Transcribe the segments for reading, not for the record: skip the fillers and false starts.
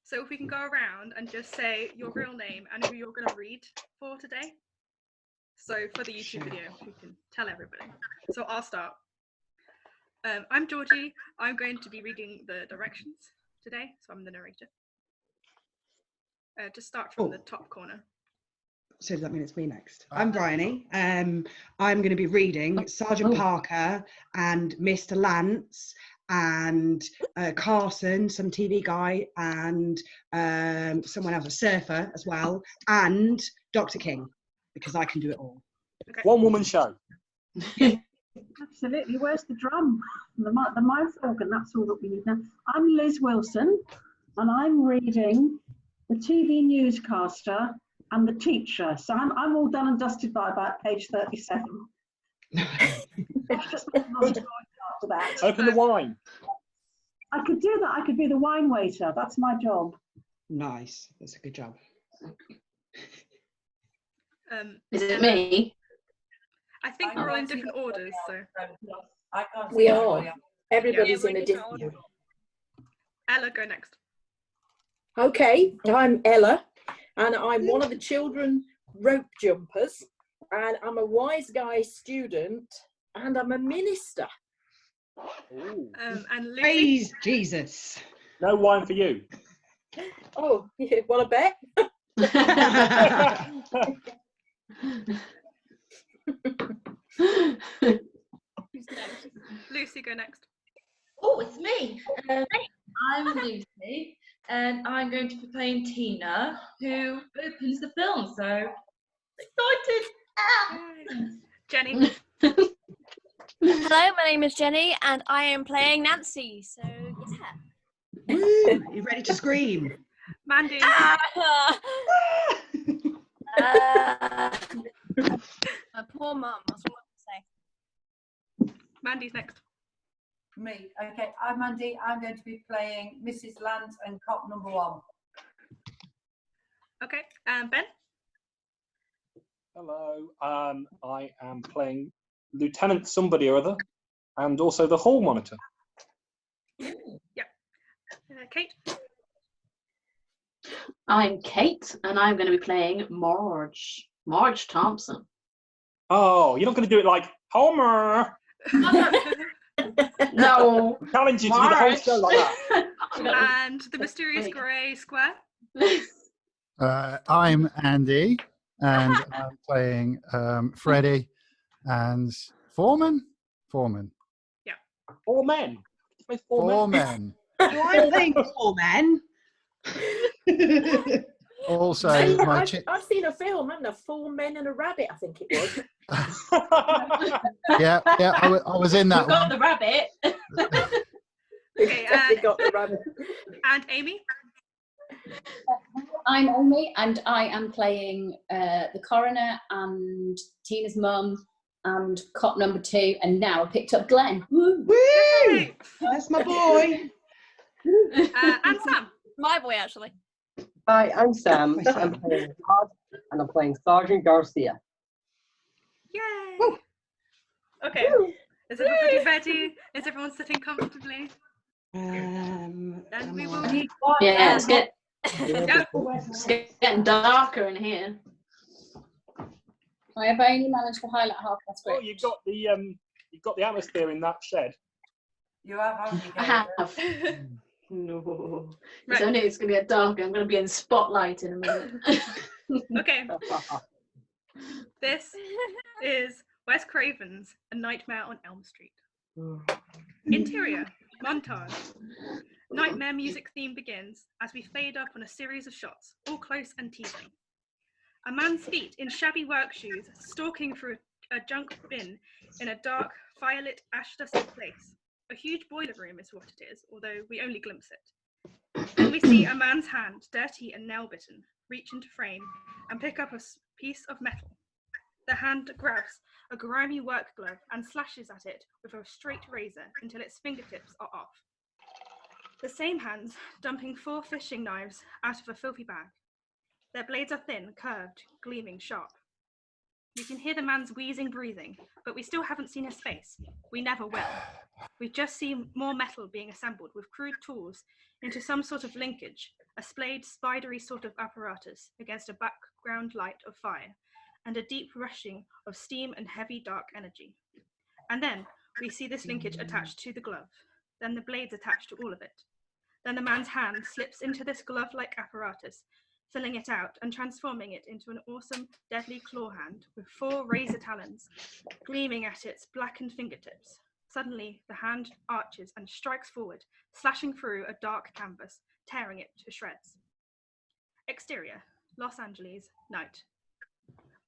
So if we can go around and just say your real name and who you're going to read for today. So for the YouTube video, we can tell everybody. So I'll start. I'm Georgie. I'm going to be reading the directions today, so I'm the narrator. Just start from the top corner. So does that mean it's me next? I'm Briony. I'm going to be reading Sergeant Parker and Mr. Lantz and Carson, some TV guy, and someone else, a surfer as well, and Dr. King, because I can do it all. Okay. One woman show. Absolutely. Where's the drum? The mouth organ, that's all that we need now. I'm Liz Wilson, and I'm reading the TV newscaster and the teacher. So I'm all done and dusted by about page 37. It's just after that. Open the wine. I could do that. I could be the wine waiter. That's my job. Nice. That's a good job. Is it me? I think we're all in different orders, so. We are. Everybody's in a different order. Ella, go next. Okay, I'm Ella, and I'm one of the children rope jumpers, and I'm a Wiseguy student, and I'm a minister. And Lucy. Praise Jesus. No wine for you. Oh, you want to bet? Lucy, go next. Oh, it's me. I'm Lucy, and I'm going to be playing Tina, who opens the film. So excited! Jenny. Hello, my name is Jenny, and I am playing Nancy. So yeah. Woo, you ready to scream? Mandy. My poor mum. That's what I say. Mandy's next. Me. Okay, I'm Mandy. I'm going to be playing Mrs. Lantz and cop number 1. Okay, Ben. Hello. I am playing Lieutenant somebody or other, and also the hall monitor. Yep. Kate. I'm Kate, and I'm going to be playing Marge. Marge Thompson. Oh, you're not going to do it like Homer. No. Challenge you to do the whole show like that. And the mysterious grey square. I'm Andy, and I'm playing Freddie and Foreman. Yeah. 4 men. Four men. I'm playing 4 men. Also, I've seen a film, haven't I? 4 men and a rabbit, I think it was. yeah, I was in that We've got one. the rabbit. Okay, got the rabbit. And Amy. I'm Amy, and I am playing the coroner and Tina's mum and cop number 2, and now I picked up Glen. Woo! Woo! That's my boy. And Sam. My boy, actually. Hi, I'm Sam. I'm playing Marge, and I'm playing Sergeant Garcia. Yay! Woo. Okay. Is everybody ready? Is everyone sitting comfortably? And we will. Yeah, it's Yeah. getting darker in here. I have only managed to highlight half my script. Oh, you've got the atmosphere in that shed. You have, haven't you, I have. No. Right. It's going to get darker. I'm going to be in spotlight in a minute. Okay. This is Wes Craven's A Nightmare on Elm Street. Interior, montage. Nightmare music theme begins as we fade up on a series of shots, all close and teasing. A man's feet in shabby work shoes stalking through a junk bin in a dark, firelit, ash-dusted place. A huge boiler room is what it is, although we only glimpse it. Then we see a man's hand, dirty and nail-bitten, reach into frame and pick up a piece of metal. The hand grabs a grimy work glove and slashes at it with a straight razor until its fingertips are off. The same hands dumping 4 fishing knives out of a filthy bag. Their blades are thin, curved, gleaming sharp. We can hear the man's wheezing breathing, but we still haven't seen his face. We never will. We just see more metal being assembled with crude tools into some sort of linkage, a splayed, spidery sort of apparatus against a background light of fire, and a deep rushing of steam and heavy dark energy. And then we see this linkage attached to the glove, then the blades attached to all of it. Then the man's hand slips into this glove-like apparatus, filling it out and transforming it into an awesome, deadly claw hand with 4 razor talons gleaming at its blackened fingertips. Suddenly, the hand arches and strikes forward, slashing through a dark canvas, tearing it to shreds. Exterior, Los Angeles, night.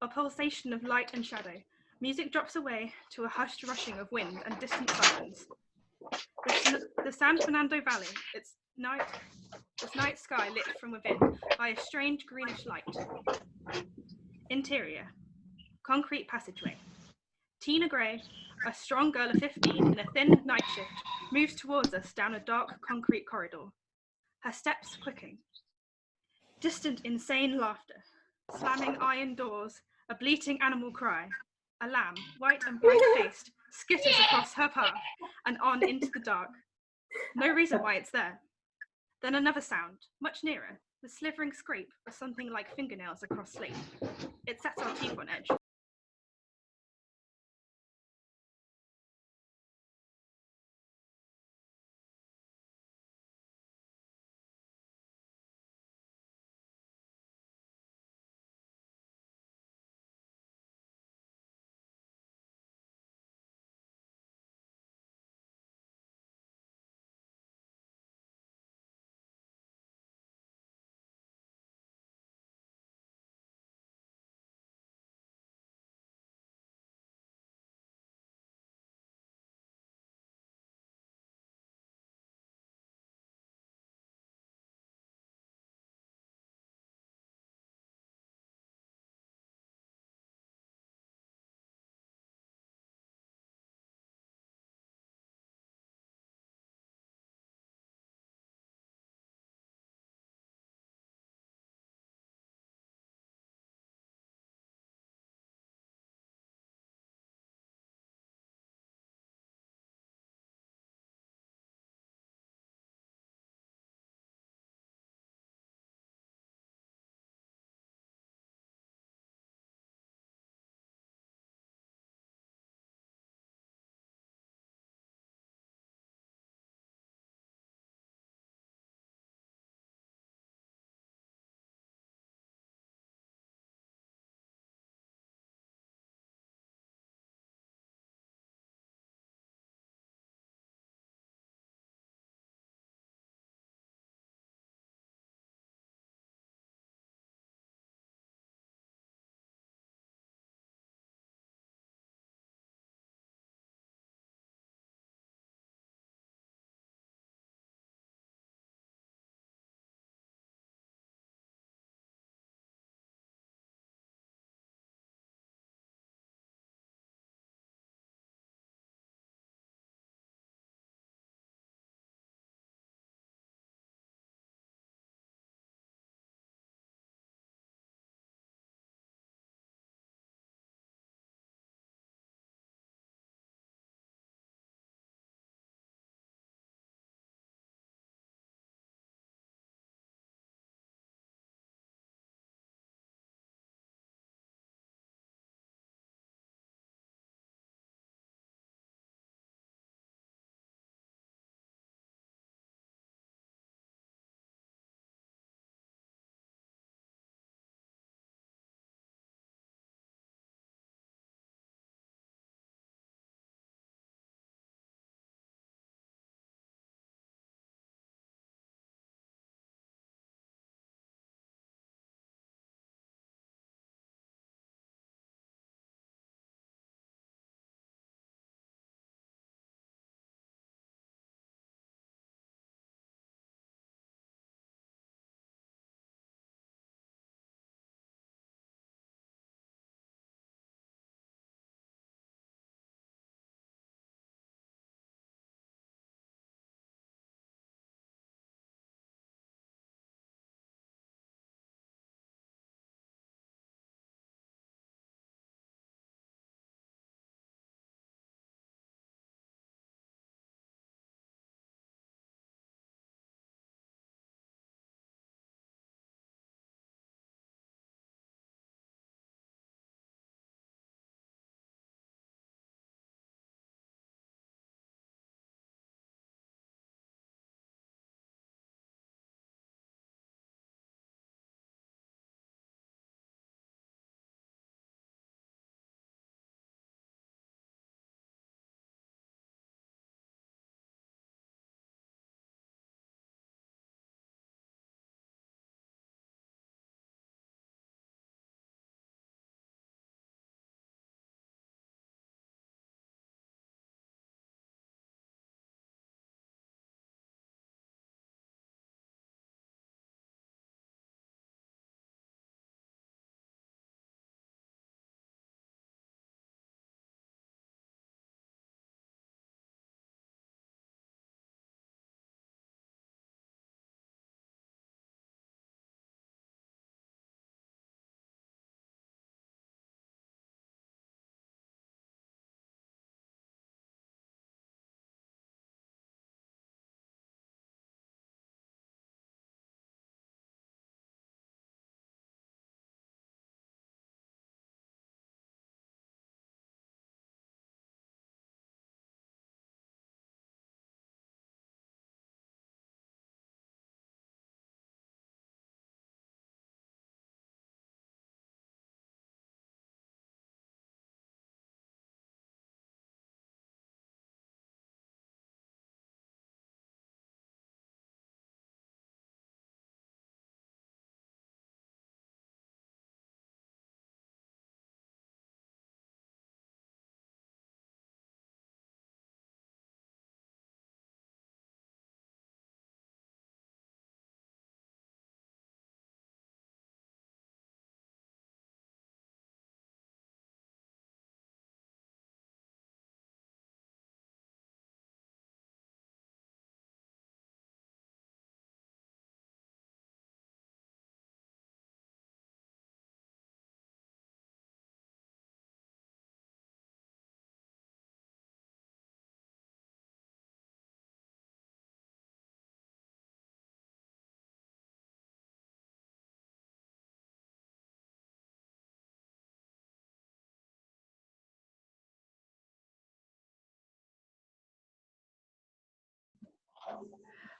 A pulsation of light and shadow. Music drops away to a hushed rushing of wind and distant sirens. The San Fernando Valley, its night sky lit from within by a strange greenish light. Interior, concrete passageway. Tina Gray, a strong girl of 15 in a thin night shift, moves towards us down a dark concrete corridor, her steps quicken. Distant, insane laughter, slamming iron doors, a bleating animal cry. A lamb, white and blank-faced, skitters across her path and on into the dark. No reason why it's there. Then another sound, much nearer, the slithering scrape of something like fingernails across slate. It sets our teeth on edge.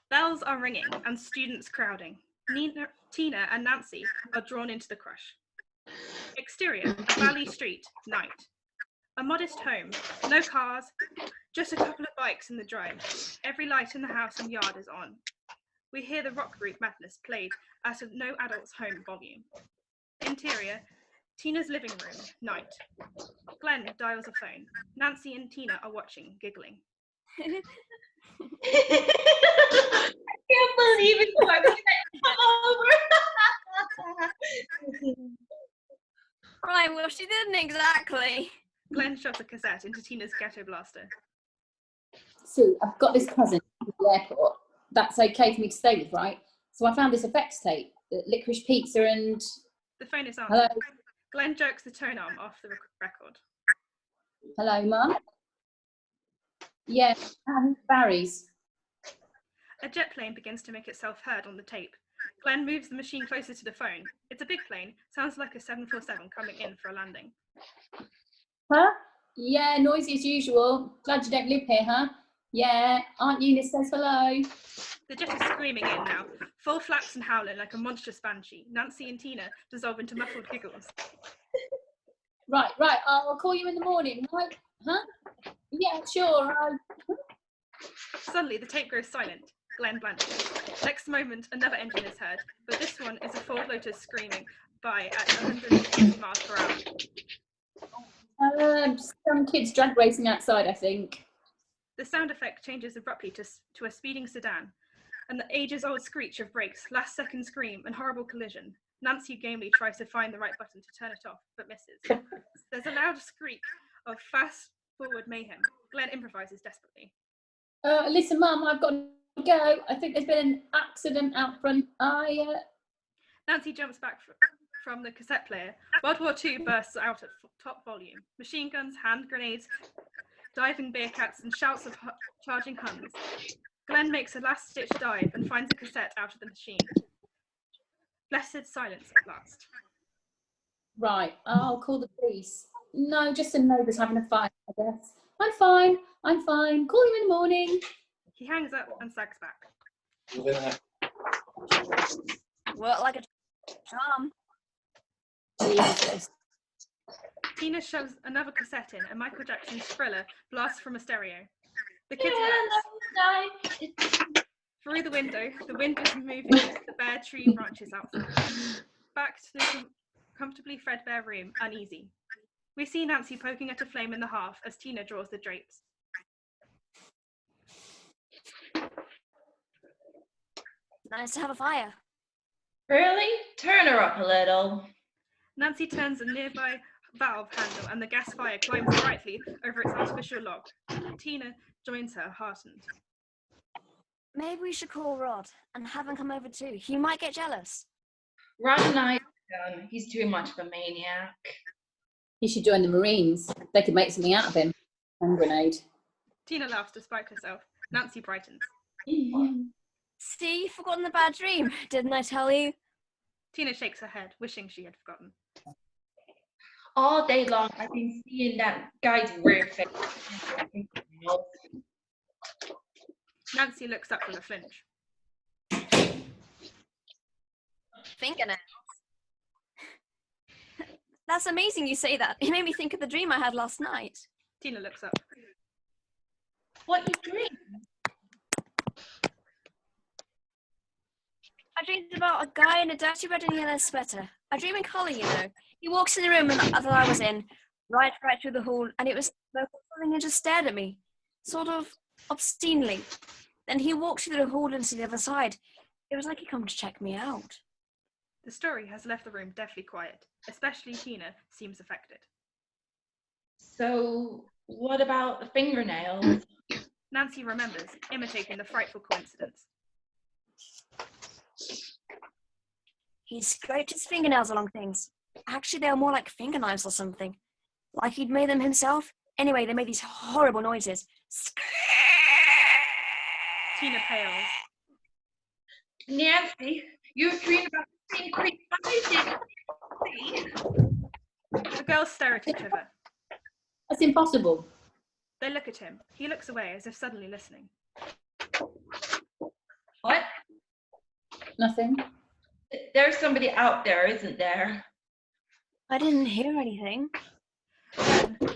Bells are ringing and students crowding. Tina and Nancy are drawn into the crush. Exterior, Valley Street, night. A modest home, no cars, just a couple of bikes in the drive. Every light in the house and yard is on. We hear the rock group Madness played at a no adults home volume. Interior, Tina's living room, night. Glen dials a phone. Nancy and Tina are watching, giggling. I can't believe it's going to come over. Right, well, she didn't exactly. Glen shoves a cassette into Tina's ghetto blaster. Sue, I've got this cousin at the airport. That's okay for me to stay with, right? So I found this effects tape, licorice pizza and... The phone is on. Hello? Glen jerks the tone arm off the record. Hello, Mum? Yeah, Barry's. A jet plane begins to make itself heard on the tape. Glen moves the machine closer to the phone. It's a big plane. Sounds like a 747 coming in for a landing. Huh? Yeah, noisy as usual. Glad you don't live here, huh? Yeah, Aunt Eunice says hello. The jet is screaming in now, full flaps and howling like a monstrous banshee. Nancy and Tina dissolve into muffled giggles. Right, I'll call you in the morning, right? Huh? Yeah, sure. Suddenly, the tape goes silent. Glen blanches. Next moment, another engine is heard, but this one is a Ford Lotus screaming by at 150 miles per hour. Some kids drag racing outside, I think. The sound effect changes abruptly to a speeding sedan, and the ages-old screech of brakes, last-second scream, and horrible collision. Nancy gamely tries to find the right button to turn it off, but misses. There's a loud shriek of fast-forward mayhem. Glen improvises desperately. Listen, Mum, I've got to go. I think there's been an accident out front. Nancy jumps back from the cassette player. World War II bursts out at top volume. Machine guns, hand grenades, diving bearcats, and shouts of charging Huns. Glen makes a last-ditch dive and finds a cassette out of the machine. Blessed silence at last. Right, I'll call the police. No, just some neighbours having a fight, I guess. I'm fine. Call you in the morning. He hangs up and sags back. Work like a charm. Jesus. Tina shoves another cassette in, and Michael Jackson's Thriller blasts from a stereo. The kids relax. Through the window, the wind is moving the bare tree branches outside. Back to the comfortably threadbare room, uneasy. We see Nancy poking at a flame in the hearth as Tina draws the drapes. Nice to have a fire. Really? Turn her up a little. Nancy turns a nearby valve handle and the gas fire climbs brightly over its artificial log. Tina joins her, heartened. Maybe we should call Rod and have him come over too. He might get jealous. Rod and I are done. He's too much of a maniac. He should join the Marines. They could make something out of him. Hand grenade. Tina laughs despite herself. Nancy brightens. See, you've forgotten the bad dream. Didn't I tell you? Tina shakes her head, wishing she had forgotten. All day long, I've been seeing that guy's rear face. Nancy looks up with a flinch. Fingernails. That's amazing you say that. It made me think of the dream I had last night. Tina looks up. What you dream? I dreamed about a guy in a dirty red and yellow sweater. I dream in colour, you know. He walks in the room that I was in, right through the hall, and it was something and just stared at me, sort of obscenely. Then he walked through the hall and to the other side. It was like he'd come to check me out. The story has left the room deathly quiet. Especially Tina seems affected. So, what about the fingernails? Nancy remembers, imitating the frightful coincidence. He scraped his fingernails along things. Actually, they were more like fingerknives or something. Like he'd made them himself. Anyway, they made these horrible noises. Tina pales. Nancy, you've dreamed about the same creep I did. The girls stare at each other. That's impossible. They look at him. He looks away as if suddenly listening. What? Nothing. There's somebody out there, isn't there? I didn't hear anything.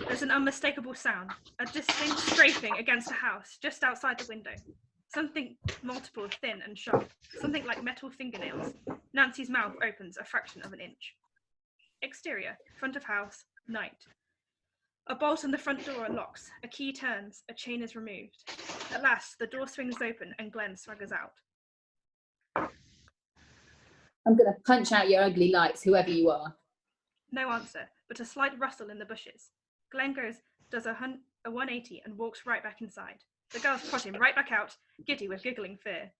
There's an unmistakable sound, a distinct scraping against a house just outside the window. Something multiple, thin and sharp, something like metal fingernails. Nancy's mouth opens a fraction of an inch. Exterior, front of house, night. A bolt on the front door unlocks, a key turns, a chain is removed. At last, the door swings open and Glen swaggers out. I'm going to punch out your ugly lights, whoever you are. No answer, but a slight rustle in the bushes. Glen does a 180 and walks right back inside. The girls prod him right back out, giddy with giggling fear.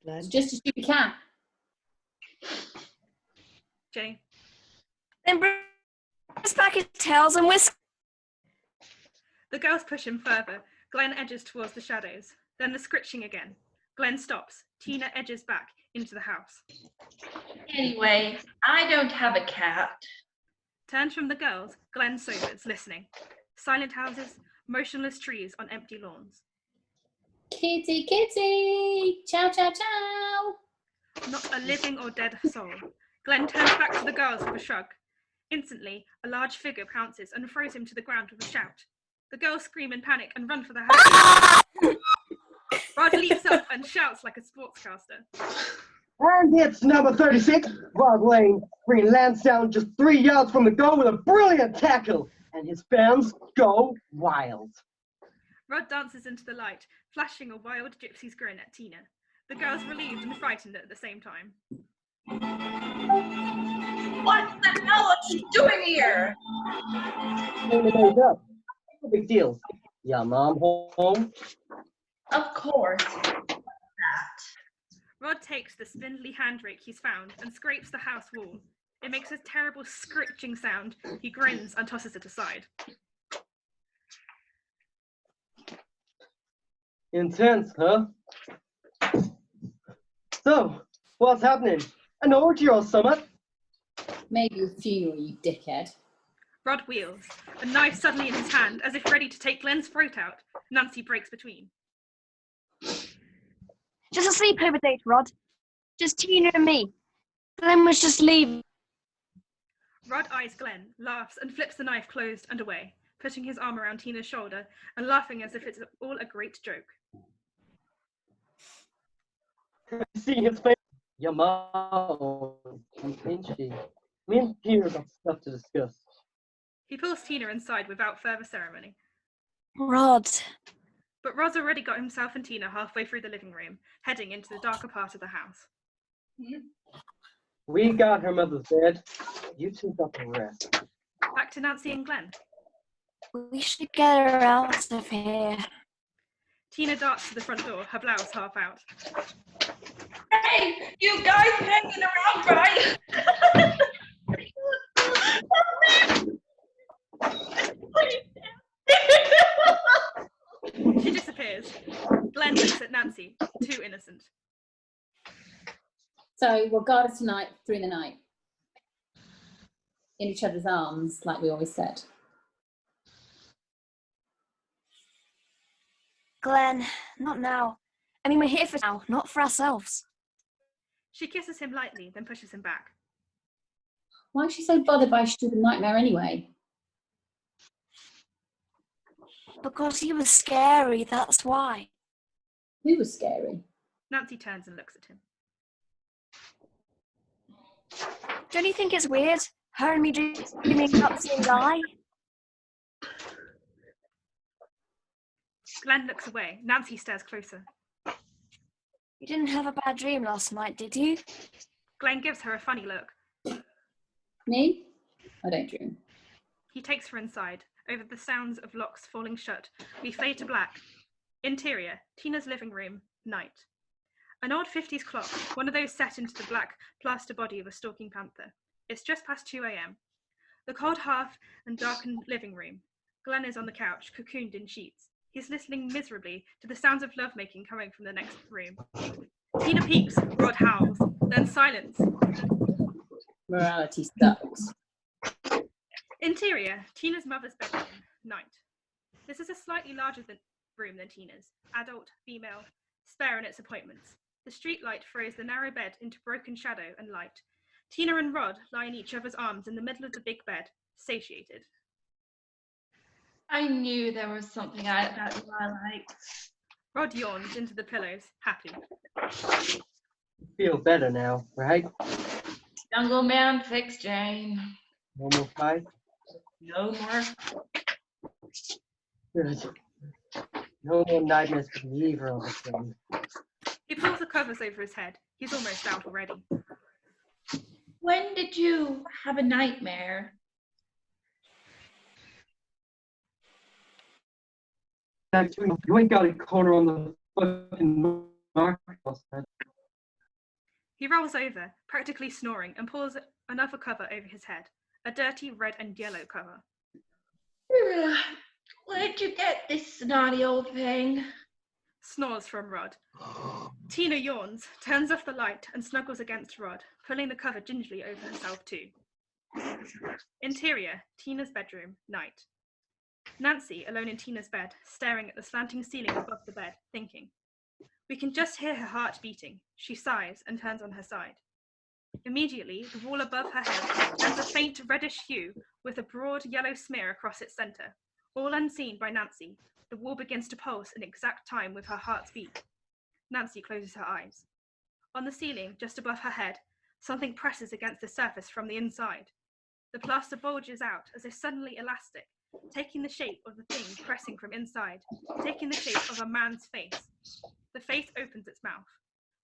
It's just a stupid cat. Jenny. Then bring us back his tails and whisk. The girls push him further. Glen edges towards the shadows. Then the scritching again. Glen stops. Tina edges back into the house. Anyway, I don't have a cat. Turned from the girls, Glen sobers, listening. Silent houses, motionless trees on empty lawns. Kitty, kitty! Ciao, ciao, ciao! Not a living or dead soul. Glen turns back to the girls with a shrug. Instantly, a large figure pounces and throws him to the ground with a shout. The girls scream in panic and run for the house. Rod leaps up and shouts like a sportscaster. And it's number 36, Rod Lane, bringing Lantz down just 3 yards from the goal with a brilliant tackle. And his fans go wild. Rod dances into the light, flashing a wild gypsy's grin at Tina. The girls relieved and frightened at the same time. What the hell are you doing here? No big deal. Yeah, Mom home? Of course. Rod takes the spindly handrake he's found and scrapes the house wall. It makes a terrible scritching sound. He grins and tosses it aside. Intense, huh? So, what's happening? An orgy or something? Maybe a funeral, you dickhead. Rod wheels, a knife suddenly in his hand, as if ready to take Glen's throat out. Nancy breaks between. Just a sleepover date, Rod. Just Tina and me. Glen was just leaving. Rod eyes Glen, laughs, and flips the knife closed and away, putting his arm around Tina's shoulder and laughing as if it's all a great joke. See his face. Your mom, ain't she? Me and Peter got stuff to discuss. He pulls Tina inside without further ceremony. Rod. But Rod's already got himself and Tina halfway through the living room, heading into the darker part of the house. We got her mother's bed. You two got the rest. Back to Nancy and Glen. We should get her out of here. Tina darts to the front door, her blouse half out. Hey, you guys hanging around, right? She disappears. Glen looks at Nancy, too innocent. So we'll guard her tonight through the night. In each other's arms, like we always said. Glen, not now. I mean, we're here for now, not for ourselves. She kisses him lightly, then pushes him back. Why is she so bothered by a stupid nightmare anyway? Because he was scary, that's why. Who was scary? Nancy turns and looks at him. Don't you think it's weird? Her and me dreaming about the same guy? Glen looks away. Nancy stares closer. You didn't have a bad dream last night, did you? Glen gives her a funny look. Me? I don't dream. He takes her inside. Over the sounds of locks falling shut, we fade to black. Interior, Tina's living room, night. An old 50s clock, one of those set into the black plaster body of a stalking panther. It's just past 2 a.m. The cold hearth and darkened living room. Glen is on the couch, cocooned in sheets. He's listening miserably to the sounds of lovemaking coming from the next room. Tina peeps, Rod howls, then silence. Morality sucks. Interior, Tina's mother's bedroom, night. This is a slightly larger room than Tina's. Adult, female, spare in its appointments. The street light throws the narrow bed into broken shadow and light. Tina and Rod lie in each other's arms in the middle of the big bed, satiated. I knew there was something out that I liked. Rod yawns into the pillows, happy. Feel better now, right? Jungle Man fixed Jane. No more fight? No more. Good. No more nightmares for either of us then. He pulls the covers over his head. He's almost out already. When did you have a nightmare? You ain't got a corner on the fucking market. He rolls over, practically snoring, and pulls another cover over his head. A dirty red and yellow cover. Where'd you get this snotty old thing? Snores from Rod. Tina yawns, turns off the light, and snuggles against Rod, pulling the cover gingerly over herself too. Interior, Tina's bedroom, night. Nancy, alone in Tina's bed, staring at the slanting ceiling above the bed, thinking. We can just hear her heart beating. She sighs and turns on her side. Immediately, the wall above her head turns a faint reddish hue with a broad yellow smear across its centre. All unseen by Nancy, the wall begins to pulse in exact time with her heart's beat. Nancy closes her eyes. On the ceiling, just above her head, something presses against the surface from the inside. The plaster bulges out as if suddenly elastic, taking the shape of the thing pressing from inside, taking the shape of a man's face. The face opens its mouth.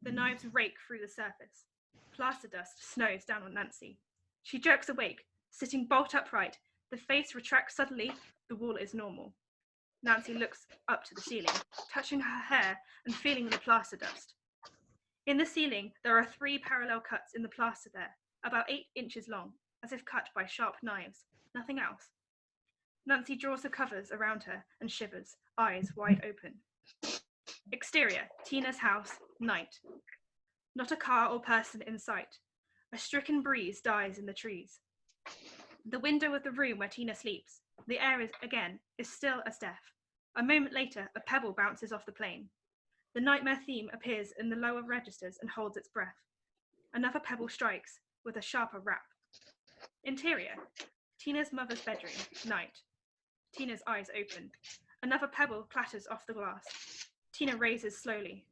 The knives rake through the surface. Plaster dust snows down on Nancy. She jerks awake, sitting bolt upright. The face retracts suddenly. The wall is normal. Nancy looks up to the ceiling, touching her hair and feeling the plaster dust. In the ceiling, there are 3 parallel cuts in the plaster there, about 8 inches long, as if cut by sharp knives. Nothing else. Nancy draws the covers around her and shivers, eyes wide open. Exterior, Tina's house, night. Not a car or person in sight. A stricken breeze dies in the trees. The window of the room where Tina sleeps, the air is still as death. A moment later, a pebble bounces off the plane. The nightmare theme appears in the lower registers and holds its breath. Another pebble strikes with a sharper rap. Interior, Tina's mother's bedroom, night. Tina's eyes open. Another pebble clatters off the glass. Tina raises slowly.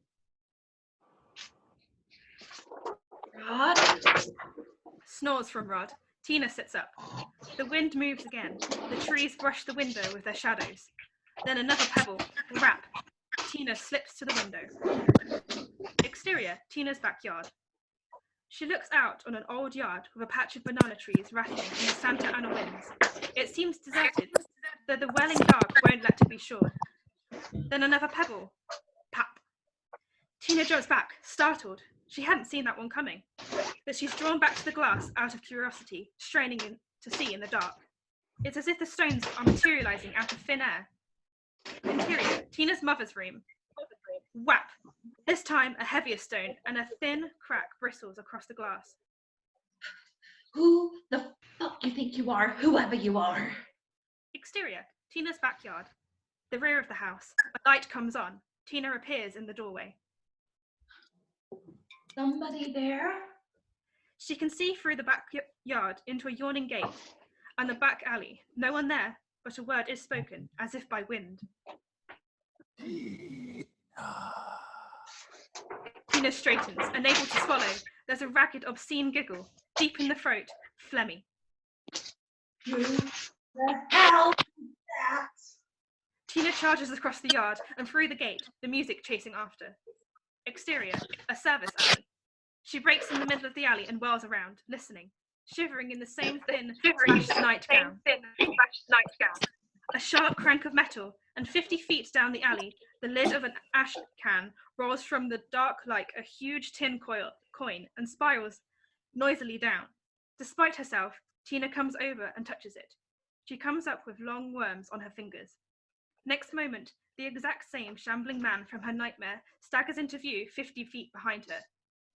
Rod? Snores from Rod. Tina sits up. The wind moves again. The trees brush the window with their shadows. Then another pebble. Rap. Tina slips to the window. Exterior, Tina's backyard. She looks out on an old yard with a patch of banana trees rattling in the Santa Ana winds. It seems deserted, though the welling dark won't let her be sure. Then another pebble. Pap. Tina jumps back, startled. She hadn't seen that one coming. But she's drawn back to the glass out of curiosity, straining to see in the dark. It's as if the stones are materializing out of thin air. Interior, Tina's mother's room. Whap! This time a heavier stone, and a thin crack bristles across the glass. Who the fuck you think you are, whoever you are? Exterior, Tina's backyard. The rear of the house. A light comes on. Tina appears in the doorway. Somebody there? She can see through the backyard into a yawning gate and the back alley. No one there, but a word is spoken, as if by wind. Tina straightens, unable to swallow. There's a ragged, obscene giggle, deep in the throat, phlegmy. Who the hell is that? Tina charges across the yard and through the gate, the music chasing after. Exterior, a service alley. She breaks in the middle of the alley and whirls around, listening, shivering in the same thin, slashed nightgown. A sharp crank of metal, and 50 feet down the alley, the lid of an ash can rolls from the dark like a huge tin coin and spirals noisily down. Despite herself, Tina comes over and touches it. She comes up with long worms on her fingers. Next moment, the exact same shambling man from her nightmare staggers into view 50 feet behind her.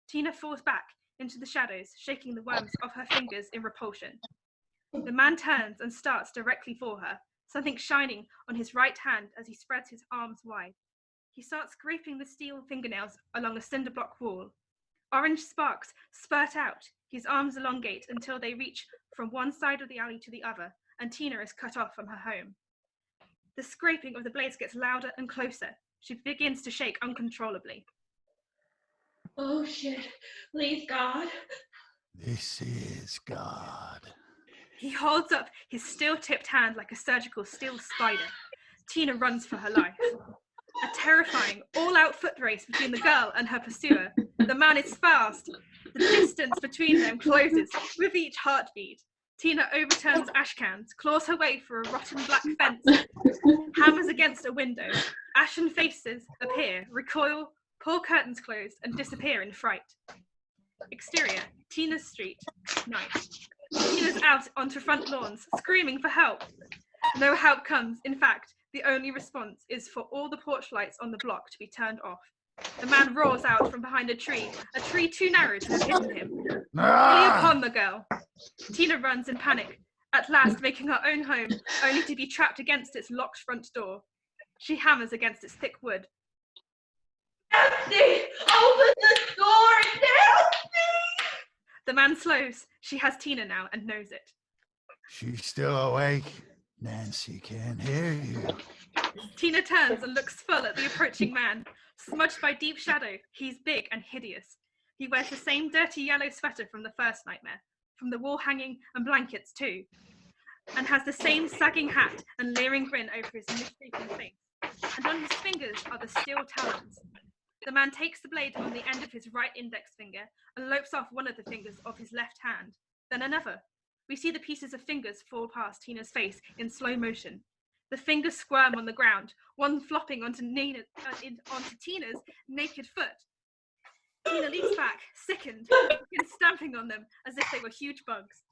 Tina falls back, into the shadows, shaking the worms off her fingers in repulsion. The man turns and starts directly for her, something shining on his right hand as he spreads his arms wide. He starts scraping the steel fingernails along a cinder block wall. Orange sparks spurt out. His arms elongate until they reach from one side of the alley to the other, and Tina is cut off from her home. The scraping of the blades gets louder and closer. She begins to shake uncontrollably. Oh shit, please God. This is God. He holds up his steel-tipped hand like a surgical steel spider. Tina runs for her life. A terrifying, all-out foot race between the girl and her pursuer. The man is fast. The distance between them closes with each heartbeat. Tina overturns ash cans, claws her way through a rotten black fence, hammers against a window. Ashen faces appear, recoil, pull curtains closed, and disappear in fright. Exterior, Tina's street, night. Tina's out onto front lawns, screaming for help. No help comes. In fact, the only response is for all the porch lights on the block to be turned off. The man roars out from behind a tree too narrow to have hidden him. Fully upon the girl. Tina runs in panic, at last making her own home, only to be trapped against its locked front door. She hammers against its thick wood. Nancy, open the door, Nancy! The man slows. She has Tina now and knows it. She's still awake. Nancy can't hear you. Tina turns and looks full at the approaching man. Smudged by deep shadow, he's big and hideous. He wears the same dirty yellow sweater from the first nightmare, from the wall hanging and blankets too, and has the same sagging hat and leering grin over his misshapen face. And on his fingers are the steel talons. The man takes the blade on the end of his right index finger and lopes off one of the fingers of his left hand, then another. We see the pieces of fingers fall past Tina's face in slow motion. The fingers squirm on the ground, one flopping onto Tina's naked foot. Tina leaps back, sickened, and stamping on them as if they were huge bugs.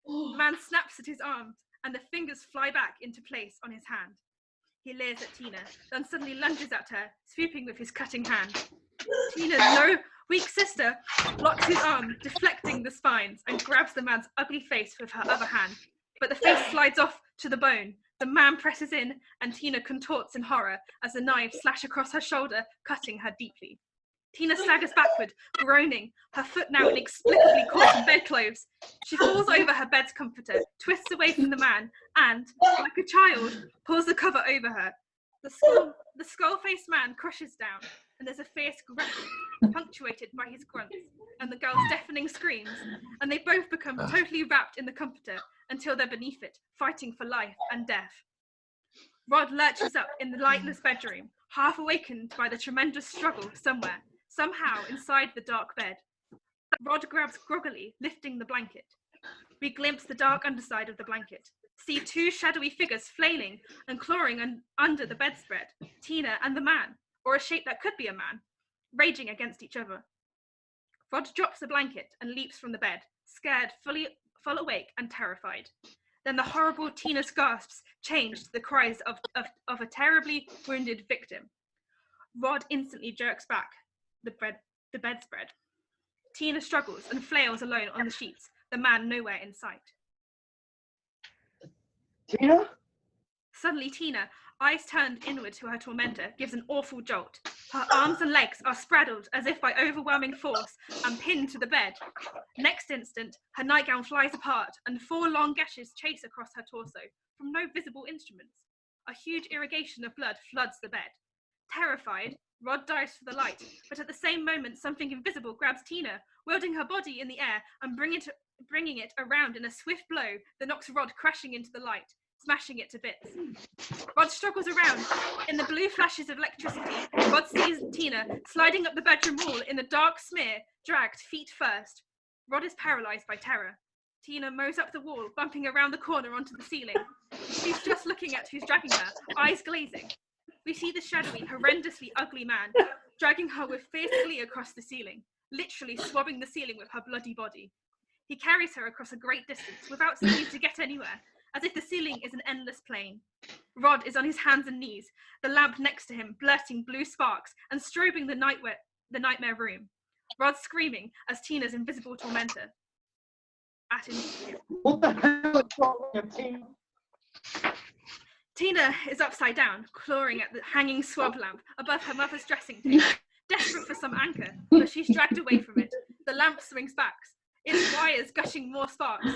The man snaps at his arms, and the fingers fly back into place on his hand. He leers at Tina, then suddenly lunges at her, swooping with his cutting hand. Tina's weak sister locks his arm, deflecting the spines, and grabs the man's ugly face with her other hand. But the face slides off to the bone. The man presses in, and Tina contorts in horror as the knives slash across her shoulder, cutting her deeply. Tina staggers backward, groaning, her foot now inexplicably caught in bedclothes. She falls over her bed's comforter, twists away from the man, and, like a child, pulls the cover over her. The skull-faced man crushes down, and there's a fierce grunting, punctuated by his grunts, and the girl's deafening screams, and they both become totally wrapped in the comforter until they're beneath it, fighting for life and death. Rod lurches up in the lightless bedroom, half awakened by the tremendous struggle somewhere, somehow inside the dark bed. Rod grabs groggily, lifting the blanket. We glimpse the dark underside of the blanket, see two shadowy figures flailing and clawing under the bedspread, Tina and the man, or a shape that could be a man, raging against each other. Rod drops the blanket and leaps from the bed, scared, full awake and terrified. Then the horrible Tina's gasps changed to the cries of a terribly wounded victim. Rod instantly jerks back the bedspread. Tina struggles and flails alone on the sheets, the man nowhere in sight. Tina? Suddenly Tina, eyes turned inward to her tormentor, gives an awful jolt. Her arms and legs are spraddled as if by overwhelming force and pinned to the bed. Next instant, her nightgown flies apart and 4 long gashes chase across her torso from no visible instruments. A huge irrigation of blood floods the bed. Terrified, Rod dives for the light, but at the same moment something invisible grabs Tina, wielding her body in the air and bringing it around in a swift blow that knocks Rod crashing into the light, smashing it to bits. Rod struggles around. In the blue flashes of electricity, Rod sees Tina sliding up the bedroom wall in the dark smear, dragged feet first. Rod is paralyzed by terror. Tina mows up the wall, bumping around the corner onto the ceiling. She's just looking at who's dragging her, eyes glazing. We see the shadowy, horrendously ugly man, dragging her with fierce glee across the ceiling, literally swabbing the ceiling with her bloody body. He carries her across a great distance without seeming to get anywhere, as if the ceiling is an endless plain. Rod is on his hands and knees, the lamp next to him blurting blue sparks and strobing the nightmare room. Rod screaming as Tina's invisible tormentor. What the hell is wrong with Tina? Tina is upside down, clawing at the hanging swab lamp above her mother's dressing table, desperate for some anchor, but she's dragged away from it. The lamp swings back, its wires gushing more sparks.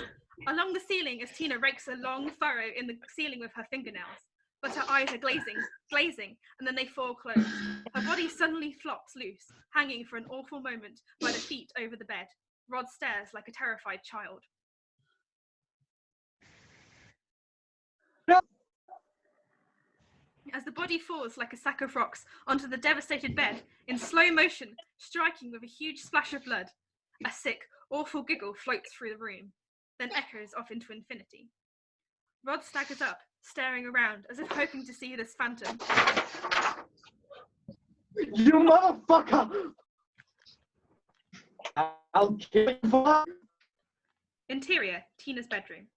Along the ceiling as Tina rakes a long furrow in the ceiling with her fingernails, but her eyes are glazing, and then they fall closed. Her body suddenly flops loose, hanging for an awful moment by the feet over the bed. Rod stares like a terrified child. No. As the body falls like a sack of rocks onto the devastated bed, in slow motion, striking with a huge splash of blood, a sick, awful giggle floats through the room, then echoes off into infinity. Rod staggers up, staring around as if hoping to see this phantom. You motherfucker! I'll kill you for that. Interior, Tina's bedroom.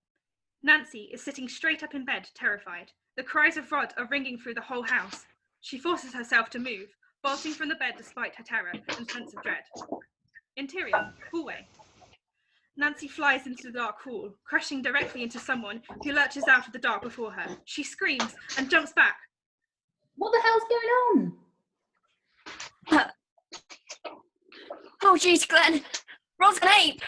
Nancy is sitting straight up in bed, terrified. The cries of Rod are ringing through the whole house. She forces herself to move, bolting from the bed despite her terror and sense of dread. Interior, hallway. Nancy flies into the dark hall, crashing directly into someone who lurches out of the dark before her. She screams and jumps back. What the hell's going on? Oh, jeez, Glen. Rod's an ape.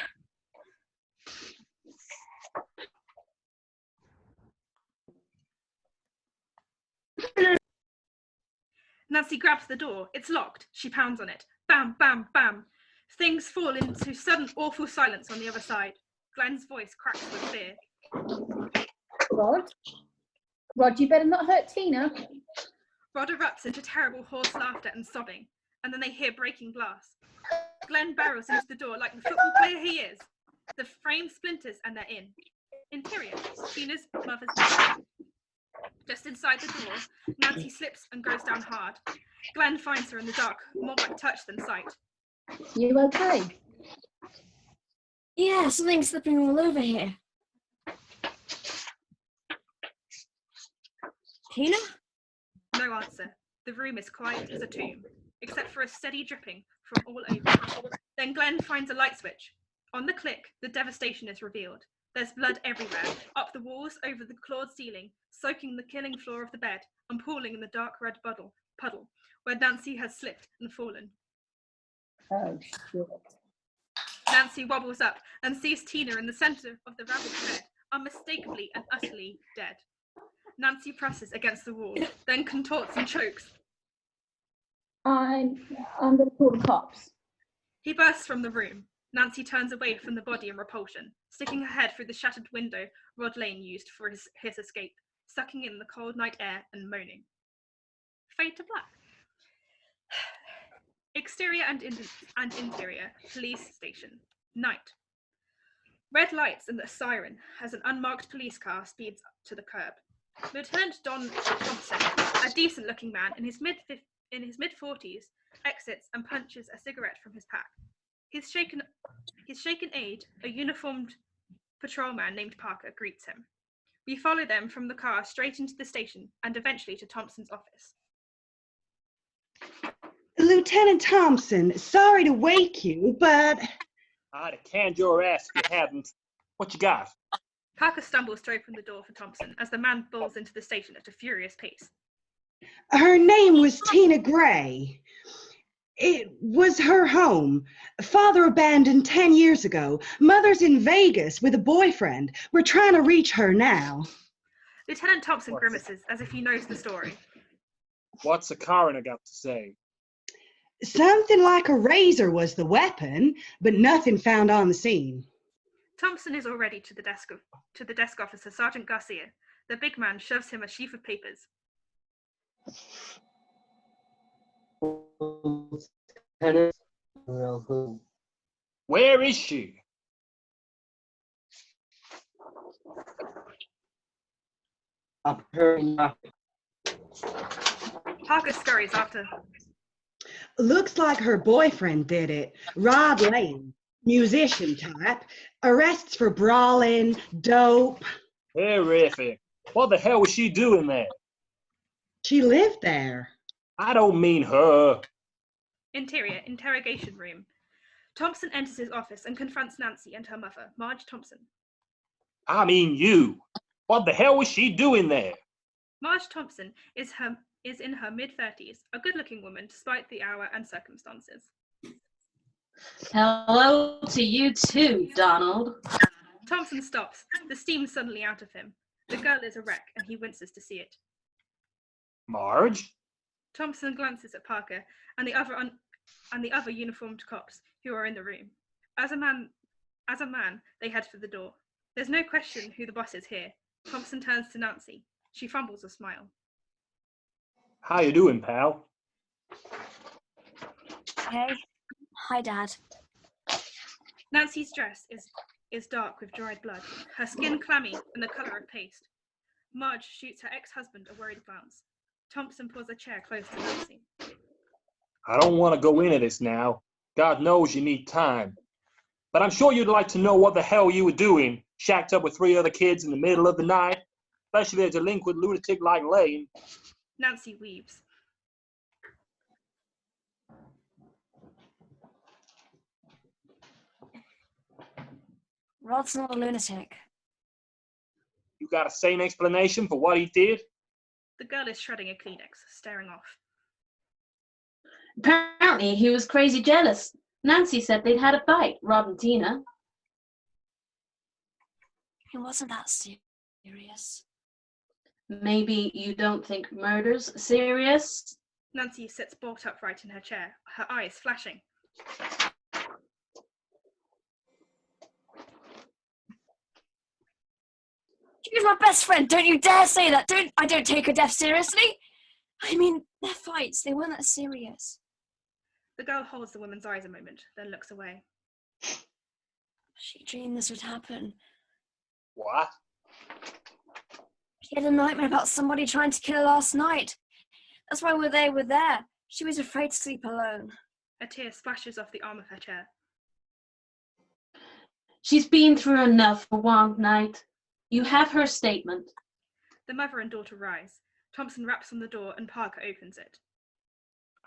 Nancy grabs the door. It's locked. She pounds on it. Bam, bam, bam. Things fall into sudden awful silence on the other side. Glen's voice cracks with fear. Rod, you better not hurt Tina. Rod erupts into terrible hoarse laughter and sobbing, and then they hear breaking glass. Glen barrels into the door like the football player he is. The frame splinters and they're in. Interior, Tina's mother's bed. Just inside the door, Nancy slips and goes down hard. Glen finds her in the dark, more by touch than sight. You okay? Yeah, something's slipping all over here. Tina? No answer. The room is quiet as a tomb, except for a steady dripping from all over. Then Glen finds a light switch. On the click, the devastation is revealed. There's blood everywhere, up the walls, over the clawed ceiling, soaking the killing floor of the bed, and pooling in the dark red puddle, where Nancy has slipped and fallen. Oh, shit. Nancy wobbles up and sees Tina in the centre of the ravaged bed, unmistakably and utterly dead. Nancy presses against the wall, then contorts and chokes. I'm going to call the cops. He bursts from the room. Nancy turns away from the body in repulsion, sticking her head through the shattered window Rod Lane used for his escape, sucking in the cold night air and moaning. Fade to black. Exterior and interior, police station. Night. Red lights and a siren as an unmarked police car speeds up to the curb. Lieutenant Don Thompson, a decent-looking man in his mid-40s, exits and punches a cigarette from his pack. His shaken aide, a uniformed patrolman named Parker, greets him. We follow them from the car straight into the station and eventually to Thompson's office. Lieutenant Thompson, sorry to wake you, but... I'd have canned your ass if you hadn't. What you got? Parker stumbles to open the door for Thompson as the man bowls into the station at a furious pace. Her name was Tina Gray. It was her home. Father abandoned 10 years ago. Mother's in Vegas with a boyfriend. We're trying to reach her now. Lieutenant Thompson grimaces as if he knows the story. What's the coroner got to say? Something like a razor was the weapon, but nothing found on the scene. Thompson is already to the desk officer, Sergeant Garcia. The big man shoves him a sheaf of papers. Where is she? Up her nothing. Parker scurries after. Looks like her boyfriend did it. Rod Lane, musician type. Arrests for brawling, dope. Terrific. What the hell was she doing there? She lived there. I don't mean her. Interior, interrogation room. Thompson enters his office and confronts Nancy and her mother, Marge Thompson. I mean you. What the hell was she doing there? Marge Thompson is in her mid-30s, a good-looking woman despite the hour and circumstances. Hello to you too, Donald. Thompson stops, the steam suddenly out of him. The girl is a wreck, and he winces to see it. Marge? Thompson glances at Parker and the other uniformed cops who are in the room. As a man, they head for the door. There's no question who the boss is here. Thompson turns to Nancy. She fumbles a smile. How you doing, pal? Hey. Hi, Dad. Nancy's dress is dark with dried blood, her skin clammy and the colour of paste. Marge shoots her ex-husband a worried glance. Thompson pulls a chair close to Nancy. I don't want to go into this now. God knows you need time. But I'm sure you'd like to know what the hell you were doing, shacked up with 3 other kids in the middle of the night, especially a delinquent lunatic like Lane. Nancy weeps. Rod's not a lunatic. You got a sane explanation for what he did? The girl is shredding a Kleenex, staring off. Apparently he was crazy jealous. Nancy said they'd had a fight, Rod and Tina. It wasn't that serious. Maybe you don't think murder's serious? Nancy sits bolt upright in her chair, her eyes flashing. She's my best friend. Don't you dare say that. I don't take her death seriously. I mean, their fights, they weren't that serious. The girl holds the woman's eyes a moment, then looks away. She dreamed this would happen. What? She had a nightmare about somebody trying to kill her last night. That's why they were there. She was afraid to sleep alone. A tear splashes off the arm of her chair. She's been through enough for one night. You have her statement. The mother and daughter rise. Thompson raps on the door and Parker opens it.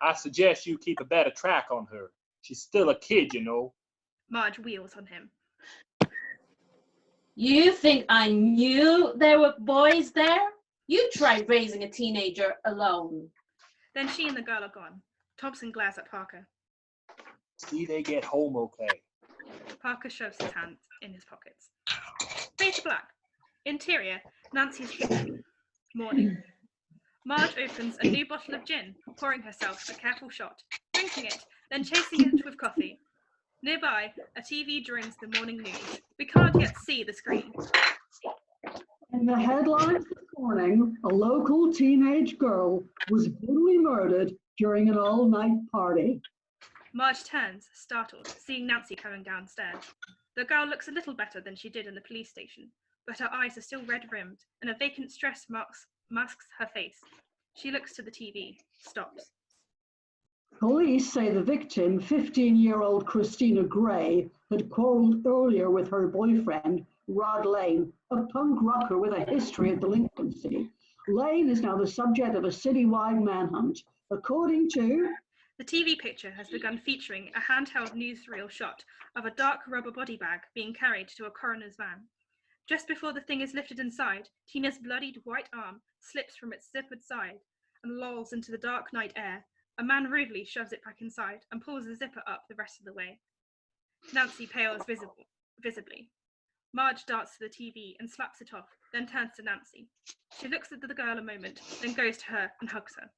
I suggest you keep a better track on her. She's still a kid, you know. Marge wheels on him. You think I knew there were boys there? You tried raising a teenager alone. Then she and the girl are gone. Thompson glares at Parker. See they get home okay. Parker shoves his hands in his pockets. Fade to black. Interior, Nancy's kitchen. Morning. Marge opens a new bottle of gin, pouring herself a careful shot, drinking it, then chasing it with coffee. Nearby, a TV joins the morning news. We can't yet see the screen. In the headlines this morning, a local teenage girl was brutally murdered during an all-night party. Marge turns, startled, seeing Nancy coming downstairs. The girl looks a little better than she did in the police station, but her eyes are still red-rimmed, and a vacant stress masks her face. She looks to the TV, stops. Police say the victim, 15-year-old Christina Gray, had quarreled earlier with her boyfriend, Rod Lane, a punk rocker with a history of delinquency. Lane is now the subject of a citywide manhunt. According to... The TV picture has begun featuring a handheld newsreel shot of a dark rubber body bag being carried to a coroner's van. Just before the thing is lifted inside, Tina's bloodied white arm slips from its zippered side and lolls into the dark night air. A man rudely shoves it back inside and pulls the zipper up the rest of the way. Nancy pales visibly. Marge darts to the TV and slaps it off, then turns to Nancy. She looks at the girl a moment, then goes to her and hugs her.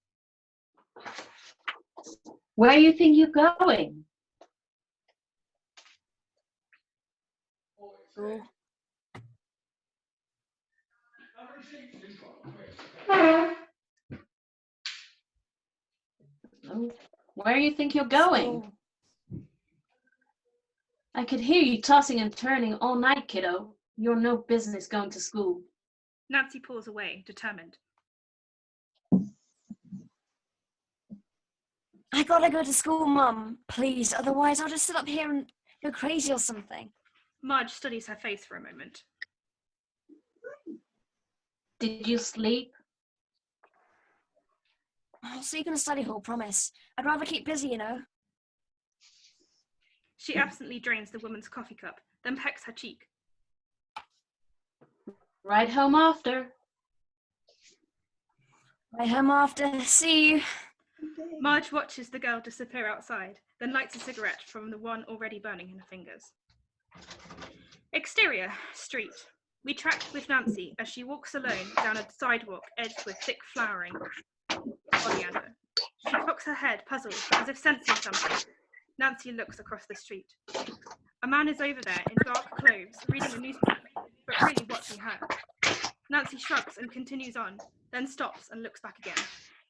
Where do you think you're going? Where do you think you're going? I could hear you tossing and turning all night, kiddo. You're no business going to school. Nancy pulls away, determined. I gotta go to school, Mum. Please, otherwise I'll just sit up here and go crazy or something. Marge studies her face for a moment. Did you sleep? I'll sleep in the study hall, promise. I'd rather keep busy, you know. She absently drains the woman's coffee cup, then pecks her cheek. Ride home after. Right home after. See you. Marge watches the girl disappear outside, then lights a cigarette from the one already burning in her fingers. Exterior, street. We track with Nancy as she walks alone down a sidewalk edged with thick flowering oleander. She cocks her head, puzzled, as if sensing something. Nancy looks across the street. A man is over there in dark clothes, reading a newspaper, but really watching her. Nancy shrugs and continues on, then stops and looks back again.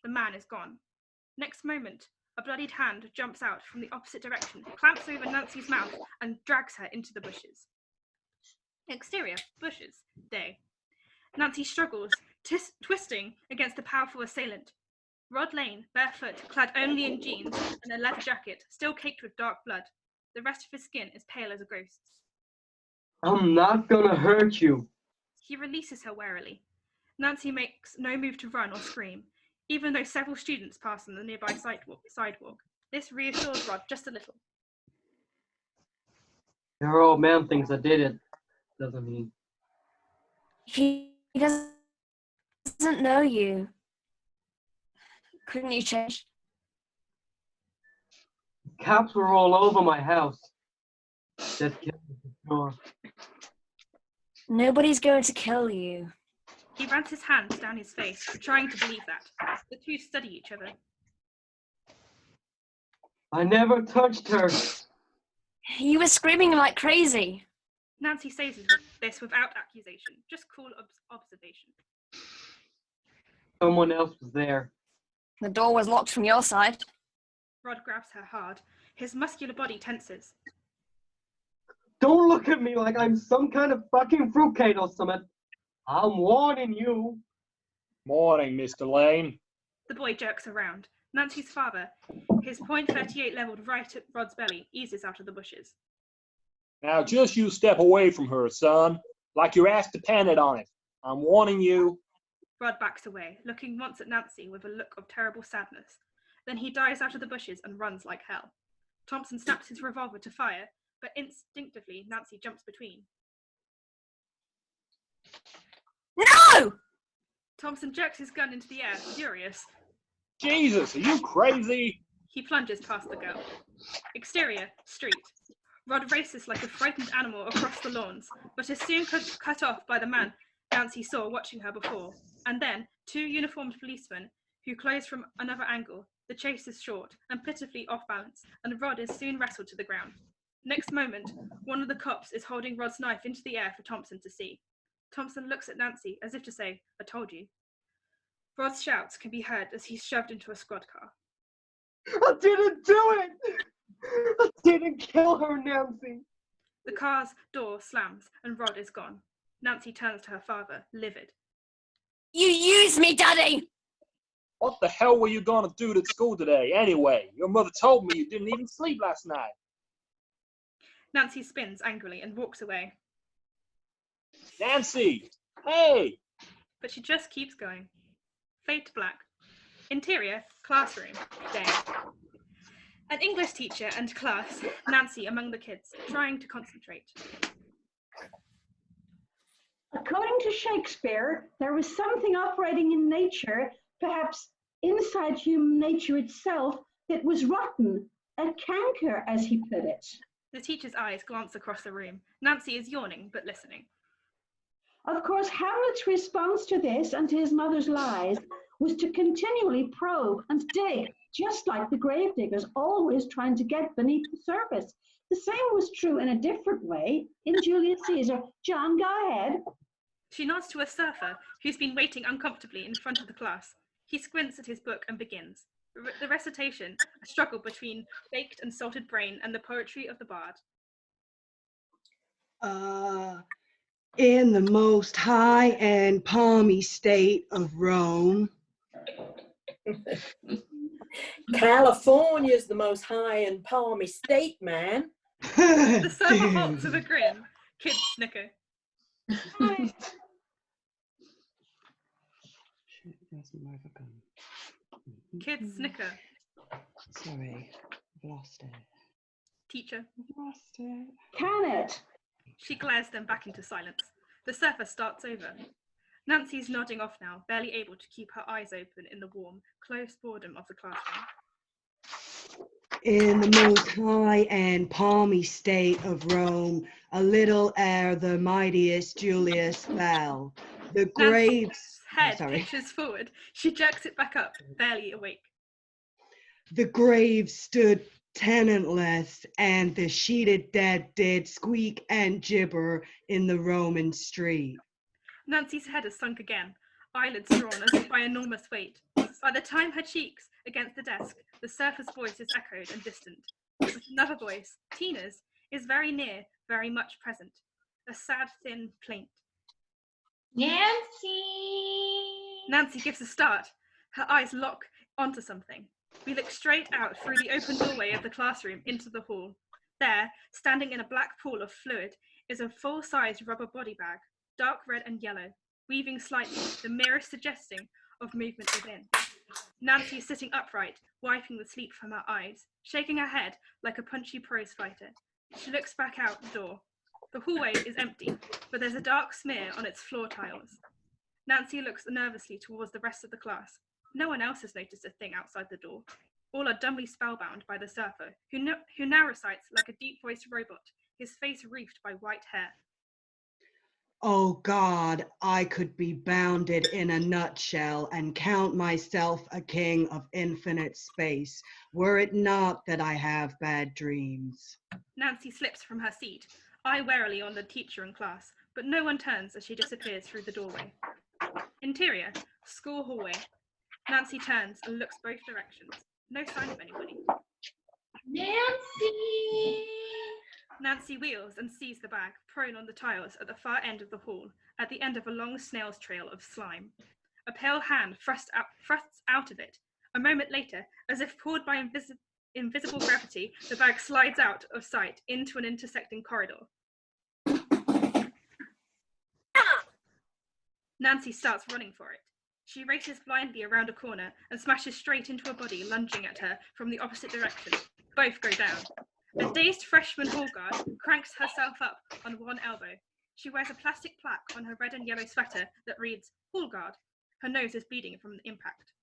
The man is gone. Next moment, a bloodied hand jumps out from the opposite direction, clamps over Nancy's mouth, and drags her into the bushes. Exterior, bushes, day. Nancy struggles, twisting against the powerful assailant. Rod Lane, barefoot, clad only in jeans and a leather jacket, still caked with dark blood. The rest of his skin is pale as a ghost's. I'm not gonna hurt you. He releases her warily. Nancy makes no move to run or scream, even though several students pass on the nearby sidewalk. This reassures Rod just a little. Your old man thinks I did it. Doesn't he? He doesn't know you. Couldn't you change? Cops were all over my house. That killed me for sure. Nobody's going to kill you. He runs his hands down his face, trying to believe that. The two study each other. I never touched her. You were screaming like crazy. Nancy says this without accusation, just cool observation. Someone else was there. The door was locked from your side. Rod grabs her hard. His muscular body tenses. Don't look at me like I'm some kind of fucking fruitcake or something. I'm warning you. Morning, Mr. Lane. The boy jerks around. Nancy's father, his .38 leveled right at Rod's belly, eases out of the bushes. Now just you step away from her, son, like your ass depended on it. I'm warning you. Rod backs away, looking once at Nancy with a look of terrible sadness. Then he dives out of the bushes and runs like hell. Thompson snaps his revolver to fire, but instinctively Nancy jumps between. No! Thompson jerks his gun into the air, furious. Jesus, are you crazy? He plunges past the girl. Exterior, street. Rod races like a frightened animal across the lawns, but is soon cut off by the man Nancy saw watching her before. And then, two uniformed policemen who close from another angle. The chase is short and pitifully off balance, and Rod is soon wrestled to the ground. Next moment, one of the cops is holding Rod's knife into the air for Thompson to see. Thompson looks at Nancy as if to say, I told you. Rod's shouts can be heard as he's shoved into a squad car. I didn't do it! I didn't kill her, Nancy. The car's door slams and Rod is gone. Nancy turns to her father, livid. You used me, Daddy! What the hell were you gonna do at school today, anyway? Your mother told me you didn't even sleep last night. Nancy spins angrily and walks away. Nancy! Hey! But she just keeps going. Fade to black. Interior, classroom, day. An English teacher and class, Nancy among the kids, trying to concentrate. According to Shakespeare, there was something operating in nature, perhaps inside human nature itself, that was rotten, a canker, as he put it. The teacher's eyes glance across the room. Nancy is yawning, but listening. Of course, Hamlet's response to this and to his mother's lies was to continually probe and dig, just like the gravediggers, always trying to get beneath the surface. The same was true in a different way in Julius Caesar. John, go ahead. She nods to a surfer who's been waiting uncomfortably in front of the class. He squints at his book and begins. The recitation, a struggle between baked and salted brain and the poetry of the bard. In the most high and palmy state of Rome. California's the most high and palmy state, man. The server halts with a grin. Kids snicker. Kids snicker. Sorry, I've lost it. Teacher. Lost it. Can it? She glares them back into silence. The surfer starts over. Nancy's nodding off now, barely able to keep her eyes open in the warm, close boredom of the classroom. In the most high and palmy state of Rome, a little ere the mightiest Julius fell. The graves. Nancy's head pitches forward. She jerks it back up, barely awake. The graves stood tenantless, and the sheeted dead did squeak and gibber in the Roman street. Nancy's head has sunk again, eyelids drawn as if by enormous weight. By the time her cheeks against the desk, the surfer's voice is echoed and distant. But another voice, Tina's, is very near, very much present. A sad, thin plaint. Nancy! Nancy gives a start. Her eyes lock onto something. We look straight out through the open doorway of the classroom into the hall. There, standing in a black pool of fluid, is a full-sized rubber body bag, dark red and yellow, weaving slightly, the merest suggesting of movement within. Nancy is sitting upright, wiping the sleep from her eyes, shaking her head like a punchy prize fighter. She looks back out the door. The hallway is empty, but there's a dark smear on its floor tiles. Nancy looks nervously towards the rest of the class. No one else has noticed a thing outside the door. All are dumbly spellbound by the surfer, who now recites like a deep-voiced robot, his face wreathed by white hair. Oh God, I could be bounded in a nutshell and count myself a king of infinite space, were it not that I have bad dreams. Nancy slips from her seat, eye warily on the teacher and class, but no one turns as she disappears through the doorway. Interior, school hallway. Nancy turns and looks both directions. No sign of anybody. Nancy! Nancy wheels and sees the bag, prone on the tiles at the far end of the hall, at the end of a long snail's trail of slime. A pale hand thrusts out of it. A moment later, as if pulled by invisible gravity, the bag slides out of sight into an intersecting corridor. Nancy starts running for it. She races blindly around a corner and smashes straight into a body lunging at her from the opposite direction. Both go down. A dazed freshman Hellguard cranks herself up on one elbow. She wears a plastic plaque on her red and yellow sweater that reads, Hellguard. Her nose is bleeding from the impact.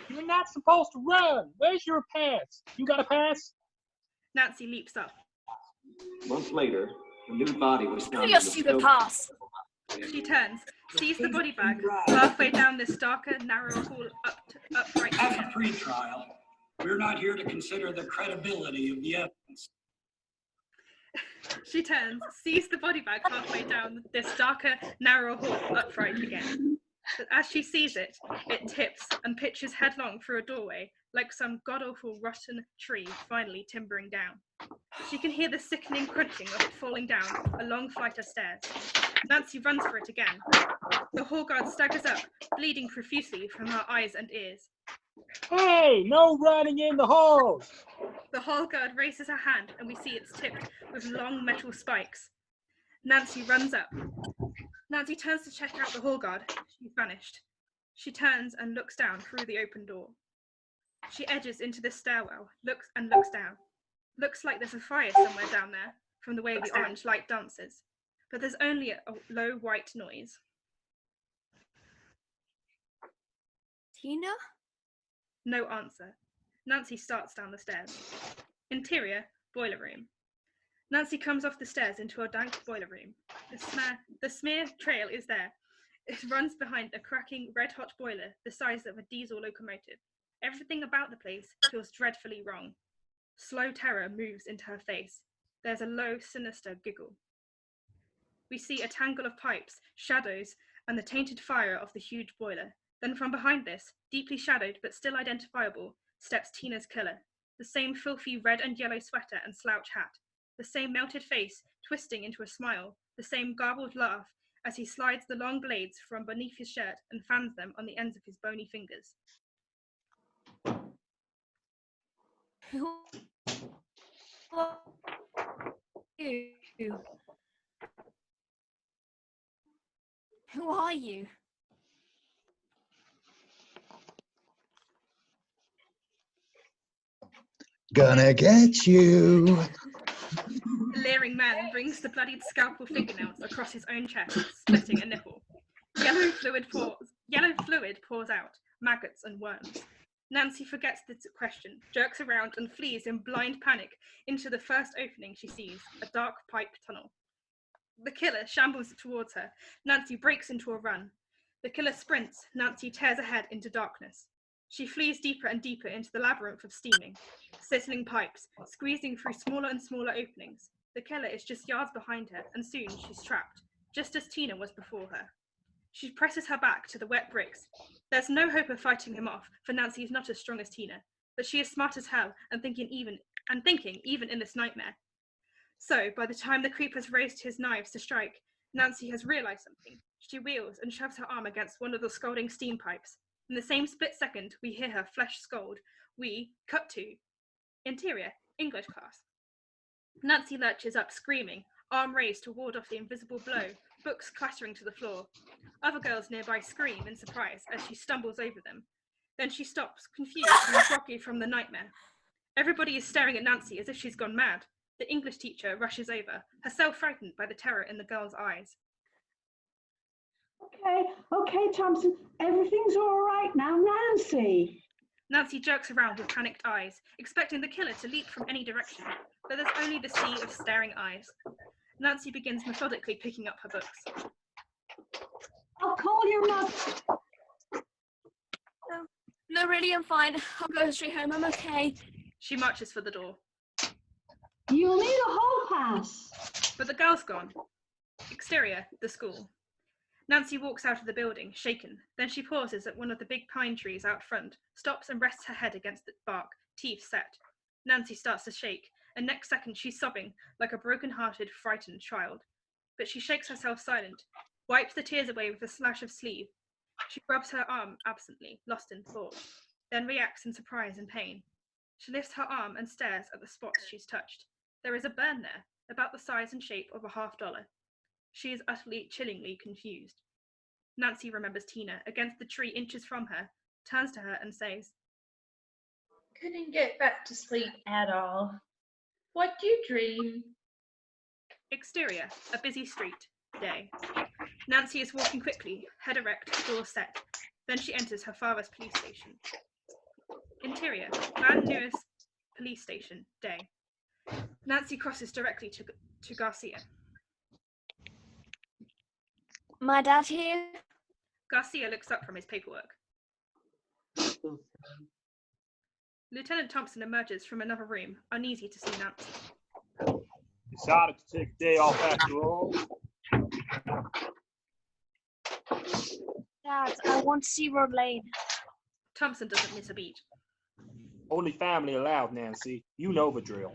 You're not supposed to run. Where's your pass? You got a pass? Nancy leaps up. Months later, a new body was found. Your stupid pass. She turns, sees the body bag halfway down this darker, narrow hall upright. As a pre-trial, we're not here to consider the credibility of the evidence. She turns, sees the body bag halfway down this darker, narrow hall upright again. But as she sees it, it tips and pitches headlong through a doorway, like some god-awful rotten tree finally timbering down. She can hear the sickening crunching of it falling down a long flight of stairs. Nancy runs for it again. The Hellguard staggers up, bleeding profusely from her eyes and ears. Hey, no running in the halls! The Hellguard raises her hand and we see it's tipped with long metal spikes. Nancy runs up. Nancy turns to check out the Hellguard. She's vanished. She turns and looks down through the open door. She edges into the stairwell, looks down. Looks like there's a fire somewhere down there, from the way the orange light dances. But there's only a low white noise. Tina? No answer. Nancy starts down the stairs. Interior, boiler room. Nancy comes off the stairs into a dank boiler room. The smear trail is there. It runs behind a cracking red-hot boiler the size of a diesel locomotive. Everything about the place feels dreadfully wrong. Slow terror moves into her face. There's a low, sinister giggle. We see a tangle of pipes, shadows, and the tainted fire of the huge boiler. Then from behind this, deeply shadowed but still identifiable, steps Tina's killer. The same filthy red and yellow sweater and slouch hat. The same melted face twisting into a smile. The same garbled laugh as he slides the long blades from beneath his shirt and fans them on the ends of his bony fingers. Who are you? Who are you? Gonna get you. The leering man brings the bloodied scalpel fingernails across his own chest, splitting a nipple. Yellow fluid pours out, maggots and worms. Nancy forgets the question, jerks around and flees in blind panic into the first opening she sees, a dark pipe tunnel. The killer shambles towards her. Nancy breaks into a run. The killer sprints. Nancy tears ahead into darkness. She flees deeper and deeper into the labyrinth of steaming, sizzling pipes, squeezing through smaller and smaller openings. The killer is just yards behind her, and soon she's trapped, just as Tina was before her. She presses her back to the wet bricks. There's no hope of fighting him off, for Nancy is not as strong as Tina, but she is smart as hell and thinking even in this nightmare. So, by the time the creep has raised his knives to strike, Nancy has realized something. She wheels and shoves her arm against one of the scalding steam pipes. In the same split second, we hear her flesh scald. We cut to interior, English class. Nancy lurches up, screaming, arm raised to ward off the invisible blow, books clattering to the floor. Other girls nearby scream in surprise as she stumbles over them. Then she stops, confused and groggy from the nightmare. Everybody is staring at Nancy as if she's gone mad. The English teacher rushes over, herself frightened by the terror in the girl's eyes. Okay, Thompson, everything's all right now, Nancy. Nancy jerks around with panicked eyes, expecting the killer to leap from any direction, but there's only the sea of staring eyes. Nancy begins methodically picking up her books. I'll call your mother. No, really, I'm fine. I'll go straight home. I'm okay. She marches for the door. You'll need a hall pass. But the girl's gone. Exterior, the school. Nancy walks out of the building, shaken. Then she pauses at one of the big pine trees out front, stops and rests her head against the bark, teeth set. Nancy starts to shake, and next second she's sobbing like a broken-hearted, frightened child. But she shakes herself silent, wipes the tears away with a slash of sleeve. She rubs her arm absently, lost in thought, then reacts in surprise and pain. She lifts her arm and stares at the spots she's touched. There is a burn there, about the size and shape of a $50. She is utterly, chillingly confused. Nancy remembers Tina, against the tree inches from her, turns to her and says, Couldn't get back to sleep at all. What do you dream? Exterior, a busy street, day. Nancy is walking quickly, head erect, door set. Then she enters her father's police station. Interior, brand newest police station, day. Nancy crosses directly to Garcia. My dad here? Garcia looks up from his paperwork. Lieutenant Thompson emerges from another room, uneasy to see Nancy. Decided to take a day off after all. Dad, I want to see Rod Lane. Thompson doesn't miss a beat. Only family allowed, Nancy. You know the drill.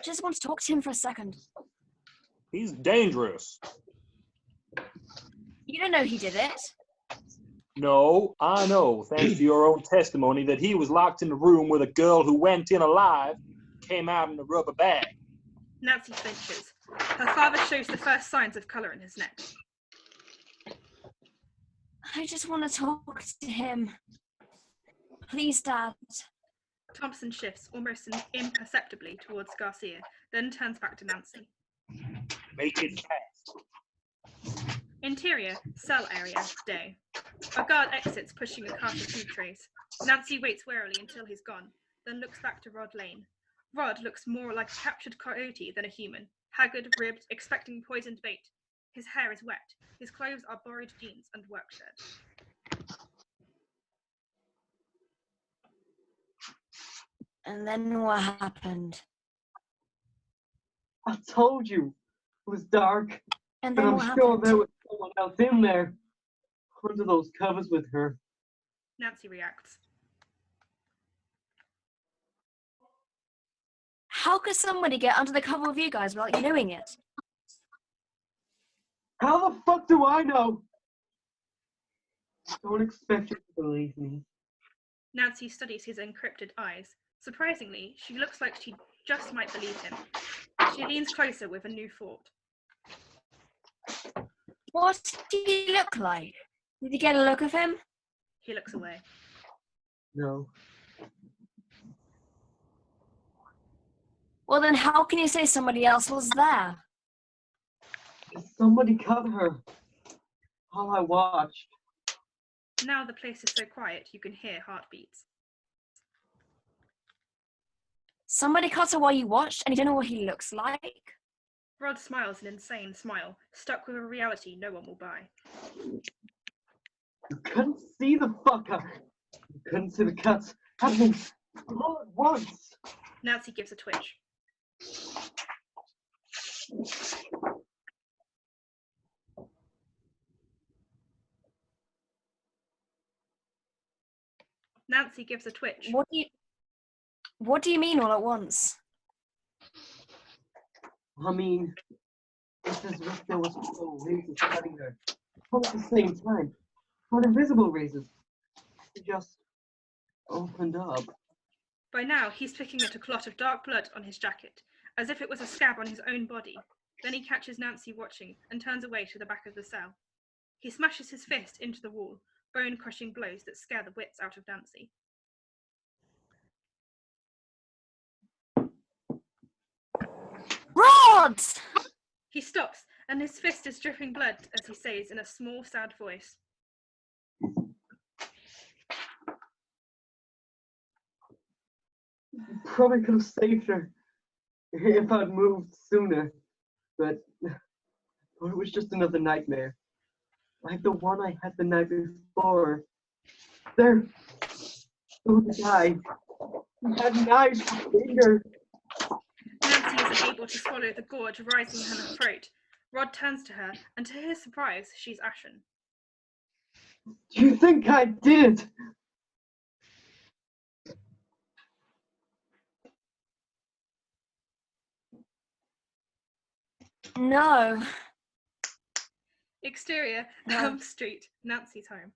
Just want to talk to him for a second. He's dangerous. You don't know he did it. No, I know, thanks to your own testimony, that he was locked in the room with a girl who went in alive, came out in a rubber bag. Nancy flinches. Her father shows the first signs of colour in his neck. I just want to talk to him. Please, Dad. Thompson shifts almost imperceptibly towards Garcia, then turns back to Nancy. Make it fast. Interior, cell area, day. A guard exits, pushing a cart of food trays. Nancy waits warily until he's gone, then looks back to Rod Lane. Rod looks more like a captured coyote than a human, haggard, ribbed, expecting poisoned bait. His hair is wet. His clothes are borrowed jeans and work shirt. And then what happened? I told you it was dark. And And then I'm what sure happened? there was someone else in there under those covers with her. Nancy reacts. How could somebody get under the cover of you guys without you knowing it? How the fuck do I know? I don't expect you to believe me. Nancy studies his encrypted eyes. Surprisingly, she looks like she just might believe him. She leans closer with a new thought. What did he look like? Did you get a look of him? He looks away. No. Well, then how can you say somebody else was there? Somebody cut her. While I watched. Now the place is so quiet you can hear heartbeats. Somebody cut her while you watched and you don't know what he looks like? Rod smiles an insane smile, stuck with a reality no one will buy. You couldn't see the fucker. You couldn't see the cuts happening all at once. Nancy gives a twitch. Nancy gives a twitch. What do you mean all at once? I mean, it's as if there was four reasons cutting her all at the same time. For invisible reasons. It just opened up. By now, he's picking at a clot of dark blood on his jacket, as if it was a scab on his own body. Then he catches Nancy watching and turns away to the back of the cell. He smashes his fist into the wall, bone-crushing blows that scare the wits out of Nancy. Rod! He stops, and his fist is dripping blood as he says in a small, sad voice, Probably could have saved her if I'd moved sooner, but it was just another nightmare. Like the one I had the night before. There was a guy who had knives for fingers. Nancy isn't able to swallow the gorge rising in her throat. Rod turns to her, and to his surprise, she's ashen. Do you think I did it? No. Exterior, Elm Street, Nancy's home.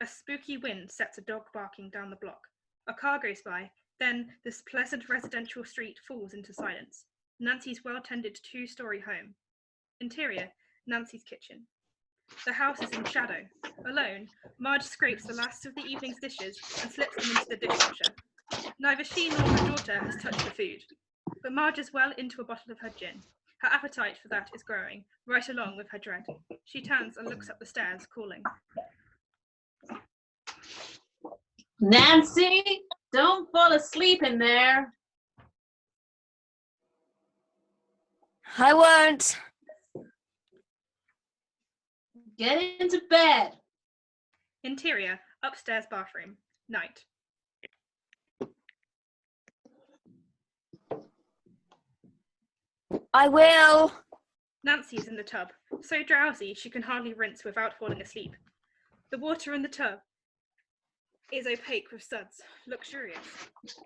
A spooky wind sets a dog barking down the block. A car goes by, then this pleasant residential street falls into silence. Nancy's well-tended two-story home. Interior, Nancy's kitchen. The house is in shadow. Alone, Marge scrapes the last of the evening's dishes and slips them into the dishwasher. Neither she nor her daughter has touched the food, but Marge is well into a bottle of her gin. Her appetite for that is growing, right along with her dread. She turns and looks up the stairs, calling. Nancy, don't fall asleep in there. I won't. Get into bed. Interior, upstairs bathroom. Night. I will. Nancy is in the tub, so drowsy she can hardly rinse without falling asleep. The water in the tub is opaque with suds, luxurious.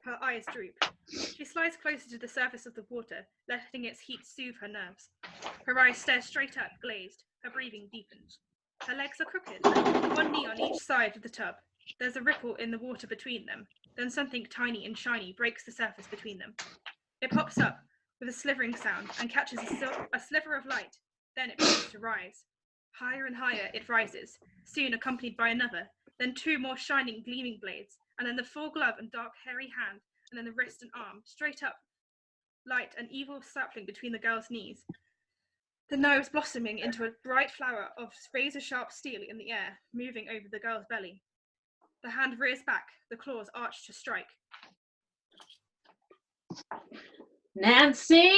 Her eyes droop. She slides closer to the surface of the water, letting its heat soothe her nerves. Her eyes stare straight up, glazed. Her breathing deepens. Her legs are crooked, one knee on each side of the tub. There's a ripple in the water between them. Then something tiny and shiny breaks the surface between them. It pops up with a slivering sound and catches a sliver of light. Then it begins to rise. Higher and higher it rises, soon accompanied by another, then two more shining, gleaming blades, and then the full glove and dark, hairy hand, and then the wrist and arm, straight up, light, an evil sapling between the girl's knees. The knives blossoming into a bright flower of razor-sharp steel in the air, moving over the girl's belly. The hand rears back, the claws arch to strike. Nancy?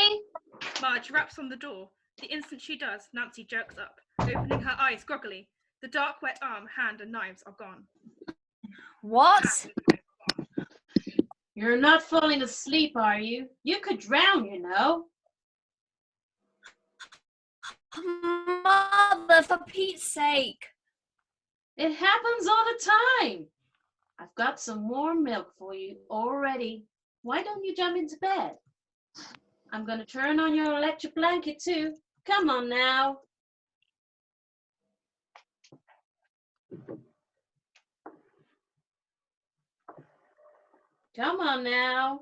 Marge raps on the door. The instant she does, Nancy jerks up, opening her eyes groggily. The dark, wet arm, hand, and knives are gone. What? You're not falling asleep, are you? You could drown, you know. Mother, for Pete's sake. It happens all the time. I've got some warm milk for you already. Why don't you jump into bed? I'm going to turn on your electric blanket too. Come on now. Come on now.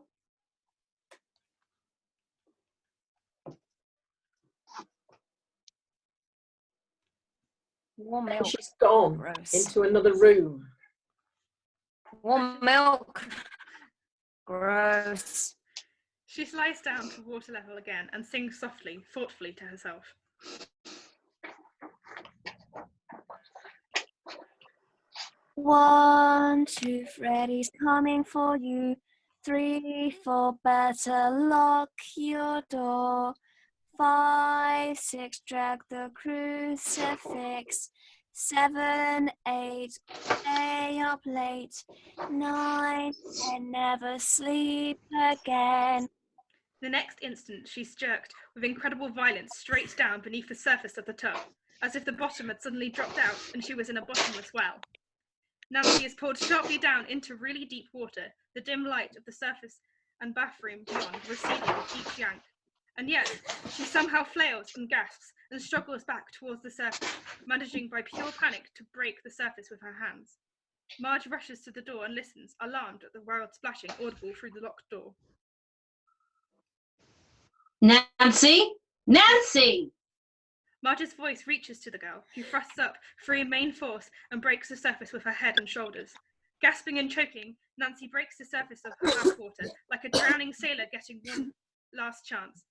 Warm And milk. she's gone Gross. into another room. Warm milk. Gross. She slides down to water level again and sings softly, thoughtfully to herself. 1, 2, Freddy's coming for you. 3, 4, better lock your door. 5, 6, drag the crucifix. 7, 8, stay up late. 9, 10, never sleep again. The next instant, she's jerked with incredible violence straight down beneath the surface of the tub, as if the bottom had suddenly dropped out and she was in a bottomless well. Nancy is pulled sharply down into really deep water, the dim light of the surface and bathroom beyond receding with each yank. And yet, she somehow flails and gasps and struggles back towards the surface, managing by pure panic to break the surface with her hands. Marge rushes to the door and listens, alarmed at the wild splashing audible through the locked door. Nancy! Nancy! Marge's voice reaches to the girl, who thrusts up through main force and breaks the surface with her head and shoulders. Gasping and choking, Nancy breaks the surface of her bathwater like a drowning sailor getting one last chance.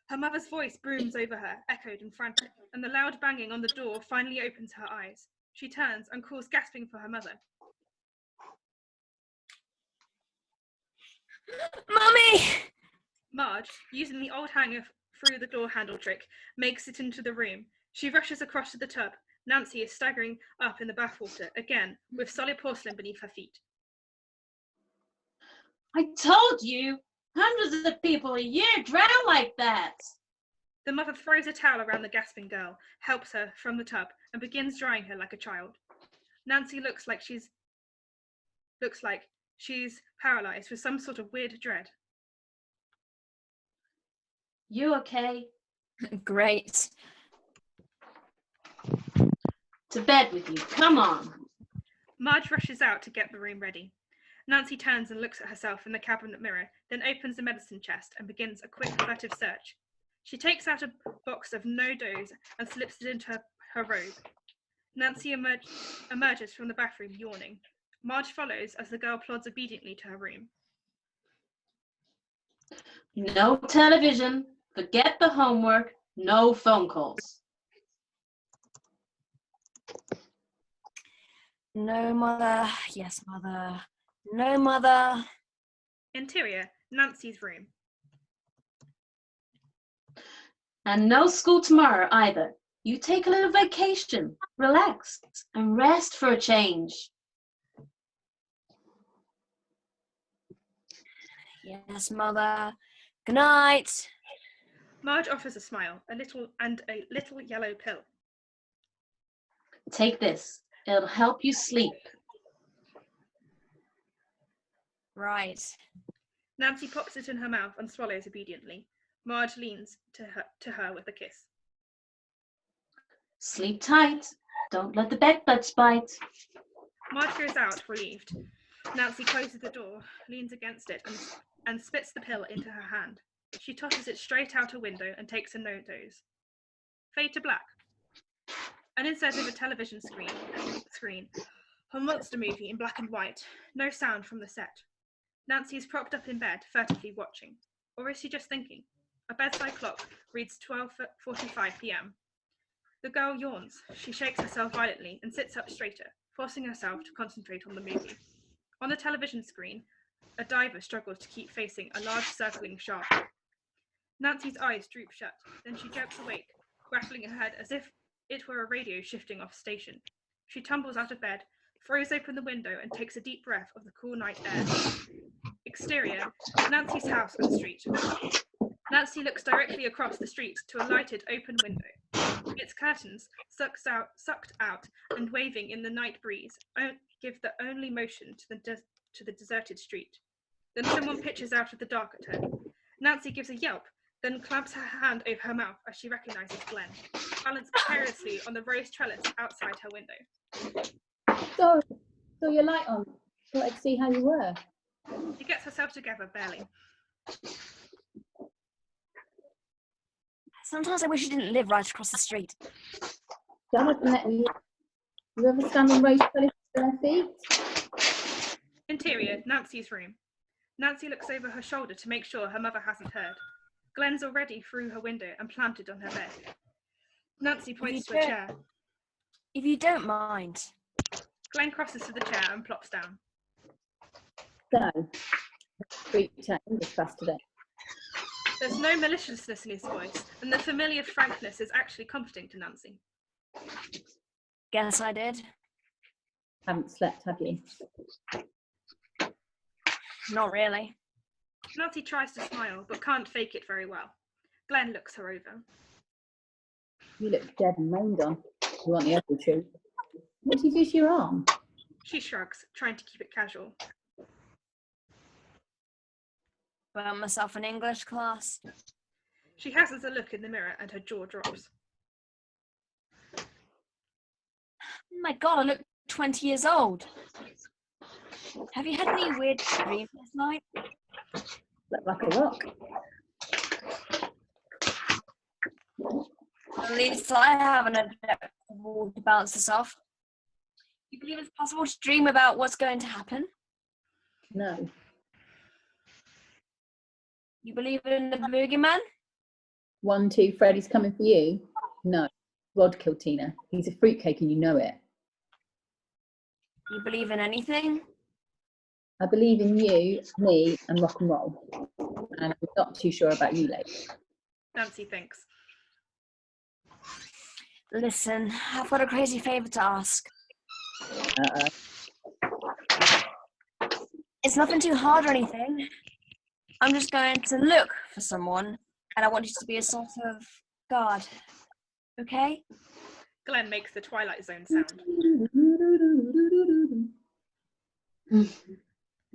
Her mother's voice booms over her, echoed and frantic, and the loud banging on the door finally opens her eyes. She turns and calls, gasping for her mother. Mummy! Marge, using the old hanger through the door handle trick, makes it into the room. She rushes across to the tub. Nancy is staggering up in the bathwater, again, with solid porcelain beneath her feet. I told you! Hundreds of people a year drown like that! The mother throws a towel around the gasping girl, helps her from the tub, and begins drying her like a child. Nancy looks like she's paralyzed with some sort of weird dread. You okay? Great. To bed with you, come on. Marge rushes out to get the room ready. Nancy turns and looks at herself in the cabinet mirror, then opens the medicine chest and begins a quick, furtive search. She takes out a box of no-dose and slips it into her robe. Nancy emerges from the bathroom, yawning. Marge follows as the girl plods obediently to her room. No television, forget the homework, no phone calls. No, mother. Yes, mother. No, mother. Interior, Nancy's room. And no school tomorrow either. You take a little vacation, relax, and rest for a change. Yes, mother. Good night. Marge offers a smile, a little yellow pill. Take this. It'll help you sleep. Right. Nancy pops it in her mouth and swallows obediently. Marge leans to her with a kiss. Sleep tight. Don't let the bedbugs bite. Marge goes out, relieved. Nancy closes the door, leans against it, and spits the pill into her hand. She tosses it straight out a window and takes a no-dose. Fade to black. An insert of a television screen. A monster movie in black and white. No sound from the set. Nancy is propped up in bed, furtively watching. Or is she just thinking? A bedside clock reads 12:45 p.m. The girl yawns. She shakes herself violently and sits up straighter, forcing herself to concentrate on the movie. On the television screen, a diver struggles to keep facing a large circling shark. Nancy's eyes droop shut, then she jerks awake, rattling her head as if it were a radio shifting off station. She tumbles out of bed, throws open the window and takes a deep breath of the cool night air. Exterior, Nancy's house on the street. Nancy looks directly across the street to a lighted open window. Its curtains, sucked out and waving in the night breeze, give the only motion to the deserted street. Then someone pitches out of the dark at her. Nancy gives a yelp, then clamps her hand over her mouth as she recognizes Glen, balanced precariously on the rose trellis outside her window. So your light on. Thought I'd see how you were. She gets herself together, barely. Sometimes I wish you didn't live right across the street. Jonathan, let me. You ever stand on rose trellis with bare feet? Interior, Nancy's room. Nancy looks over her shoulder to make sure her mother hasn't heard. Glen's already through her window and planted on her bed. Nancy points to a chair. If you don't mind. Glen crosses to the chair and plops down. So, freaked out English class today. There's no maliciousness in his voice, and the familiar frankness is actually comforting to Nancy. Guess I did. Haven't slept, have you? Not really. Nancy tries to smile, but can't fake it very well. Glen looks her over. You look dead and rained on. You want the other truth? What did you do to your arm? She shrugs, trying to keep it casual. Burnt myself in English class. She hazards a look in the mirror and her jaw drops. Oh my god, I look 20 years old. Have you had any weird dreams last night? Look like a rock. At least I haven't had to bounce this off. You believe it's possible to dream about what's going to happen? No. You believe in the boogeyman? 1, 2, Freddy's coming for you? No. Rod killed Tina. He's a fruitcake and you know it. You believe in anything? I believe in you, me, and rock and roll. And I'm not too sure about you, lady. Nancy thinks. Listen, I've got a crazy favour to ask. It's nothing too hard or anything. I'm just going to look for someone, and I want you to be a sort of guard. Okay? Glen makes the Twilight Zone sound.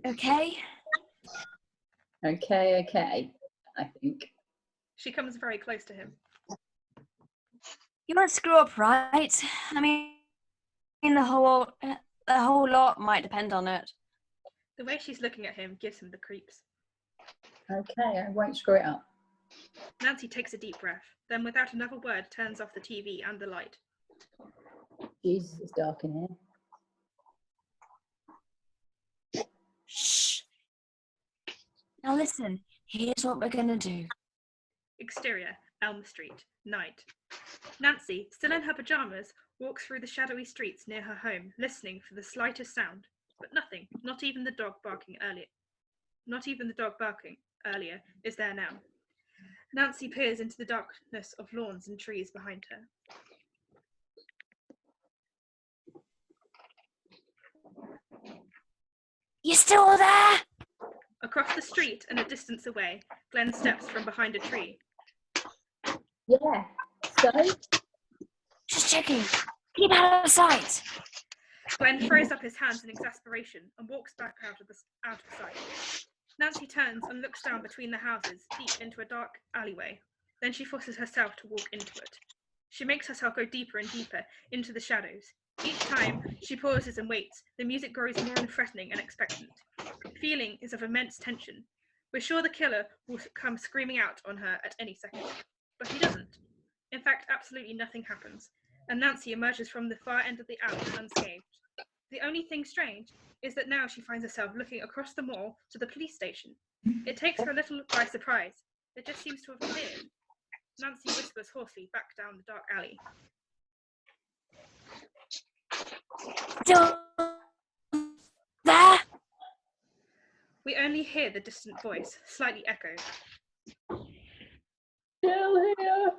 Okay? Okay, I think. She comes very close to him. You won't screw up, right? I mean, the whole lot might depend on it. The way she's looking at him gives him the creeps. Okay, I won't screw it up. Nancy takes a deep breath, then without another word turns off the TV and the light. Jesus, it's dark in here. Shh. Now listen, here's what we're gonna do. Exterior, Elm Street, night. Nancy, still in her pajamas, walks through the shadowy streets near her home, listening for the slightest sound, but nothing, not even the dog barking earlier, is there now. Nancy peers into the darkness of lawns and trees behind her. You still there? Across the street and a distance away, Glen steps from behind a tree. Yeah, so? Just checking. Keep out of sight. Glen throws up his hands in exasperation and walks back out of sight. Nancy turns and looks down between the houses, deep into a dark alleyway. Then she forces herself to walk into it. She makes herself go deeper and deeper into the shadows. Each time she pauses and waits, the music grows more threatening and expectant. The feeling is of immense tension. We're sure the killer will come screaming out on her at any second. But he doesn't. In fact, absolutely nothing happens, and Nancy emerges from the far end of the alley unscathed. The only thing strange is that now she finds herself looking across the mall to the police station. It takes her a little by surprise. It just seems to have appeared. Nancy whispers hoarsely back down the dark alley. Still there? We only hear the distant voice, slightly echoed. Still here.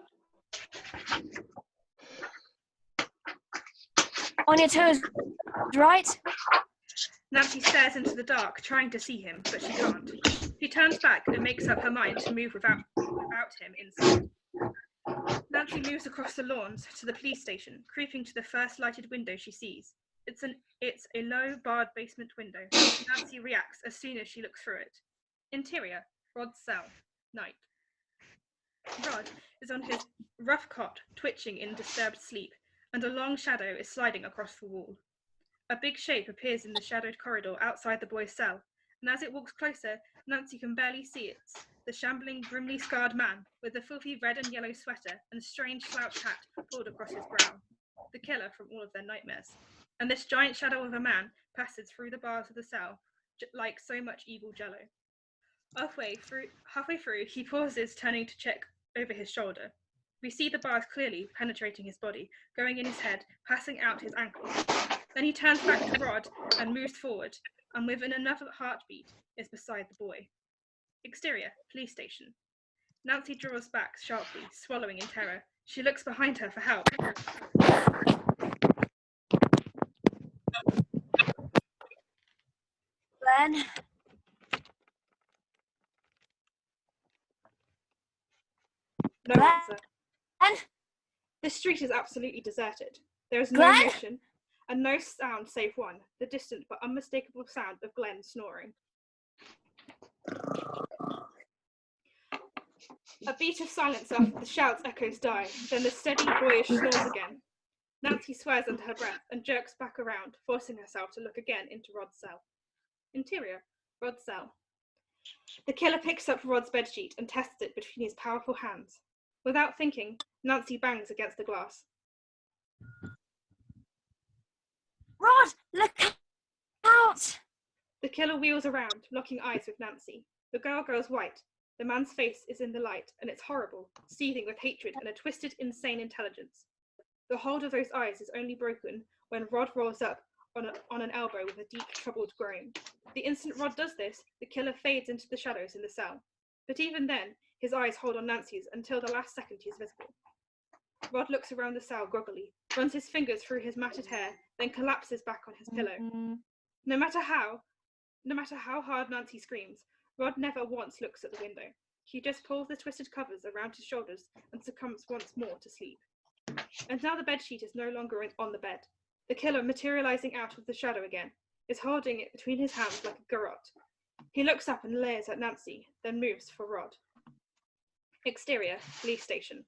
On your toes, right? Nancy stares into the dark, trying to see him, but she can't. She turns back and makes up her mind to move without him inside. Nancy moves across the lawns to the police station, creeping to the first lighted window she sees. It's a low, barred basement window. Nancy reacts as soon as she looks through it. Interior, Rod's cell, night. Rod is on his rough cot, twitching in disturbed sleep, and a long shadow is sliding across the wall. A big shape appears in the shadowed corridor outside the boy's cell, and as it walks closer, Nancy can barely see it. The shambling, grimly scarred man, with a filthy red and yellow sweater and strange slouch hat pulled across his brow. The killer from all of their nightmares. And this giant shadow of a man passes through the bars of the cell, like so much evil jello. Halfway through, he pauses, turning to check over his shoulder. We see the bars clearly penetrating his body, going in his head, passing out his ankles. Then he turns back to Rod and moves forward, and within another heartbeat is beside the boy. Exterior, police station. Nancy draws back sharply, swallowing in terror. She looks behind her for help. Glen? No answer. Glen? This street is absolutely deserted. There is no Glen? motion and no sound save one, the distant but unmistakable sound of Glen snoring. A beat of silence after the shouts echoes die, then the steady, boyish snores again. Nancy swears under her breath and jerks back around, forcing herself to look again into Rod's cell. Interior, Rod's cell. The killer picks up Rod's bedsheet and tests it between his powerful hands. Without thinking, Nancy bangs against the glass. Rod, look out! The killer wheels around, locking eyes with Nancy. The girl goes white. The man's face is in the light, and it's horrible, seething with hatred and a twisted, insane intelligence. The hold of those eyes is only broken when Rod rolls up on an elbow with a deep, troubled groan. The instant Rod does this, the killer fades into the shadows in the cell. But even then, his eyes hold on Nancy's until the last second he is visible. Rod looks around the cell groggily, runs his fingers through his matted hair, then collapses back on his pillow. No matter how hard Nancy screams, Rod never once looks at the window. He just pulls the twisted covers around his shoulders and succumbs once more to sleep. And now the bedsheet is no longer on the bed. The killer, materializing out of the shadow again, is holding it between his hands like a garrote. He looks up and leers at Nancy, then moves for Rod. Exterior, police station.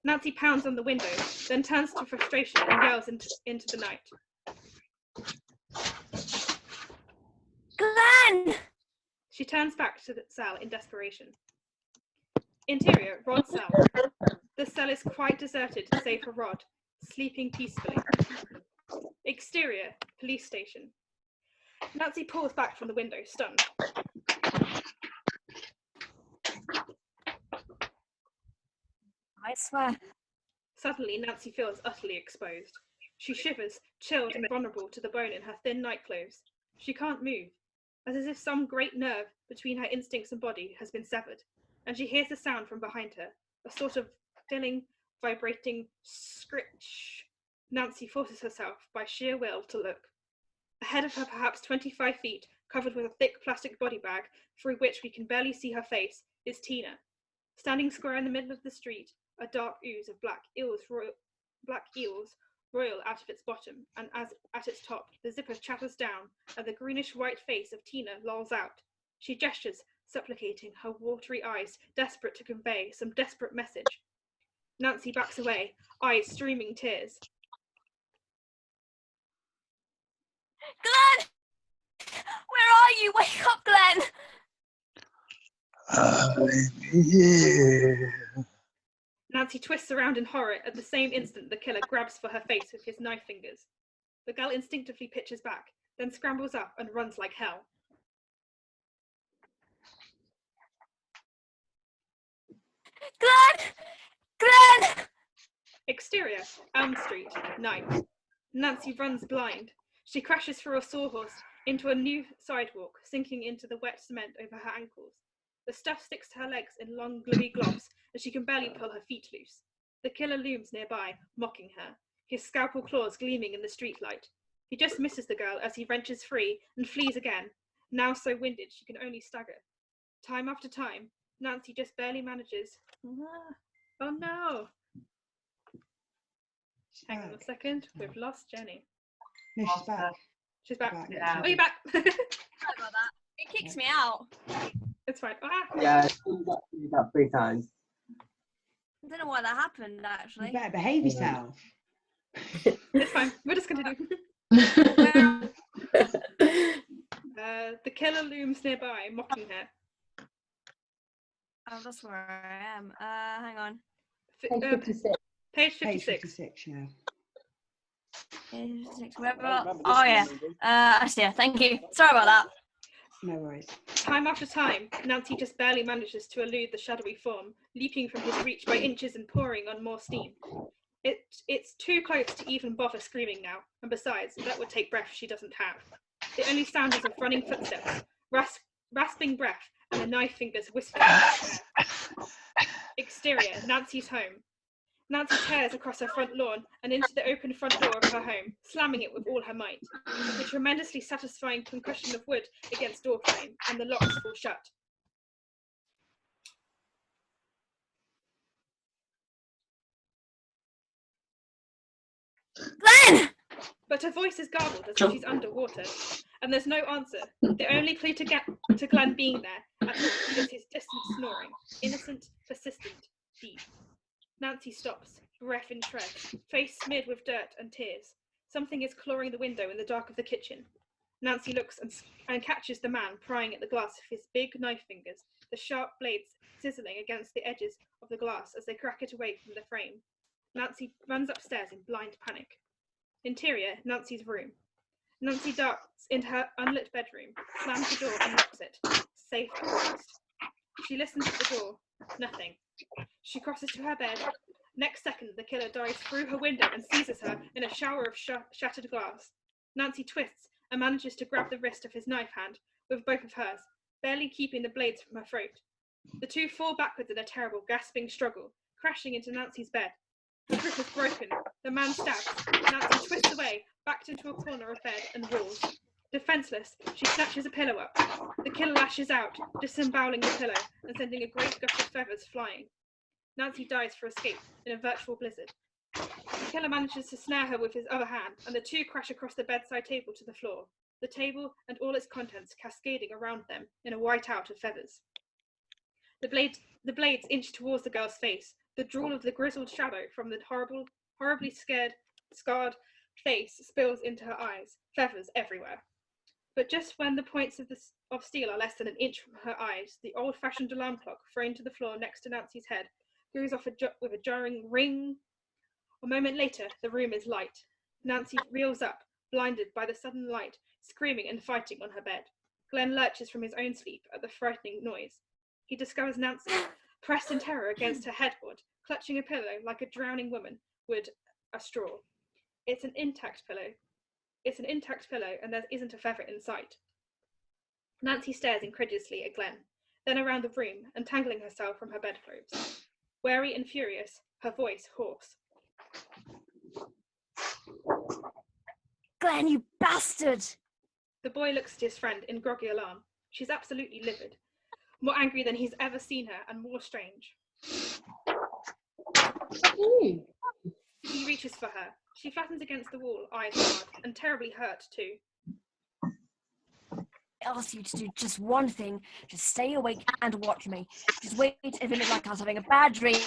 Nancy pounds on the window, then turns to frustration and yells into the night. Glen! She turns back to the cell in desperation. Interior, Rod's cell. The cell is quite deserted, save for Rod, sleeping peacefully. Exterior, police station. Nancy pulls back from the window, stunned. I swear. Suddenly, Nancy feels utterly exposed. She shivers, chilled and vulnerable to the bone in her thin nightclothes. She can't move, as if some great nerve between her instincts and body has been severed, and she hears a sound from behind her, a sort of filling, vibrating scritch. Nancy forces herself by sheer will to look. Ahead of her, perhaps 25 feet, covered with a thick plastic body bag through which we can barely see her face, is Tina. Standing square in the middle of the street, a dark ooze of black eels roil out of its bottom, and as at its top, the zipper chatters down, and the greenish-white face of Tina lolls out. She gestures, supplicating, her watery eyes desperate to convey some desperate message. Nancy backs away, eyes streaming tears. Glen! Where are you? Wake up, Glen! I'm here. Nancy twists around in horror. At the same instant, the killer grabs for her face with his knife fingers. The girl instinctively pitches back, then scrambles up and runs like hell. Glen! Glen! Exterior, Elm Street, night. Nancy runs blind. She crashes through a sawhorse into a new sidewalk, sinking into the wet cement over her ankles. The stuff sticks to her legs in long, gluey globs, and she can barely pull her feet loose. The killer looms nearby, mocking her, his scalpel claws gleaming in the streetlight. He just misses the girl as he wrenches free and flees again, now so winded she can only stagger. Time after time, Nancy just barely manages. Oh no! Hang on a second, we've lost Jenny. No, she's back. She's back. Yeah. Oh, you're back. Sorry about that. It kicks me out. It's fine. Ah. Yeah, she's got 3 times. I don't know why that happened, actually. You better behave yourself. It's fine. We'll just continue. The killer looms nearby, mocking her. Oh, that's where I am. Hang on. Page 56. Page 56. Page 56, yeah. Page 56, wherever. Oh, yeah. I see her. Thank you. Sorry about that. No worries. Time after time, Nancy just barely manages to elude the shadowy form, leaping from his reach by inches and pouring on more steam. It's too close to even bother screaming now, and besides, that would take breath she doesn't have. The only sound is of running footsteps, rasping breath, and the knife fingers whispering in the air. Exterior, Nancy's home. Nancy tears across her front lawn and into the open front door of her home, slamming it with all her might. The tremendously satisfying concussion of wood against door frame, and the locks fall shut. Glen! But her voice is garbled as if she's underwater, and there's no answer. The only clue to Glen being there at all is his distant snoring, innocent, persistent, deep. Nancy stops, breath in shreds, face smeared with dirt and tears. Something is clawing the window in the dark of the kitchen. Nancy looks and catches the man prying at the glass with his big knife fingers, the sharp blades sizzling against the edges of the glass as they crack it away from the frame. Nancy runs upstairs in blind panic. Interior, Nancy's room. Nancy darts into her unlit bedroom, slams the door and locks it. Safe at last. She listens at the door. Nothing. She crosses to her bed. Next second, the killer dives through her window and seizes her in a shower of shattered glass. Nancy twists and manages to grab the wrist of his knife hand with both of hers, barely keeping the blades from her throat. The two fall backwards in a terrible, gasping struggle, crashing into Nancy's bed. The grip is broken. The man stabs. Nancy twists away, backed into a corner of bed and walls. Defenseless, she snatches a pillow up. The killer lashes out, disemboweling the pillow and sending a great gush of feathers flying. Nancy dives for escape in a virtual blizzard. The killer manages to snare her with his other hand, and the two crash across the bedside table to the floor, the table and all its contents cascading around them in a whiteout of feathers. The blades inch towards the girl's face, the drool of the grizzled shadow from the horribly scarred face spills into her eyes, feathers everywhere. But just when the points of steel are less than an inch from her eyes, the old-fashioned alarm clock thrown to the floor next to Nancy's head goes off with a jarring ring. A moment later, the room is light. Nancy reels up, blinded by the sudden light, screaming and fighting on her bed. Glen lurches from his own sleep at the frightening noise. He discovers Nancy, pressed in terror against her headboard, clutching a pillow like a drowning woman would a straw. It's an intact pillow, and there isn't a feather in sight. Nancy stares incredulously at Glen, then around the room, untangling herself from her bedclothes. Wary and furious, her voice hoarse. Glen, you bastard! The boy looks at his friend in groggy alarm. She's absolutely livid, more angry than he's ever seen her, and more strange. He reaches for her. She flattens against the wall, eyes hard, and terribly hurt too. I asked you to do just one thing. Just stay awake and watch me. Just wait if it looked like I was having a bad dream.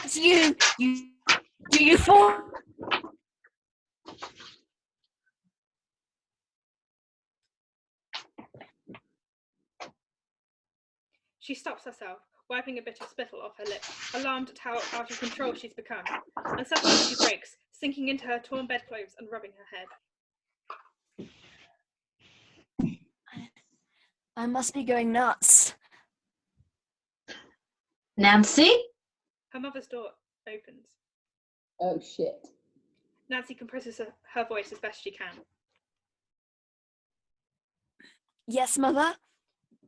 It's you fall. She stops herself, wiping a bit of spittle off her lip, alarmed at how out of control she's become, and suddenly she breaks, sinking into her torn bedclothes and rubbing her head. I must be going nuts. Nancy? Her mother's door opens. Oh, shit. Nancy compresses her voice as best she can. Yes, Mother?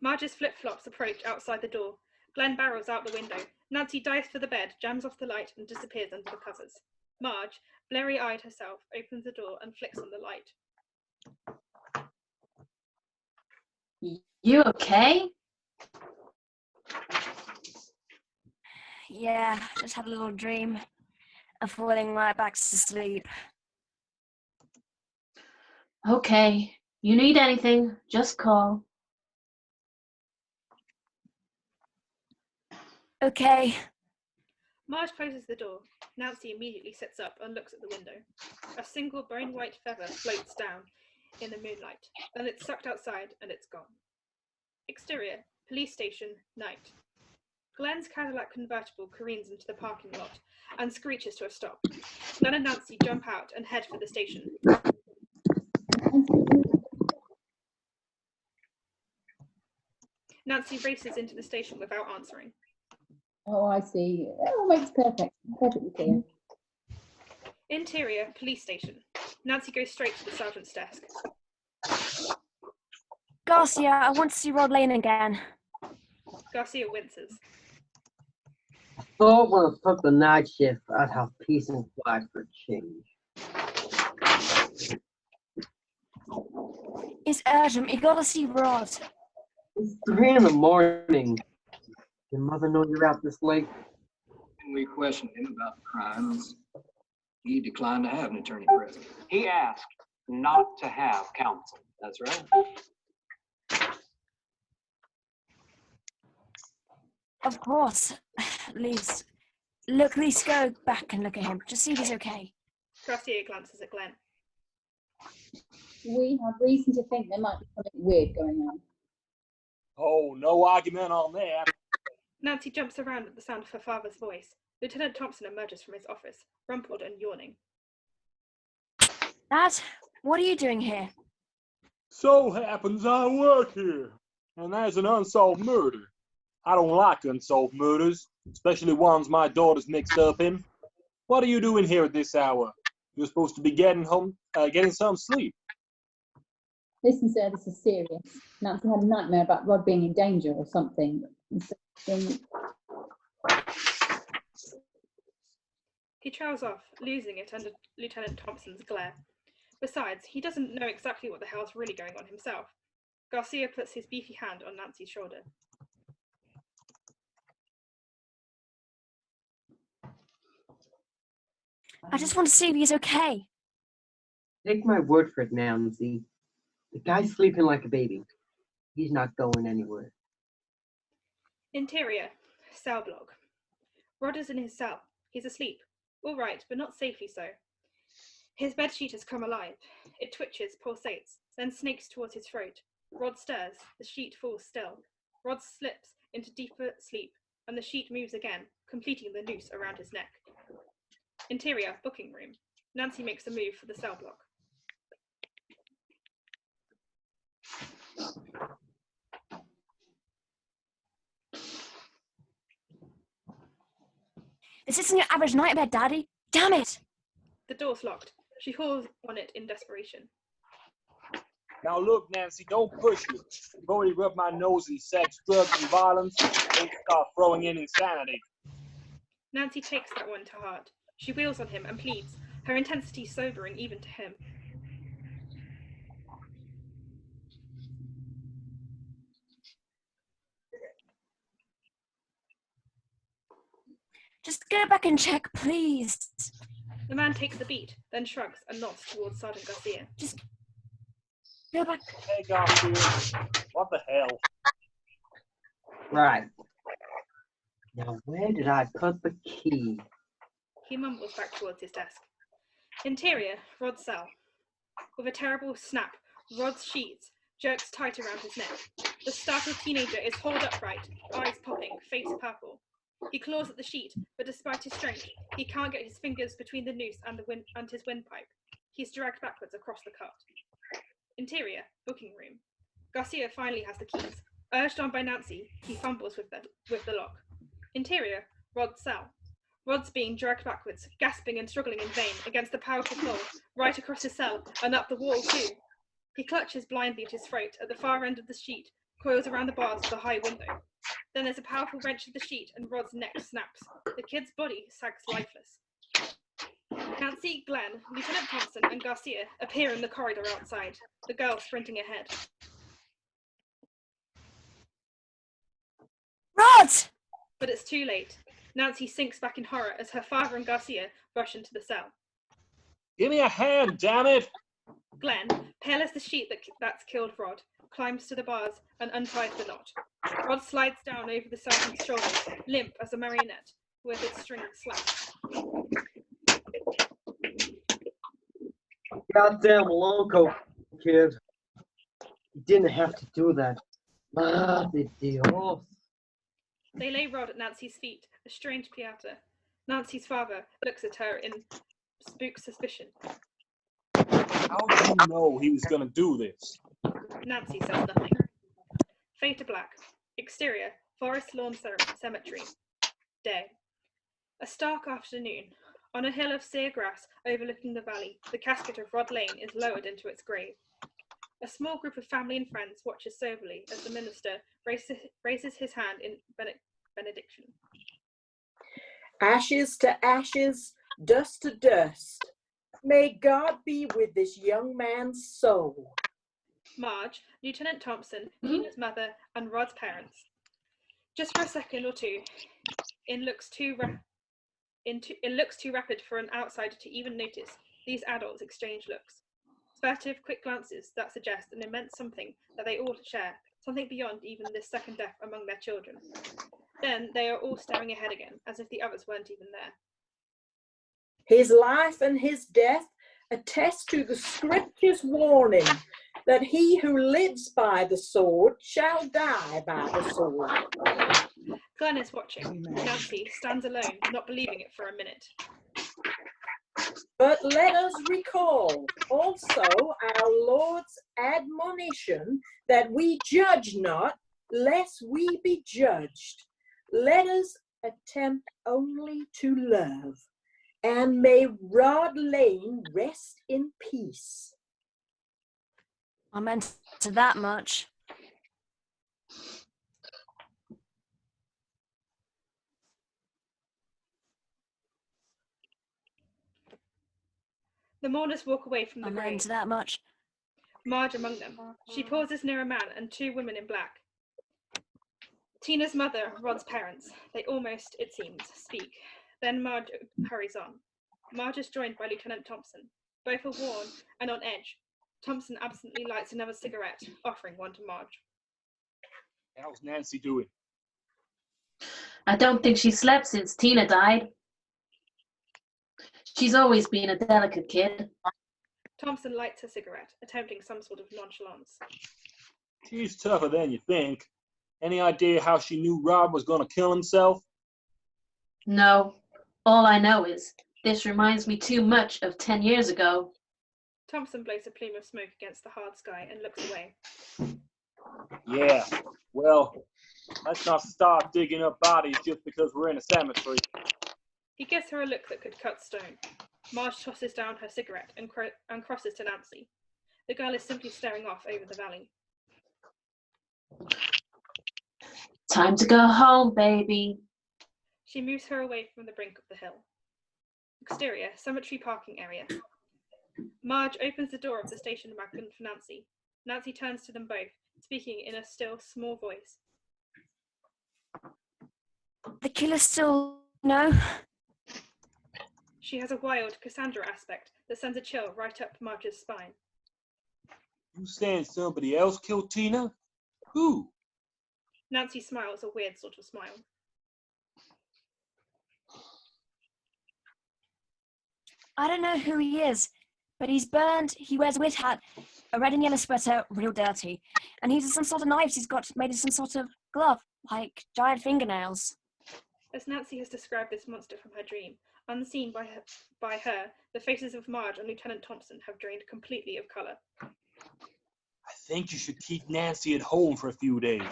Marge's flip-flops approach outside the door. Glen barrels out the window. Nancy dives for the bed, jams off the light, and disappears under the covers. Marge, blurry-eyed herself, opens the door and flicks on the light. You okay? Yeah, just had a little dream of falling right back to sleep. Okay. You need anything, just call. Okay. Marge closes the door. Nancy immediately sits up and looks at the window. A single bone-white feather floats down in the moonlight. Then it's sucked outside and it's gone. Exterior, police station, night. Glen's Cadillac convertible careens into the parking lot and screeches to a stop. Glen and Nancy jump out and head for the station. Nancy races into the station without answering. Oh, I see. Oh, makes perfectly clear. Interior, police station. Nancy goes straight to the sergeant's desk. Garcia, I want to see Rod Lane again. Garcia winces. I thought when I took the night shift, I'd have peace and quiet for a change. It's urgent. You gotta see Rod. It's 3 in the morning. Your mother know you're out this late? When we questioned him about the crimes, he declined to have an attorney present. He asked not to have counsel. That's right. Of course. Least go back and look at him. Just see if he's okay. Garcia glances at Glen. We have reason to think there might be something weird going on. Oh, no argument on that. Nancy jumps around at the sound of her father's voice. Lieutenant Thompson emerges from his office, rumpled and yawning. Dad, what are you doing here? So happens I work here, and there's an unsolved murder. I don't like unsolved murders, especially ones my daughter's mixed up in. What are you doing here at this hour? You're supposed to be getting home, getting some sleep. Listen, sir, this is serious. Nancy had a nightmare about Rod being in danger or something. He trails off, losing it under Lieutenant Thompson's glare. Besides, he doesn't know exactly what the hell's really going on himself. Garcia puts his beefy hand on Nancy's shoulder. I just want to see if he's okay. Take my word for it, Nancy. The guy's sleeping like a baby. He's not going anywhere. Interior, cell block. Rod is in his cell. He's asleep. All right, but not safely so. His bedsheet has come alive. It twitches, pulsates, then snakes towards his throat. Rod stirs. The sheet falls still. Rod slips into deeper sleep, and the sheet moves again, completing the noose around his neck. Interior, booking room. Nancy makes a move for the cell block. This isn't your average nightmare, Daddy. Damn it! The door's locked. She hauls on it in desperation. Now look, Nancy, don't push me. You've already rubbed my nose in sex, drugs, and violence. Don't start throwing in insanity. Nancy takes that one to heart. She wheels on him and pleads, her intensity sobering even to him. Just go back and check, please. The man takes the beat, then shrugs and nods towards Sergeant Garcia. Just go back. Hey, Garcia. What the hell? Right. Now, where did I put the key? He mumbles back towards his desk. Interior, Rod's cell. With a terrible snap, Rod's sheets jerks tight around his neck. The startled teenager is hauled upright, eyes popping, face purple. He claws at the sheet, but despite his strength, he can't get his fingers between the noose and his windpipe. He's dragged backwards across the cot. Interior, booking room. Garcia finally has the keys. Urged on by Nancy, he fumbles with the lock. Interior, Rod's cell. Rod's being dragged backwards, gasping and struggling in vain against the powerful pull, right across his cell and up the wall too. He clutches blindly at his throat at the far end of the sheet, coils around the bars of the high window. Then there's a powerful wrench of the sheet and Rod's neck snaps. The kid's body sags lifeless. Nancy, Glen, Lieutenant Thompson and Garcia appear in the corridor outside, the girl sprinting ahead. Rod! But it's too late. Nancy sinks back in horror as her father and Garcia rush into the cell. Give me a hand, damn it! Glen, pale as the sheet that's killed Rod, climbs to the bars and unties the knot. Rod slides down over the sergeant's shoulders, limp as a marionette, with its strings slapped. Goddamn loco, kid. You didn't have to do that. Madre Dios. They lay Rod at Nancy's feet, a strange piata. Nancy's father looks at her in spooked suspicion. How did you know he was going to do this? Nancy says nothing. Fade to black. Exterior, Forest Lawn Cemetery. Day. A stark afternoon. On a hill of sere grass overlooking the valley, the casket of Rod Lane is lowered into its grave. A small group of family and friends watches soberly as the minister raises his hand in benediction. Ashes to ashes, dust to dust. May God be with this young man's soul. Marge, Lieutenant Thompson, Tina's mother, and Rod's parents. Just for a second or two, it looks too rapid for an outsider to even notice. These adults exchange looks. Furtive, quick glances that suggest an immense something that they all share, something beyond even this second death among their children. Then they are all staring ahead again, as if the others weren't even there. His life and his death attest to the scripture's warning that he who lives by the sword shall die by the sword. Glen is watching. Nancy stands alone, not believing it for a minute. But let us recall also our Lord's admonition that we judge not, lest we be judged. Let us attempt only to love, and may Rod Lane rest in peace. Amen to that much. The mourners walk away from the Amen grave. to that much. Marge among them. She pauses near a man and two women in black. Tina's mother, Rod's parents. They almost, it seems, speak. Then Marge hurries on. Marge is joined by Lieutenant Thompson. Both are worn and on edge. Thompson absently lights another cigarette, offering one to Marge. How's Nancy doing? I don't think she slept since Tina died. She's always been a delicate kid. Thompson lights a cigarette, attempting some sort of nonchalance. She's tougher than you think. Any idea how she knew Rob was going to kill himself? No. All I know is this reminds me too much of 10 years ago. Thompson blows a plume of smoke against the hard sky and looks away. Yeah, well, let's not start digging up bodies just because we're in a cemetery. He gives her a look that could cut stone. Marge tosses down her cigarette and crosses to Nancy. The girl is simply staring off over the valley. Time to go home, baby. She moves her away from the brink of the hill. Exterior, cemetery parking area. Marge opens the door of the station wagon for Nancy. Nancy turns to them both, speaking in a still, small voice. The killer still no? She has a wild Cassandra aspect that sends a chill right up Marge's spine. You saying somebody else killed Tina? Who? Nancy smiles a weird sort of smile. I don't know who he is, but he's burned, he wears a witch hat, a red and yellow sweater, real dirty. And he's some sort of knives he's got made of some sort of glove, like giant fingernails. As Nancy has described this monster from her dream, unseen by her, the faces of Marge and Lieutenant Thompson have drained completely of colour. I think you should keep Nancy at home for a few days.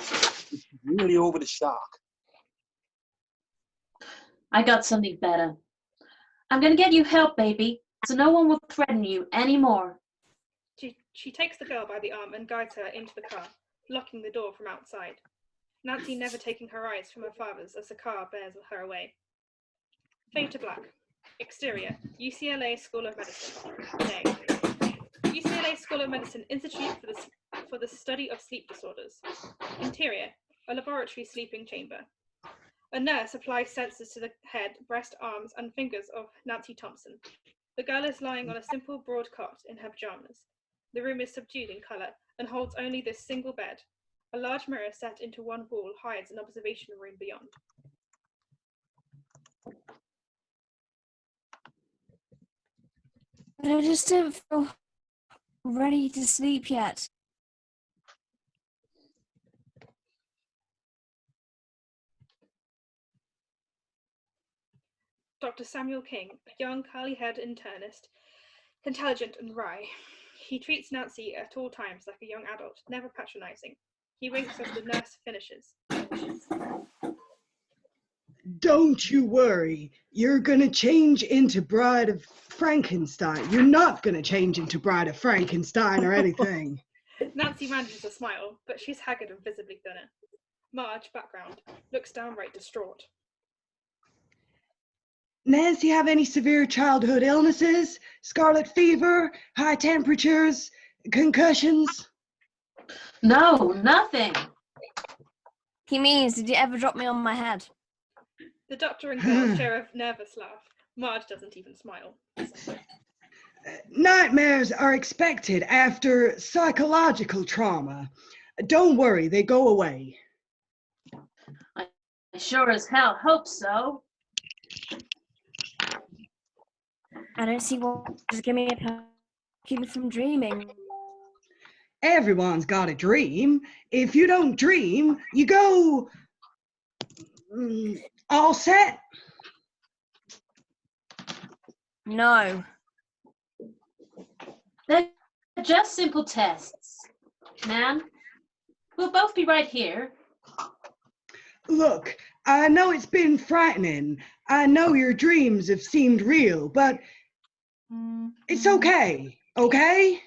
She's really over the shock. I got something better. I'm gonna get you help, baby, so no one will threaten you anymore. She takes the girl by the arm and guides her into the car, locking the door from outside. Nancy never taking her eyes from her father's as the car bears her away. Fade to black. Exterior, UCLA School of Medicine. Day. UCLA School of Medicine Institute for the Study of Sleep Disorders. Interior, a laboratory sleeping chamber. A nurse applies sensors to the head, breast, arms, and fingers of Nancy Thompson. The girl is lying on a simple broad cot in her pajamas. The room is subdued in colour and holds only this single bed. A large mirror set into one wall hides an observation room beyond. I just don't feel ready to sleep yet. Dr. Samuel King, a young, curly-haired internist, intelligent and wry. He treats Nancy at all times like a young adult, never patronising. He winks as the nurse finishes. wishes. Don't you worry. You're gonna change into Bride of Frankenstein. You're not gonna change into Bride of Frankenstein or anything. Nancy manages a smile, but she's haggard and visibly thinner. Marge, background, looks downright distraught. Nancy have any severe childhood illnesses? Scarlet fever, high temperatures, concussions? No, nothing. He means, did you ever drop me on my head? The doctor and girl share a nervous laugh. Marge doesn't even smile. Nightmares are expected after psychological trauma. Don't worry, they go away. I sure as hell hope so. I don't see what. Just give me a pen. Keep me from dreaming. Everyone's got a dream. If you don't dream, you go all set. No. They're just simple tests. Man, we'll both be right here. Look, I know it's been frightening. I know your dreams have seemed real, but it's okay, okay?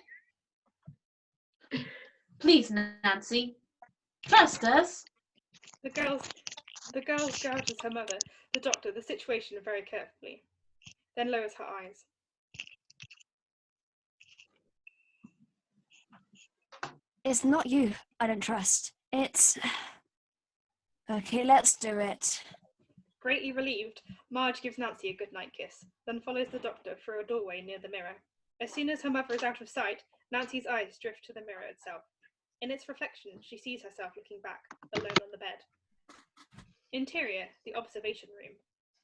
Please, Nancy, trust us. The girl gouges her mother, the doctor, the situation very carefully, then lowers her eyes. It's not you I don't trust. It's... Okay, let's do it. Greatly relieved, Marge gives Nancy a goodnight kiss, then follows the doctor through a doorway near the mirror. As soon as her mother is out of sight, Nancy's eyes drift to the mirror itself. In its reflection, she sees herself looking back, alone on the bed. Interior, the observation room.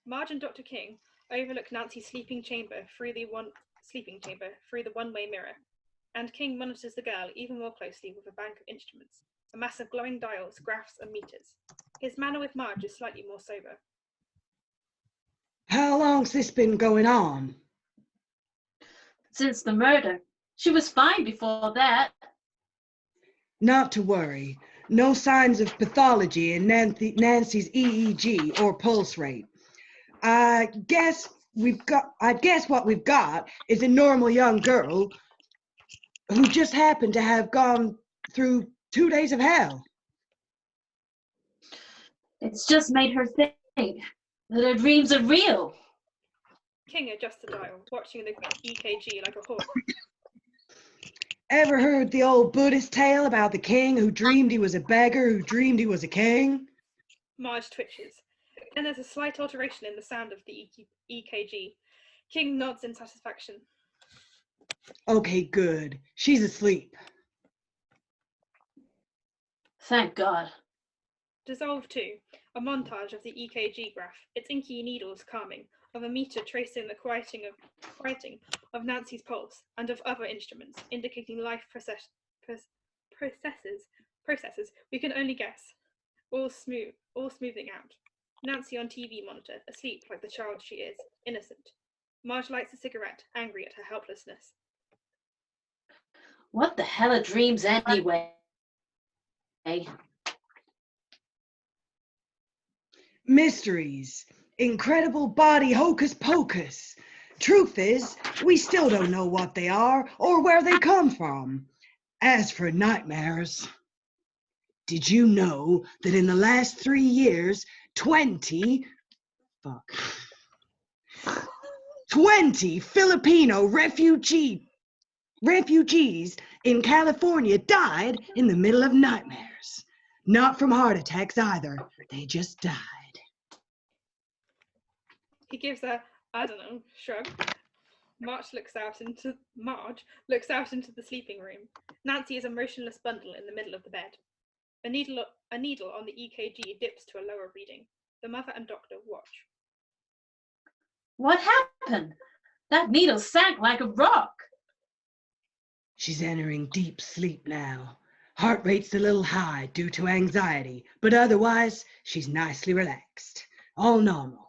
Marge and Dr. King overlook Nancy's sleeping chamber through the one-way mirror, and King monitors the girl even more closely with a bank of instruments, a mass of glowing dials, graphs, and meters. His manner with Marge is slightly more sober. How long's this been going on? Since the murder. She was fine before that. Not to worry. No signs of pathology in Nancy's EEG or pulse rate. I guess what we've got is a normal young girl who just happened to have gone through 2 days of hell. It's just made her think that her dreams are real. King adjusts the dial, watching the EKG like a hawk. Ever heard the old Buddhist tale about the king who dreamed he was a beggar who dreamed he was a king? Marge twitches. Then there's a slight alteration in the sound of the EKG. King nods in satisfaction. Okay, good. She's asleep. Thank God. Dissolve 2, a montage of the EKG graph, its inky needles calming, of a meter tracing the quieting of Nancy's pulse, and of other instruments, indicating life processes we can only guess. All smoothing out. Nancy on TV monitor, asleep like the child she is, innocent. Marge lights a cigarette, angry at her helplessness. What the hell are dreams anyway? Mysteries. Incredible body hocus pocus. Truth is, we still don't know what they are or where they come from. As for nightmares, did you know that in the last 3 years, 20 Filipino refugees in California died in the middle of nightmares? Not from heart attacks either. They just died. He gives a, I don't know, shrug. Marge looks out into the sleeping room. Nancy is a motionless bundle in the middle of the bed. A needle on the EKG dips to a lower reading. The mother and doctor watch. What happened? That needle sank like a rock. She's entering deep sleep now. Heart rate's a little high due to anxiety, but otherwise, she's nicely relaxed. All normal.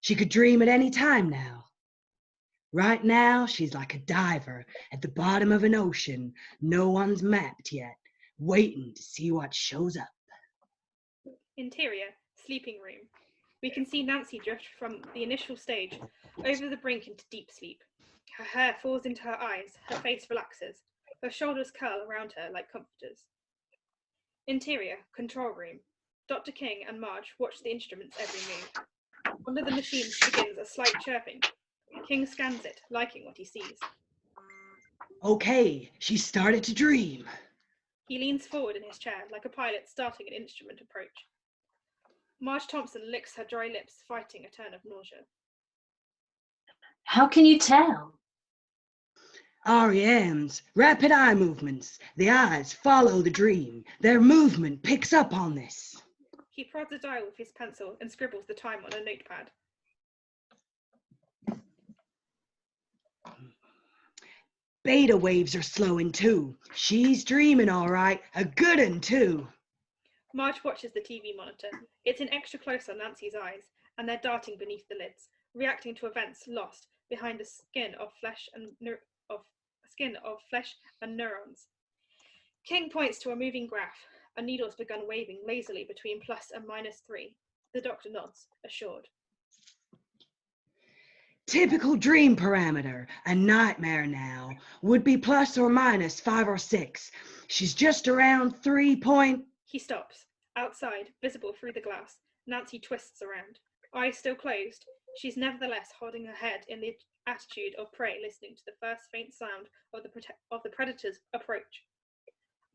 She could dream at any time now. Right now, she's like a diver at the bottom of an ocean no one's mapped yet, waiting to see what shows up. Interior, sleeping room. We can see Nancy drift from the initial stage over the brink into deep sleep. Her hair falls into her eyes, her face relaxes, her shoulders curl around her like comforters. Interior, control room. Dr. King and Marge watch the instruments every move. One of the machines begins a slight chirping. King scans it, liking what he sees. Okay, she started to dream. He leans forward in his chair like a pilot starting an instrument approach. Marge Thompson licks her dry lips, fighting a turn of nausea. How can you tell? REMs, rapid eye movements. The eyes follow the dream. Their movement picks up on this. He prods a dial with his pencil and scribbles the time on a notepad. Beta waves are slowing too. She's dreaming all right, a good un too. Marge watches the TV monitor. It's in extra close on Nancy's eyes, and they're darting beneath the lids, reacting to events lost behind the skin of flesh and neurons. King points to a moving graph. A needle's begun waving lazily between plus and -3. The doctor nods, assured. Typical dream parameter, a nightmare now, would be plus or minus 5 or 6. She's just around 3 point... He stops. Outside, visible through the glass, Nancy twists around. Eyes still closed, she's nevertheless holding her head in the attitude of prey, listening to the first faint sound of the predator's approach.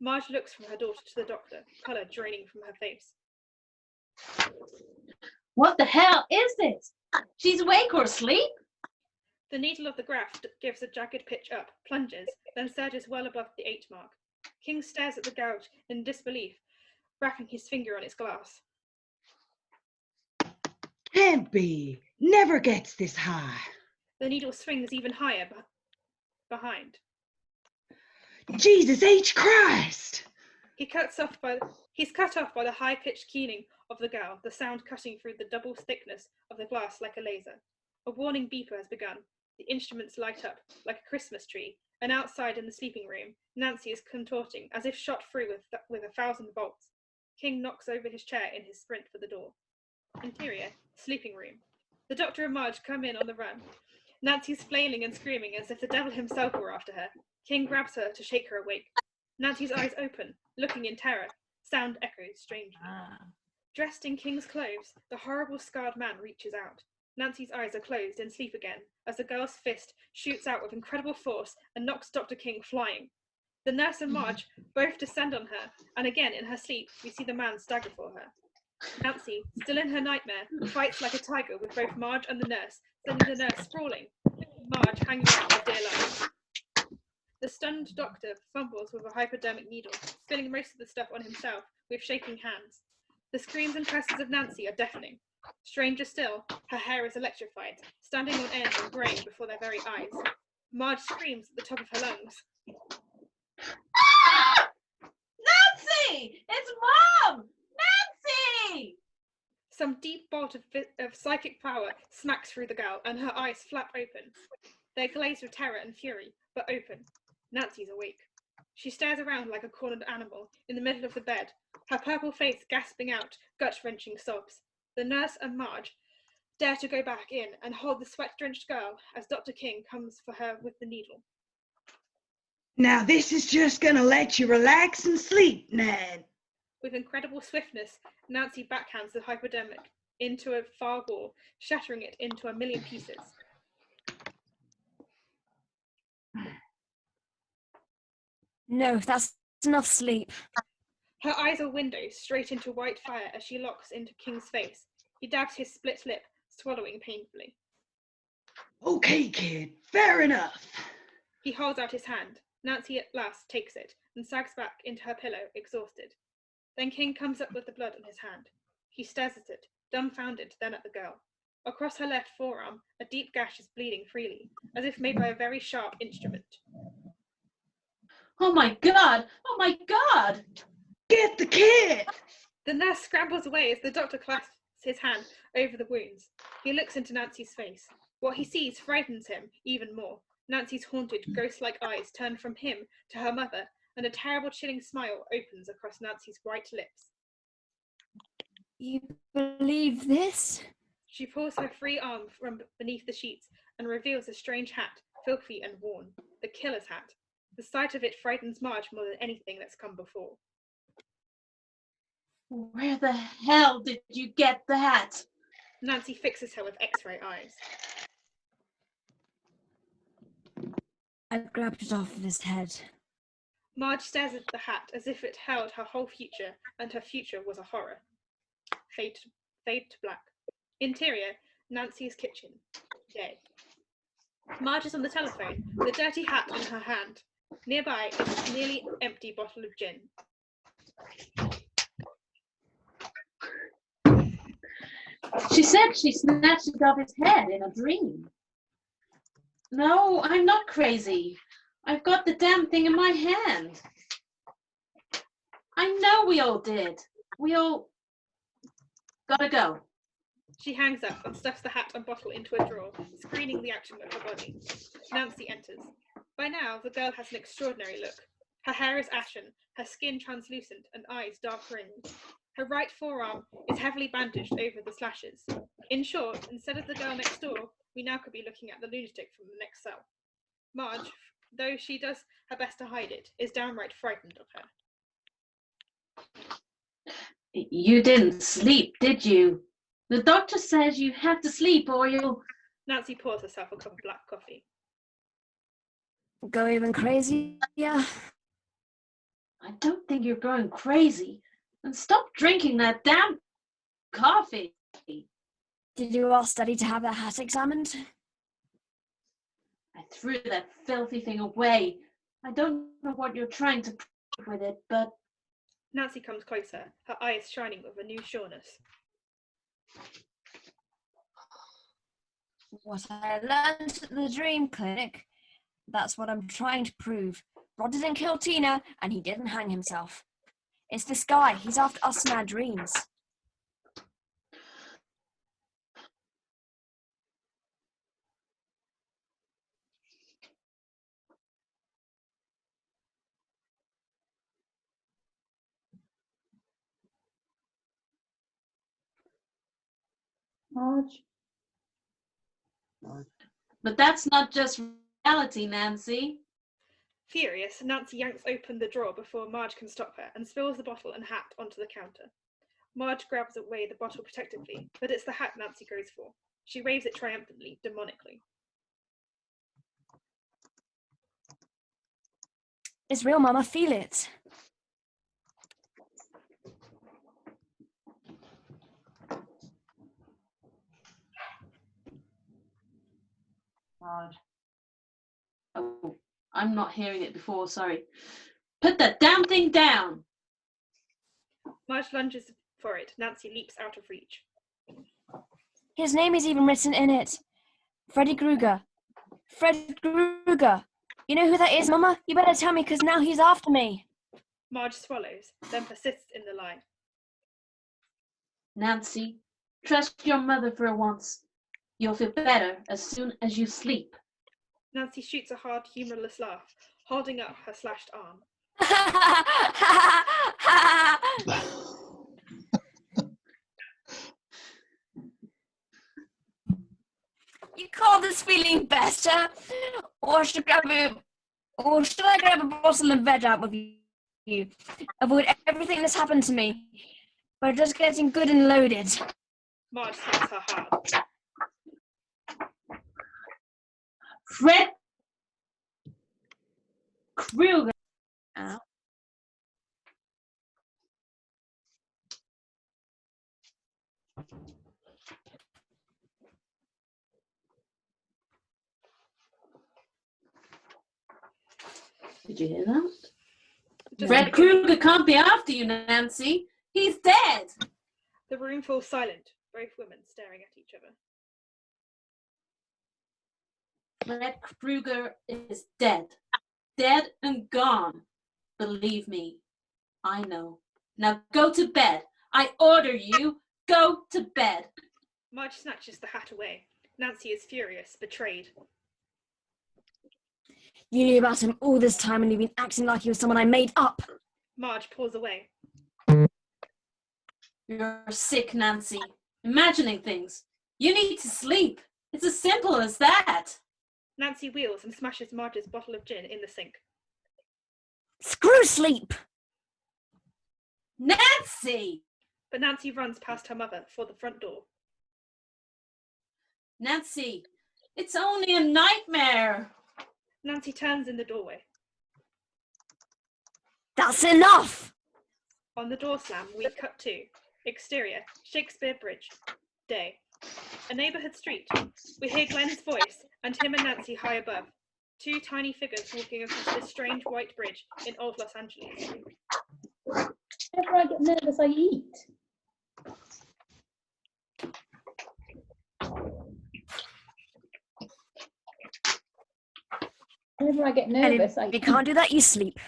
Marge looks from her daughter to the doctor, colour draining from her face. What the hell is this? She's awake or asleep? The needle of the graph gives a jagged pitch up, plunges, then surges well above the 8 mark. King stares at the gouge in disbelief, wrapping his finger on its glass. Can't be. Never gets this high. The needle swings even higher behind. Jesus H. Christ! He's cut off by the high-pitched keening of the gal, the sound cutting through the double thickness of the glass like a laser. A warning beeper has begun. The instruments light up like a Christmas tree, and outside in the sleeping room, Nancy is contorting as if shot through with 1,000 volts. King knocks over his chair in his sprint for the door. Interior, sleeping room. The doctor and Marge come in on the run. Nancy's flailing and screaming as if the devil himself were after her. King grabs her to shake her awake. Nancy's eyes open, looking in terror. Sound echoes strangely. Dressed in King's clothes, the horrible scarred man reaches out. Nancy's eyes are closed in sleep again as the girl's fist shoots out with incredible force and knocks Dr. King flying. The nurse and Marge both descend on her, and again in her sleep we see the man stagger for her. Nancy, still in her nightmare, fights like a tiger with both Marge and the nurse, sending the nurse sprawling, Marge hanging on for dear life. The stunned doctor fumbles with a hypodermic needle, spilling most of the stuff on himself with shaking hands. The screams and curses of Nancy are deafening. Stranger still, her hair is electrified, standing on end and greying before their very eyes. Marge screams at the top of her lungs. Ah! Nancy! It's Mom! Nancy! Some deep bolt of psychic power smacks through the girl, and her eyes flap open. They're glazed with terror and fury, but open. Nancy's awake. She stares around like a cornered animal in the middle of the bed, her purple face gasping out gut-wrenching sobs. The nurse and Marge dare to go back in and hold the sweat-drenched girl as Dr. King comes for her with the needle. Now this is just gonna let you relax and sleep, Ned. With incredible swiftness, Nancy backhands the hypodermic into a far wall, shattering it into 1,000,000 pieces. No, that's enough sleep. Her eyes are windows straight into white fire as she locks into King's face. He dabs his split lip, swallowing painfully. Okay, kid, fair enough. He holds out his hand. Nancy at last takes it and sags back into her pillow, exhausted. Then King comes up with the blood on his hand. He stares at it, dumbfounded, then at the girl. Across her left forearm, a deep gash is bleeding freely, as if made by a very sharp instrument. Oh my God! Oh my God! Get the kid! The nurse scrambles away as the doctor clasps his hand over the wounds. He looks into Nancy's face. What he sees frightens him even more. Nancy's haunted, ghost-like eyes turn from him to her mother, and a terrible, chilling smile opens across Nancy's white lips. You believe this? She pulls her free arm from beneath the sheets and reveals a strange hat, filthy and worn, the killer's hat. The sight of it frightens Marge more than anything that's come before. Where the hell did you get that? Nancy fixes her with X-ray eyes. I grabbed it off of his head. Marge stares at the hat as if it held her whole future, and her future was a horror. Fade to black. Interior, Nancy's kitchen. Day. Marge is on the telephone, with a dirty hat in her hand. Nearby is a nearly empty bottle of gin. She said she snatched it off his head in a dream. No, I'm not crazy. I've got the damn thing in my hand. I know we all did. We all gotta go. She hangs up and stuffs the hat and bottle into a drawer, screening the action of her body. Nancy enters. By now, the girl has an extraordinary look. Her hair is ashen, her skin translucent, and eyes dark ringed. Her right forearm is heavily bandaged over the slashes. In short, instead of the girl next door, we now could be looking at the lunatic from the next cell. Marge, though she does her best to hide it, is downright frightened of her. You didn't sleep, did you? The doctor says you have to sleep or you'll... Nancy pours herself a cup of black coffee. Go even crazy? Yeah. I don't think you're going crazy. And stop drinking that damn coffee. Did you all study to have that hat examined? I threw that filthy thing away. I don't know what you're trying to prove with it, but... Nancy comes closer, her eyes shining with a new sureness. What I learned at the dream clinic, that's what I'm trying to prove. Rod didn't kill Tina, and he didn't hang himself. It's this guy. He's after us in our dreams. Marge. But that's not just reality, Nancy. Furious, Nancy yanks open the drawer before Marge can stop her and spills the bottle and hat onto the counter. Marge grabs away the bottle protectively, but it's the hat Nancy goes for. She waves it triumphantly, demonically. It's real, Mama. Feel it. Marge. Oh, I'm not hearing it before, sorry. Put that damn thing down! Marge lunges for it. Nancy leaps out of reach. His name is even written in it. Freddy Krueger. Fred Krueger. You know who that is, Mama? You better tell me, because now he's after me. Marge swallows, then persists in the lie. Nancy, trust your mother for once. You'll feel better as soon as you sleep. Nancy shoots a hard, humorless laugh, holding up her slashed arm. You call this feeling better? Or should I grab a bottle and veg out with you? Avoid everything that's happened to me, but just getting good and loaded. Marge slaps her hard. Fred Krueger. Ow. Did you hear that? Fred Krueger can't be after you, Nancy. He's dead. The room falls silent, both women staring at each other. Fred Krueger is dead. Dead and gone. Believe me, I know. Now go to bed. I order you, go to bed. Marge snatches the hat away. Nancy is furious, betrayed. You knew about him all this time and you've been acting like he was someone I made up. Marge pulls away. You're sick, Nancy. Imagining things. You need to sleep. It's as simple as that. Nancy wheels and smashes Marge's bottle of gin in the sink. Screw sleep! Nancy! But Nancy runs past her mother for the front door. Nancy, it's only a nightmare. Nancy turns in the doorway. That's enough! On the door slam, we cut to exterior, Shakespeare Bridge, day. A neighbourhood street. We hear Glen's voice and him and Nancy high above. Two tiny figures walking across this strange white bridge in old Los Angeles. Whenever I get nervous, I eat. Whenever I get nervous, I you can't do that, you sleep.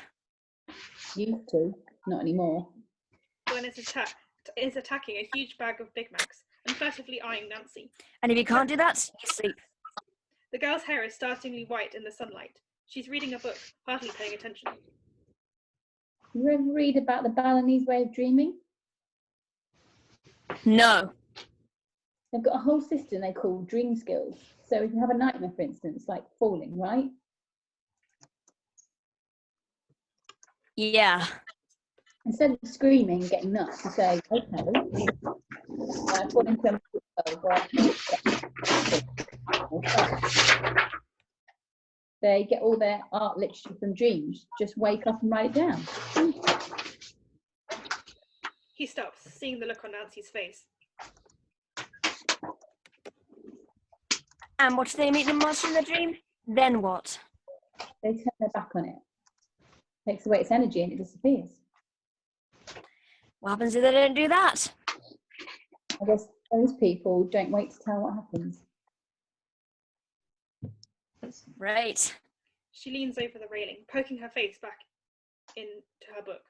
Used to, not anymore. Glen is attacking a huge bag of Big Macs and furtively eyeing Nancy. And if you can't do that, you sleep. The girl's hair is startlingly white in the sunlight. She's reading a book, hardly paying attention. You ever read about the Balinese way of dreaming? No. They've got a whole system they call dream skills. So if you have a nightmare, for instance, like falling, right? Yeah. Instead of screaming and getting nuts, you say, okay, I fall into a they get all their art literature from dreams. Just wake up and write it down. He stops, seeing the look on Nancy's face. And what do they meet the monster in the dream? Then what? They turn their back on it. Takes away its energy and it disappears. What happens if they don't do that? I guess those people don't wait to tell what happens. Right. She leans over the railing, poking her face back into her book.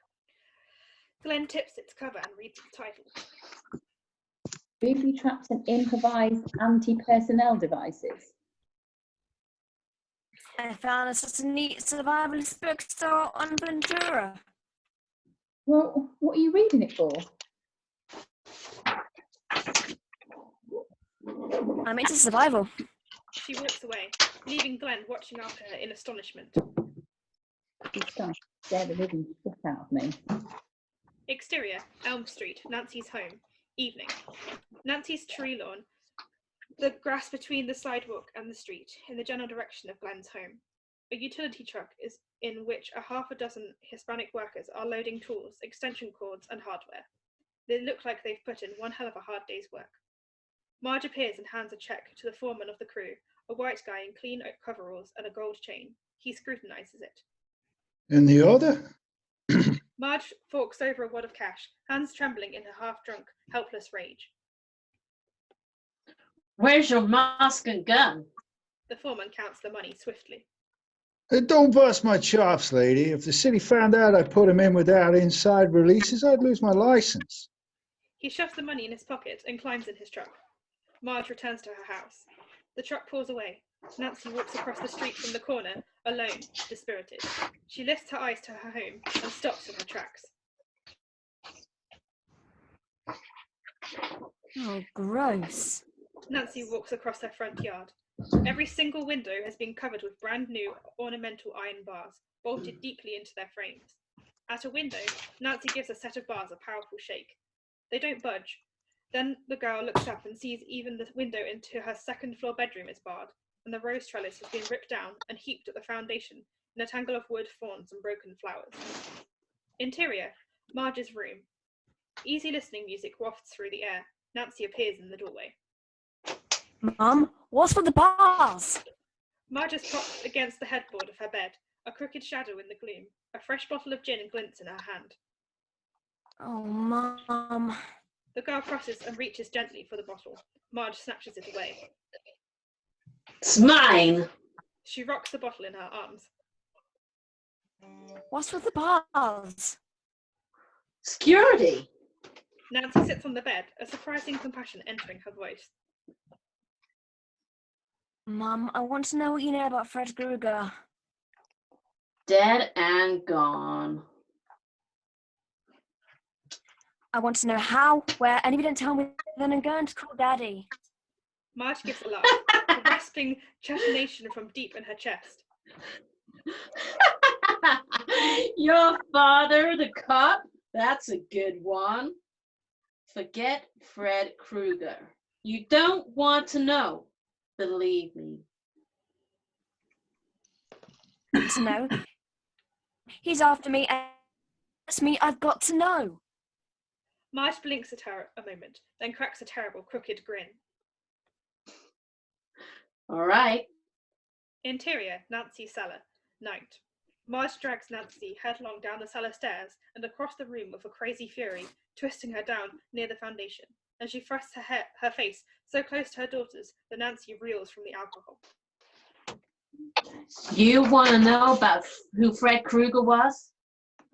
Glen tips its cover and reads the title. Booby traps and improvised anti-personnel devices. I found such a neat survivalist bookstore on Ventura. Well, what are you reading it for? I'm into survival. She walks away, leaving Glen watching after her in astonishment. She's starting to scare the living shit out of me. Exterior, Elm Street, Nancy's home. Evening. Nancy's tree lawn. The grass between the sidewalk and the street, in the general direction of Glen's home. A utility truck is in which a half a dozen Hispanic workers are loading tools, extension cords, and hardware. They look like they've put in one hell of a hard day's work. Marge appears and hands a check to the foreman of the crew, a white guy in clean coveralls and a gold chain. He scrutinizes it. And the order? Marge forks over a wad of cash, hands trembling in her half-drunk, helpless rage. Where's your mask and gun? The foreman counts the money swiftly. Don't bust my chops, lady. If the city found out I put him in without inside releases, I'd lose my license. He shoves the money in his pocket and climbs in his truck. Marge returns to her house. The truck pulls away. Nancy walks across the street from the corner, alone, dispirited. She lifts her eyes to her home and stops in her tracks. Oh, gross. Nancy walks across her front yard. Every single window has been covered with brand new ornamental iron bars, bolted deeply into their frames. At a window, Nancy gives a set of bars a powerful shake. They don't budge. Then the girl looks up and sees even the window into her second-floor bedroom is barred, and the rose trellis has been ripped down and heaped at the foundation in a tangle of wood, fawns, and broken flowers. Interior, Marge's room. Easy listening music wafts through the air. Nancy appears in the doorway. Mum, what's with the bars? Marge is propped against the headboard of her bed, a crooked shadow in the gloom. A fresh bottle of gin glints in her hand. Oh, Mum. The girl crosses and reaches gently for the bottle. Marge snatches it away. It's mine. She rocks the bottle in her arms. What's with the bars? Security. Nancy sits on the bed, a surprising compassion entering her voice. Mum, I want to know what you know about Fred Krueger. Dead and gone. I want to know how, where, and if you don't tell me, then I'm going to call Daddy. Marge gives a laugh, a rasping chatination from deep in her chest. Your father, the cop? That's a good one. Forget Fred Krueger. You don't want to know. Believe me. To know. He's after me, and it's me I've got to know. Marge blinks at her a moment, then cracks a terrible crooked grin. All right. Interior, Nancy's cellar. Night. Marge drags Nancy headlong down the cellar stairs and across the room with a crazy fury, twisting her down near the foundation. And she thrusts her face so close to her daughter's that Nancy reels from the alcohol. You want to know about who Fred Krueger was?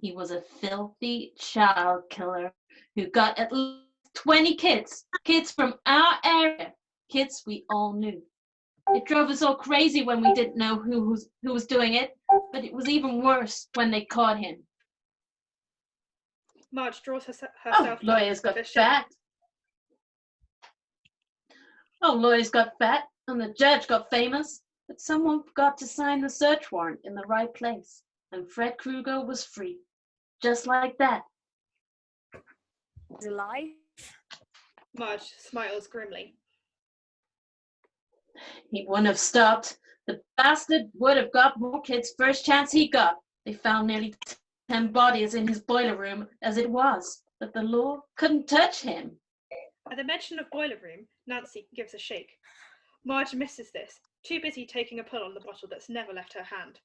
He was a filthy child killer who got at least 20 kids from our area, kids we all knew. It drove us all crazy when we didn't know who was doing it, but it was even worse when they caught him. Marge draws herself lawyers got fat. Lawyers got fat, and the judge got famous, but someone forgot to sign the search warrant in the right place, and Fred Krueger was free, just like that. Alive? Marge smiles grimly. He wouldn't have stopped. The bastard would have got more kids first chance he got. They found nearly 10 bodies in his boiler room as it was, but the law couldn't touch him. At the mention of boiler room, Nancy gives a shake. Marge misses this, too busy taking a pull on the bottle that's never left her hand.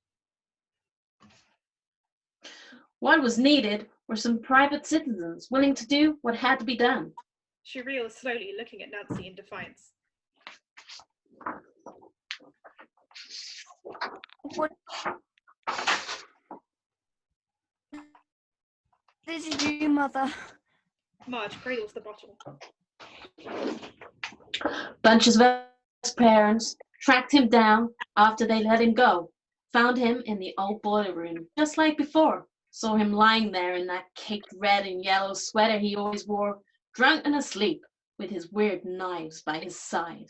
What was needed were some private citizens willing to do what had to be done. She reels slowly, looking at Nancy in defiance. What did you do, Mother? Marge cradles the bottle. Bunches of his parents tracked him down after they let him go. Found him in the old boiler room, just like before. Saw him lying there in that caked red and yellow sweater he always wore, drunk and asleep, with his weird knives by his side.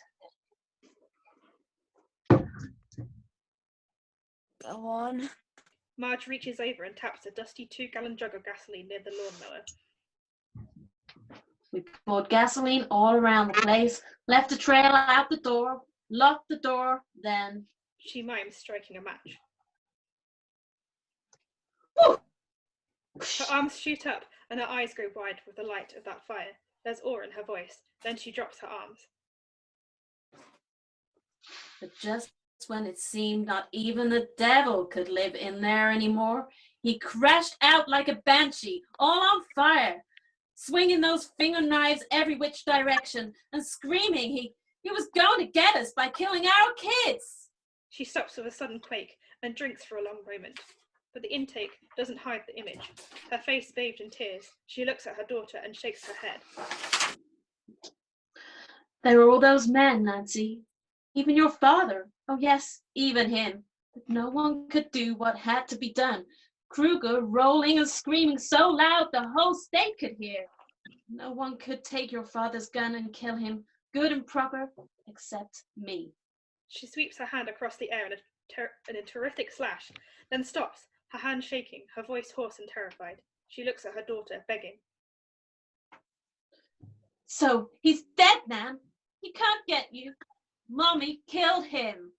Go on. Marge reaches over and taps a dusty 2-gallon jug of gasoline near the lawnmower. We poured gasoline all around the place, left a trail out the door, locked the door, then... She mimes striking a match. Woo! Her arms shoot up and her eyes go wide with the light of that fire. There's awe in her voice. Then she drops her arms. But just when it seemed not even the devil could live in there anymore, he crashed out like a banshee, all on fire, swinging those finger knives every which direction and screaming he was going to get us by killing our kids. She stops with a sudden quake and drinks for a long moment. But the intake doesn't hide the image. Her face bathed in tears, she looks at her daughter and shakes her head. There were all those men, Nancy. Even your father. Oh yes, even him. But no one could do what had to be done. Krueger rolling and screaming so loud the whole state could hear. No one could take your father's gun and kill him, good and proper, except me. She sweeps her hand across the air in a terrific slash, then stops, her hand shaking, her voice hoarse and terrified. She looks at her daughter, begging. So he's dead, Nan. He can't get you. Mommy killed him.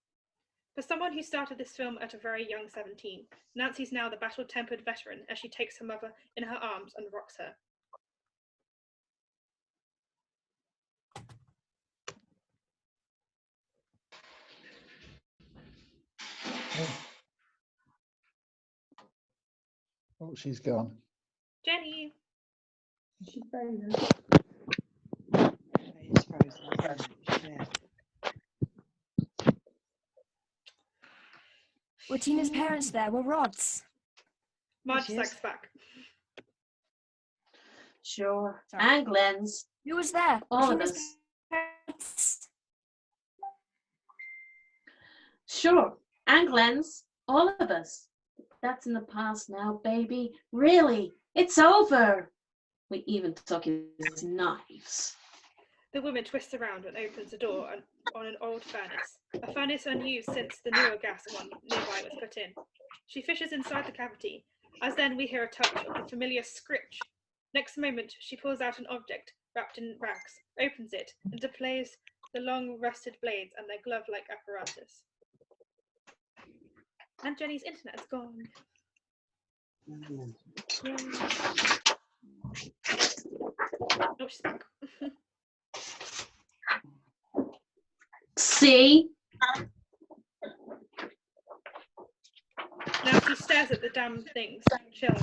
For someone who started this film at a very young 17, Nancy's now the battle-tempered veteran as she takes her mother in her arms and rocks her. Oh, she's gone. Jenny! She's frozen. It's frozen. Yeah. Were Tina's parents there? Were Rod's? Marge sags back. Sure. And Glen's. Who was there? All of us. Sure. And Glen's. All of us. That's in the past now, baby. Really. It's over. We even took his knives. The woman twists around and opens a door on an old furnace. A furnace unused since the newer gas one nearby was put in. She fishes inside the cavity, as then we hear a touch of the familiar scritch. Next moment, she pulls out an object wrapped in rags, opens it, and displays the long rusted blades and their glove-like apparatus. And Jenny's internet is gone. Oh, she's back. See? Now she stares at the damn things, chilled.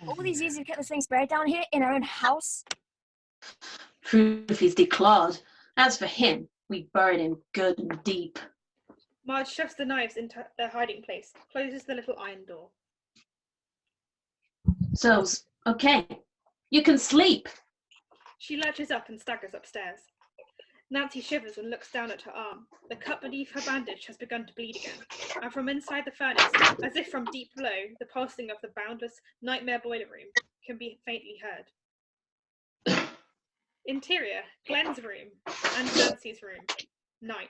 All these years you've kept those things buried down here in our own house? Proof he's declawed. As for him, we buried him good and deep. Marge shoves the knives into their hiding place, closes the little iron door. So's, okay. You can sleep. She lurches up and staggers upstairs. Nancy shivers and looks down at her arm. The cut beneath her bandage has begun to bleed again, and from inside the furnace, as if from deep below, the pulsing of the boundless nightmare boiler room can be faintly heard. Interior, Glen's room and Nancy's room. Night.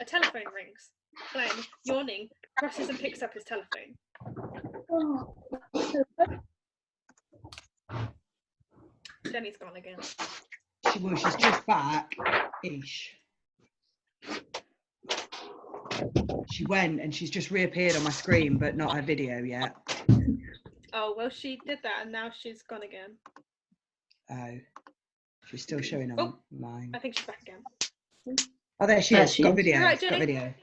A telephone rings. Glen, yawning, crosses and picks up his telephone. Jenny's gone again. She's just back-ish. She went and she's just reappeared on my screen, but not her video yet. Oh, well, she did that and now she's gone again. Oh, she's still showing on mine. I think she's back again. Oh, there she is. Got video. Right, got video.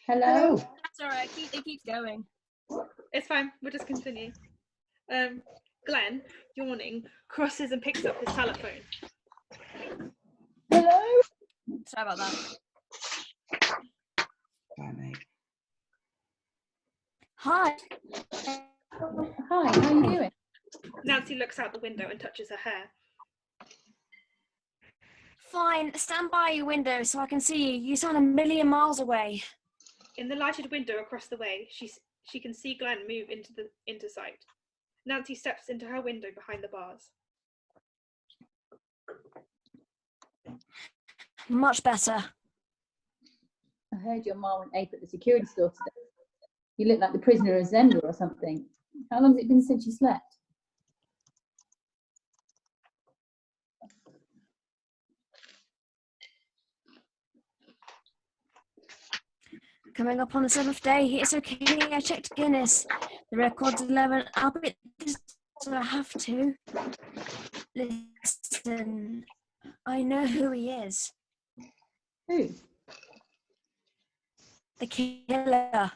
Hello. That's all right. It keeps going. It's fine. We'll just continue. Glen, yawning, crosses and picks up his telephone. Hello. Sorry about that. Bye, mate. Hi. Hi, how are you doing? Nancy looks out the window and touches her hair. Fine, stand by your window so I can see you. You sound a million miles away. In the lighted window across the way, she can see Glen move into sight. Nancy steps into her window behind the bars. Much better. I heard your mom went ape at the security store today. You look like the prisoner of Zenda or something. How long has it been since you slept? Coming up on the 7th day. It's okay. I checked Guinness. The record's 11. I'll bet this I have to. Listen, I know who he is. Who? The killer.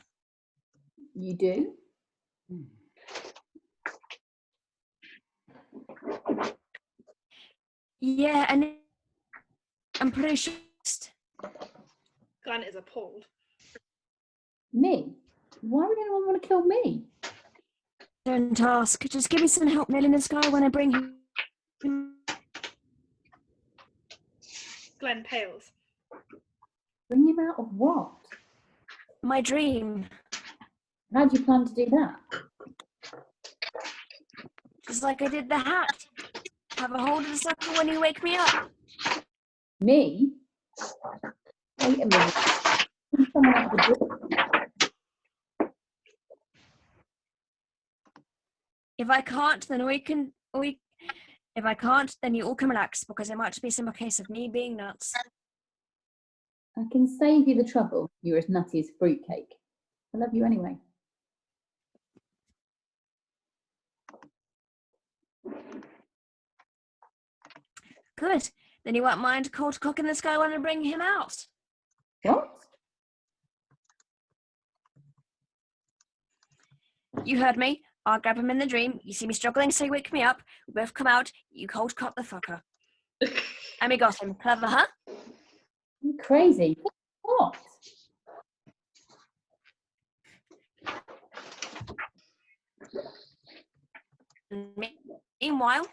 You do? Yeah, and I'm pretty sure. Glen is appalled. Me? Why would anyone want to kill me? Don't task. Just give me some help nailing this guy when I bring him. Glen pales. Bring him out of what? My dream. How do you plan to do that? Just like I did the hat. Have a hold of the sucker when you wake me up. Me? Wait a minute. Someone out the door. If I can't, then if I can't, then you all can relax because it might just be a simple case of me being nuts. I can save you the trouble. You're as nutty as fruitcake. I love you anyway. Good. Then you won't mind cold cocking this guy when I bring him out. What? You heard me. I'll grab him in the dream. You see me struggling, so you wake me up. We both come out. You cold cock the fucker. And we got him. Clever, huh? You're crazy. What? meanwhile,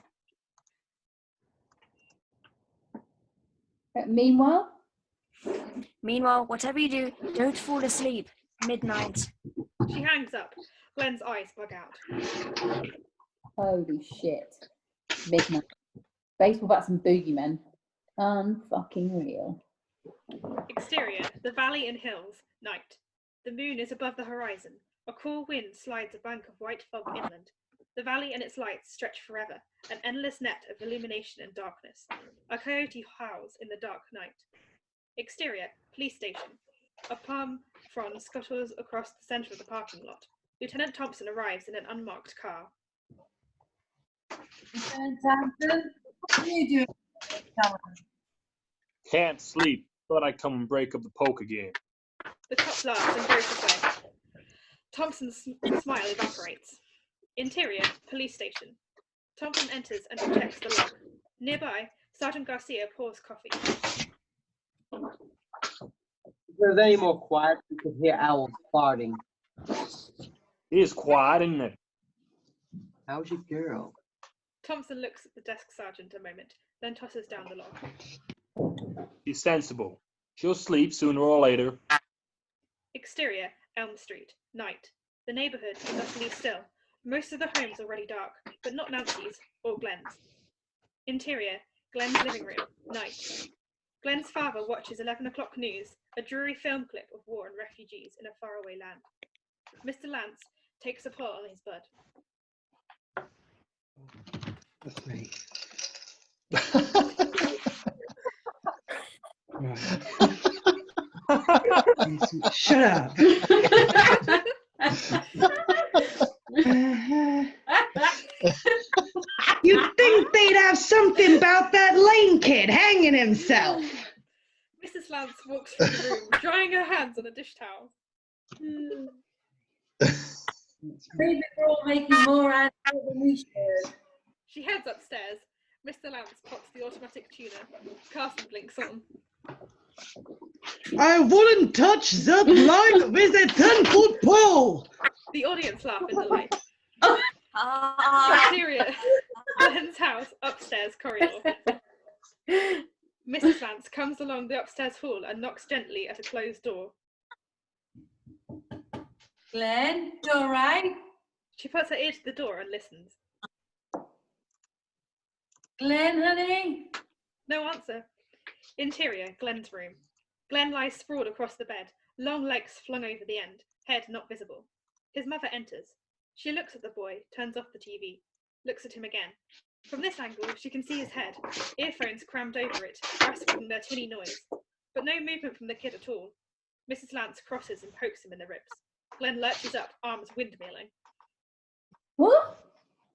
Meanwhile, whatever you do, don't fall asleep. Midnight. She hangs up. Glen's eyes bug out. holy shit. Midnight. Baseball bats and boogeymen. Unfucking real. Exterior, the valley and hills, night. The moon is above the horizon. A cool wind slides a bank of white fog inland. The valley and its lights stretch forever, an endless net of illumination and darkness. A coyote howls in the dark night. Exterior, police station. A palm frond scuttles across the centre of the parking lot. Lieutenant Thompson arrives in an unmarked car. Lieutenant Thompson, what are you doing? Can't sleep. Thought I'd come and break up the poke again. The cop laughs and goes away. Thompson's smile evaporates. Interior, police station. Thompson enters and checks the lock. Nearby, Sergeant Garcia pours coffee. If there was any more quiet, we could hear owls farting. It is quiet, isn't it? How's your girl? Thompson looks at the desk sergeant a moment, then tosses down the log. She's sensible. She'll sleep sooner or later. Exterior, Elm Street, night. The neighborhood is utterly still. Most of the homes already dark, but not Nancy's or Glen's. Interior, Glen's living room, night. Glen's father watches 11 o'clock news, a dreary film clip of war and refugees in a faraway land. Mr. Lantz takes a pull on his bud. That's me. Right. Shut up. You'd think they'd have something about that Lane kid hanging himself. Mrs. Lantz walks through the room, drying her hands on a dish towel. Maybe we're all making more answers than we should. She heads upstairs. Mr. Lantz pops the automatic tuner. Carson blinks on. I wouldn't touch that like with a 10-foot pole. The audience laugh in delight. Exterior, Glen's house, upstairs corridor. Mrs. Lantz comes along the upstairs hall and knocks gently at a closed door. Glen, you all right? She puts her ear to the door and listens. Glen, honey? No answer. Interior, Glen's room. Glen lies sprawled across the bed, long legs flung over the end, head not visible. His mother enters. She looks at the boy, turns off the TV, looks at him again. From this angle, she can see his head, earphones crammed over it, rasping their tinny noise, but no movement from the kid at all. Mrs. Lantz crosses and pokes him in the ribs. Glen lurches up, arms windmilling. What?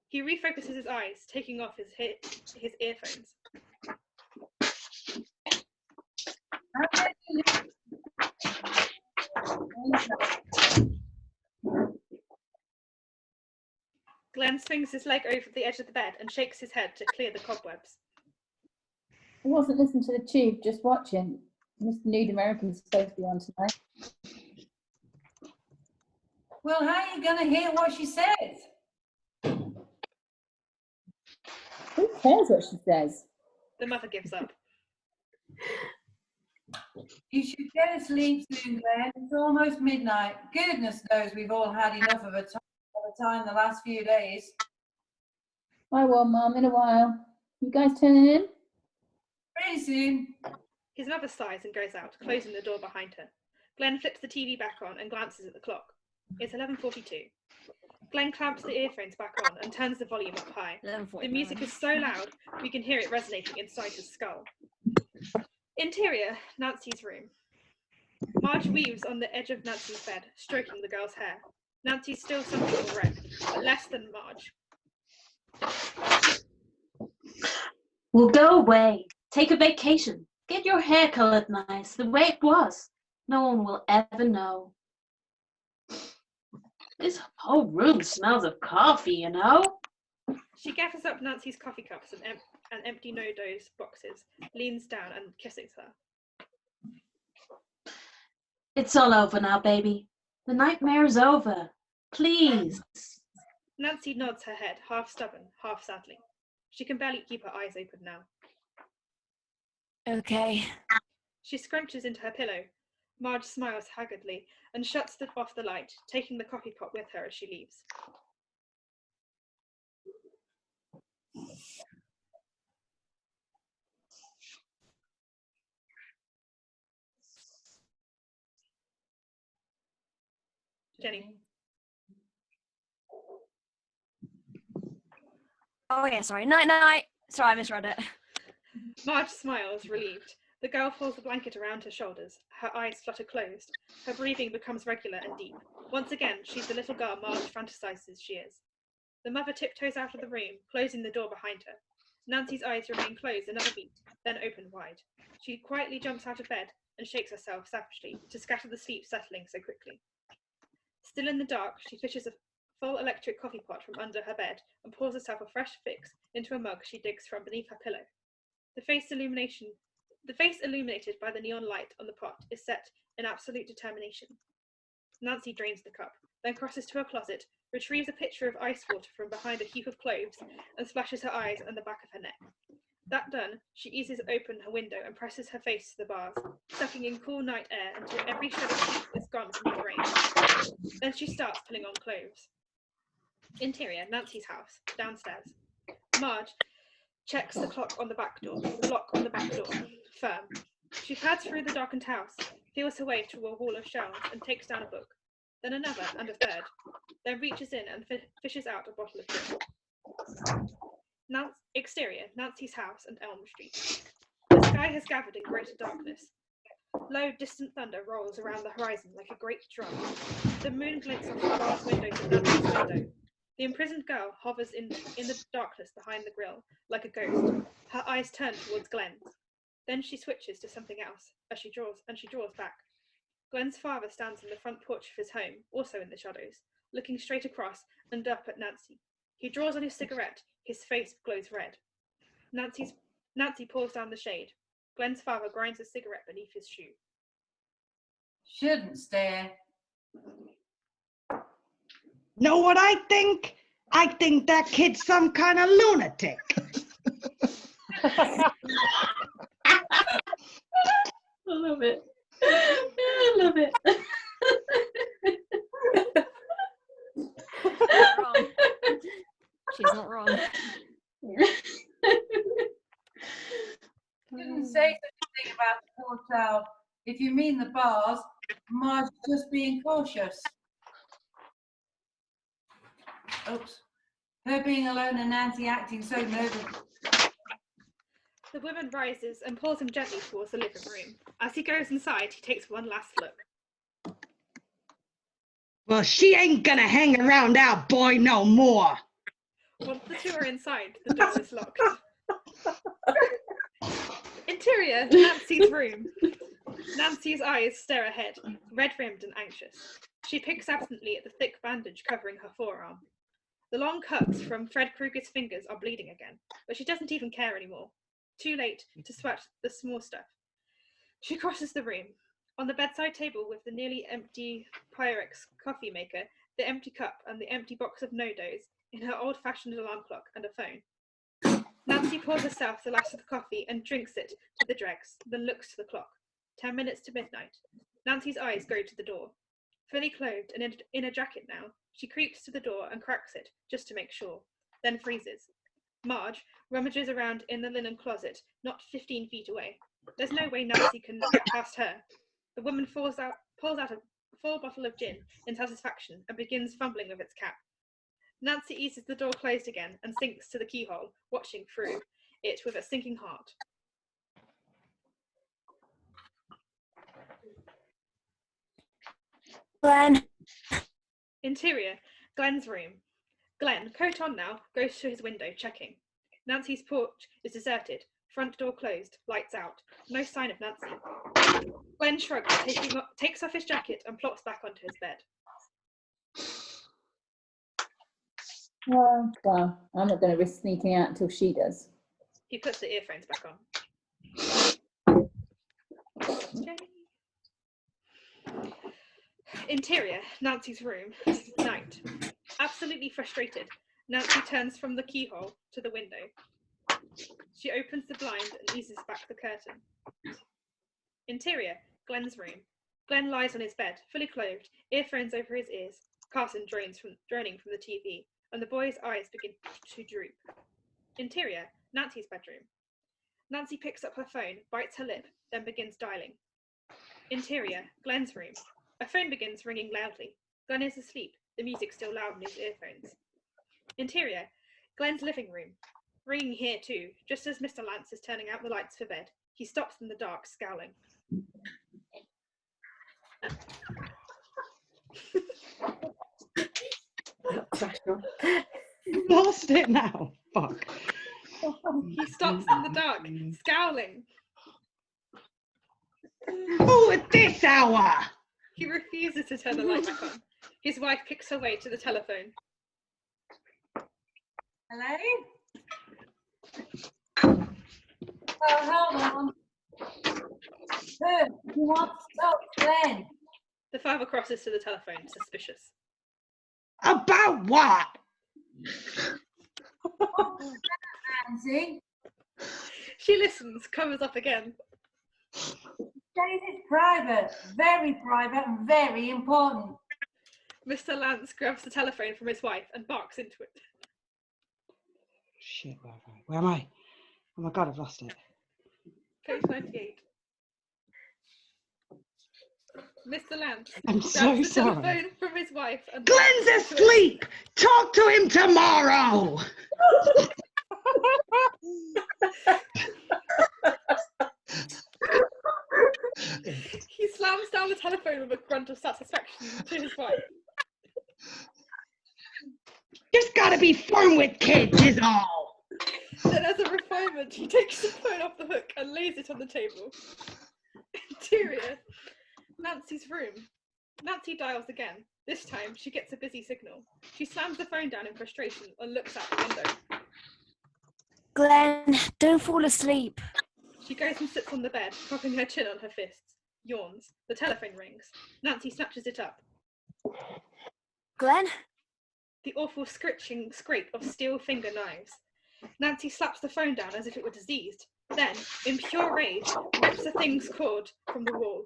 He refocuses his eyes, taking off his earphones. Glen swings his leg over the edge of the bed and shakes his head to clear the cobwebs. I wasn't listening to the tube, just watching. Mr. Nude American's supposed to be on tonight. Well, how are you going to hear what she says? Who cares what she says? The mother gives up. You should get to sleep soon, Glen. It's almost midnight. Goodness knows we've all had enough of a time the last few days. I will, Mum, in a while. You guys turning in? Pretty soon. His mother sighs and goes out, closing the door behind her. Glen flips the TV back on and glances at the clock. It's 11:42. Glen clamps the earphones back on and turns the volume up high. The music is so loud, we can hear it resonating inside his skull. Interior, Nancy's room. Marge weaves on the edge of Nancy's bed, stroking the girl's hair. Nancy's still something erect, but less than Marge. Well, go away. Take a vacation. Get your hair colored nice, the way it was. No one will ever know. This whole room smells of coffee, you know? She gathers up Nancy's coffee cups and empty no-dose boxes, leans down and kisses her. It's all over now, baby. The nightmare's over. Please. Nancy nods her head, half stubborn, half sadly. She can barely keep her eyes open now. Okay. She scrunches into her pillow. Marge smiles haggardly and shuts off the light, taking the coffee pot with her as she leaves. Jenny. Oh yeah, sorry. Night. Sorry, I misread it. Marge smiles, relieved. The girl folds the blanket around her shoulders. Her eyes flutter closed. Her breathing becomes regular and deep. Once again, she's the little girl Marge fantasizes she is. The mother tiptoes out of the room, closing the door behind her. Nancy's eyes remain closed another beat, then open wide. She quietly jumps out of bed and shakes herself savagely to scatter the sleep settling so quickly. Still in the dark, she fishes a full electric coffee pot from under her bed and pours herself a fresh fix into a mug she digs from beneath her pillow. The face illuminated by the neon light on the pot is set in absolute determination. Nancy drains the cup, then crosses to her closet, retrieves a pitcher of ice water from behind a heap of clothes, and splashes her eyes and the back of her neck. That done, she eases open her window and presses her face to the bars, sucking in cool night air until every shred of heat is gone from her brain. Then she starts pulling on clothes. Interior, Nancy's house, downstairs. Marge checks the lock on the back door, firm. She pads through the darkened house, feels her way to a wall of shelves and takes down a book, then another and a third, then reaches in and fishes out a bottle of gin. Exterior, Nancy's house and Elm Street. The sky has gathered in greater darkness. Low, distant thunder rolls around the horizon like a great drum. The moon glints off the glass windows of Nancy's window. The imprisoned girl hovers in the darkness behind the grill, like a ghost, her eyes turned towards Glen's. Then she switches to something else, as she draws back. Glen's father stands in the front porch of his home, also in the shadows, looking straight across and up at Nancy. He draws on his cigarette, his face glows red. Nancy pours down the shade. Glen's father grinds a cigarette beneath his shoe. Shouldn't stare. Know what I think? I think that kid's some kind of lunatic. I love it. I love it. Wrong. She's not wrong. Shouldn't say such a thing about the poor child. If you mean the bars, Marge just being cautious. Oops. Her being alone and Nancy acting so nervous. The woman rises and pulls him gently towards the living room. As he goes inside, he takes one last look. Well, she ain't gonna hang around our boy no more. Once the two are inside, the door is locked. Interior, Nancy's room. Nancy's eyes stare ahead, red-rimmed and anxious. She picks absently at the thick bandage covering her forearm. The long cuts from Fred Krueger's fingers are bleeding again, but she doesn't even care anymore. Too late to sweat the small stuff. She crosses the room. On the bedside table with the nearly empty Pyrex coffee maker, the empty cup and the empty box of no-dos, in her old-fashioned alarm clock and a phone. Nancy pours herself the last of the coffee and drinks it to the dregs, then looks to the clock. 10 minutes to midnight. Nancy's eyes go to the door. Fully clothed and in a jacket now, she creeps to the door and cracks it, just to make sure, then freezes. Marge rummages around in the linen closet, not 15 feet away. There's no way Nancy can get past her. The woman pulls out a full bottle of gin in satisfaction and begins fumbling with its cap. Nancy eases the door closed again and sinks to the keyhole, watching through it with a sinking heart. Glen. Interior, Glen's room. Glen, coat on now, goes to his window, checking. Nancy's porch is deserted, front door closed, lights out. No sign of Nancy. Glen shrugs, takes off his jacket and plops back onto his bed. Well, I'm not going to risk sneaking out until she does. He puts the earphones back on. Interior, Nancy's room. Night. Absolute Absolutely frustrated, Nancy turns from the keyhole to the window. She opens the blind and eases back the curtain. Interior, Glen's room. Glen lies on his bed, fully clothed, earphones over his ears. Carson droning from the TV, and the boy's eyes begin to droop. Interior, Nancy's bedroom. Nancy picks up her phone, bites her lip, then begins dialing. Interior, Glen's room. A phone begins ringing loudly. Glen is asleep, the music still loud in his earphones. Interior, Glen's living room. Ringing here too, just as Mr. Lantz is turning out the lights for bed. He stops in the dark, scowling. Lost it now. Fuck. He stops in the dark, scowling. Oh, at this hour! He refuses to turn the light back on. His wife picks her way to the telephone. Hello? Oh, hold on. Who wants to talk to Glen? The father crosses to the telephone, suspicious. About what? Nancy? She listens, covers up again. Says it's private, very private and very important. Mr. Lantz grabs the telephone from his wife and barks into it. Shit, where am I? Oh my god, I've lost it. Page 98. Mr. Lantz I'm so grabs the sorry. telephone from his wife and Glen's asleep! Talk to him tomorrow! He slams down the telephone with a grunt of satisfaction to his wife. Just gotta be firm with kids is all. Then as a refinement, he takes the phone off the hook and lays it on the table. Interior, Nancy's room. Nancy dials again. This time, she gets a busy signal. She slams the phone down in frustration and looks out the window. Glen, don't fall asleep. She goes and sits on the bed, propping her chin on her fists. Yawns. The telephone rings. Nancy snatches it up. Glen? The awful scrape of steel finger knives. Nancy slaps the phone down as if it were diseased. Then, in pure rage, rips the thing's cord from the wall.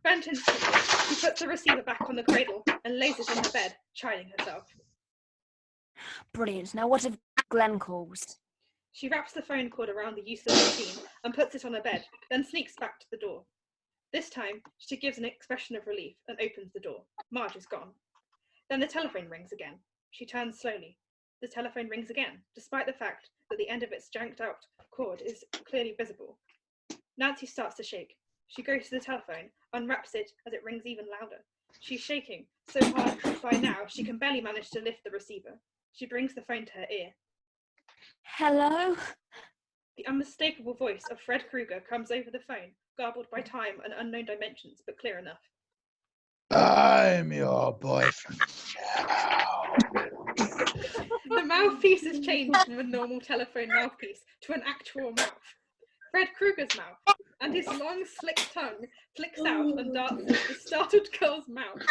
Bent instantly, she puts the receiver back on the cradle and lays it on her bed, chiding herself. Brilliant. Now what if Glen calls? She wraps the phone cord around the useless machine and puts it on her bed, then sneaks back to the door. This time, she gives an expression of relief and opens the door. Marge is gone. Then the telephone rings again. She turns slowly. The telephone rings again, despite the fact that the end of its janked out cord is clearly visible. Nancy starts to shake. She goes to the telephone, unwraps it as it rings even louder. She's shaking so hard by now she can barely manage to lift the receiver. She brings the phone to her ear. Hello? The unmistakable voice of Fred Krueger comes over the phone, garbled by time and unknown dimensions, but clear enough. I'm your boyfriend now. The mouthpiece is changed from a normal telephone mouthpiece to an actual mouth. Fred Krueger's mouth, and his long, slick tongue flicks out and darts into the startled girl's mouth.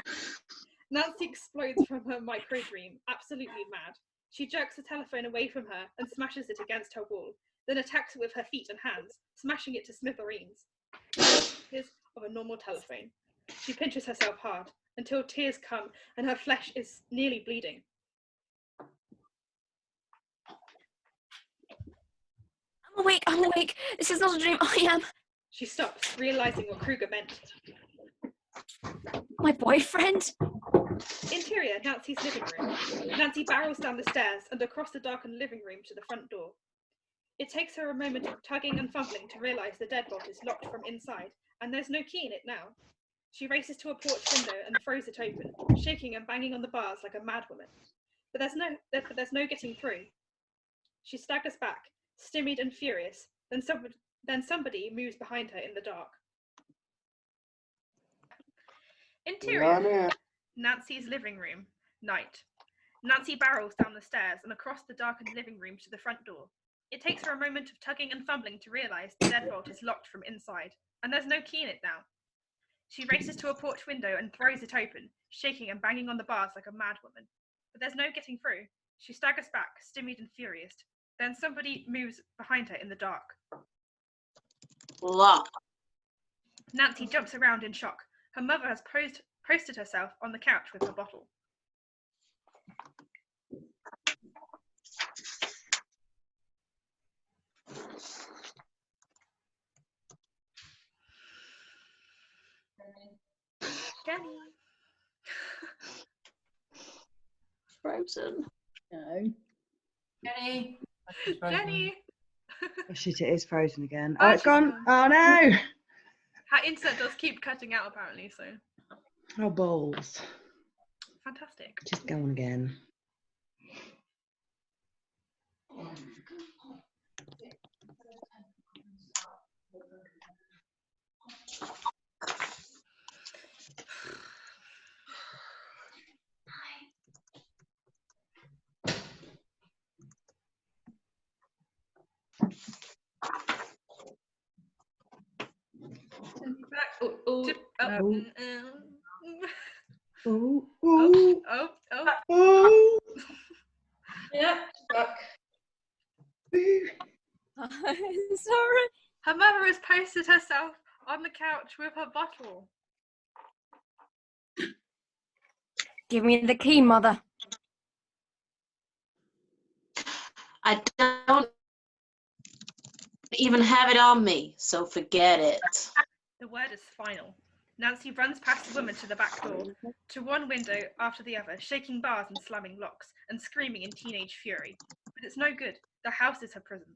Nancy explodes from her micro-dream, absolutely mad. She jerks the telephone away from her and smashes it against her wall, then attacks it with her feet and hands, smashing it to smithereens. Tears of a normal telephone. She pinches herself hard, until tears come and her flesh is nearly bleeding. I'm awake. This is not a dream. I am. She stops, realizing what Krueger meant. My boyfriend? Interior, Nancy's living room. Nancy barrels down the stairs and across the darkened living room to the front door. It takes her a moment of tugging and fumbling to realize the deadbolt is locked from inside, and there's no key in it now. She races to a porch window and throws it open, shaking and banging on the bars like a madwoman. But there's no getting through. She staggers back, stymied and furious. Then somebody moves behind her in the dark. Interior, Nancy's living room. Night. Nancy barrels down the stairs and across the darkened living room to the front door. It takes her a moment of tugging and fumbling to realize the deadbolt is locked from inside, and there's no key in it now. She races to a porch window and throws it open, shaking and banging on the bars like a madwoman. but there's no getting through. She staggers back, stymied and furious. Then somebody moves behind her in the dark. Lock. Nancy jumps around in shock. Her mother has posted herself on the couch with her bottle. Jenny. Frozen. No. Jenny. Jenny. Oh shit, it is frozen again. Oh, it's gone. Oh no. Her insert does keep cutting out apparently, so. Oh, balls. Fantastic. Just go on again. Yep, back. Sorry. Her mother has posted herself on the couch with her bottle. Give me the key, Mother. I don't even have it on me, so forget it. The word is final. Nancy runs past the woman to the back door, to one window after the other, shaking bars and slamming locks, and screaming in teenage fury. But it's no good. The house is her prison.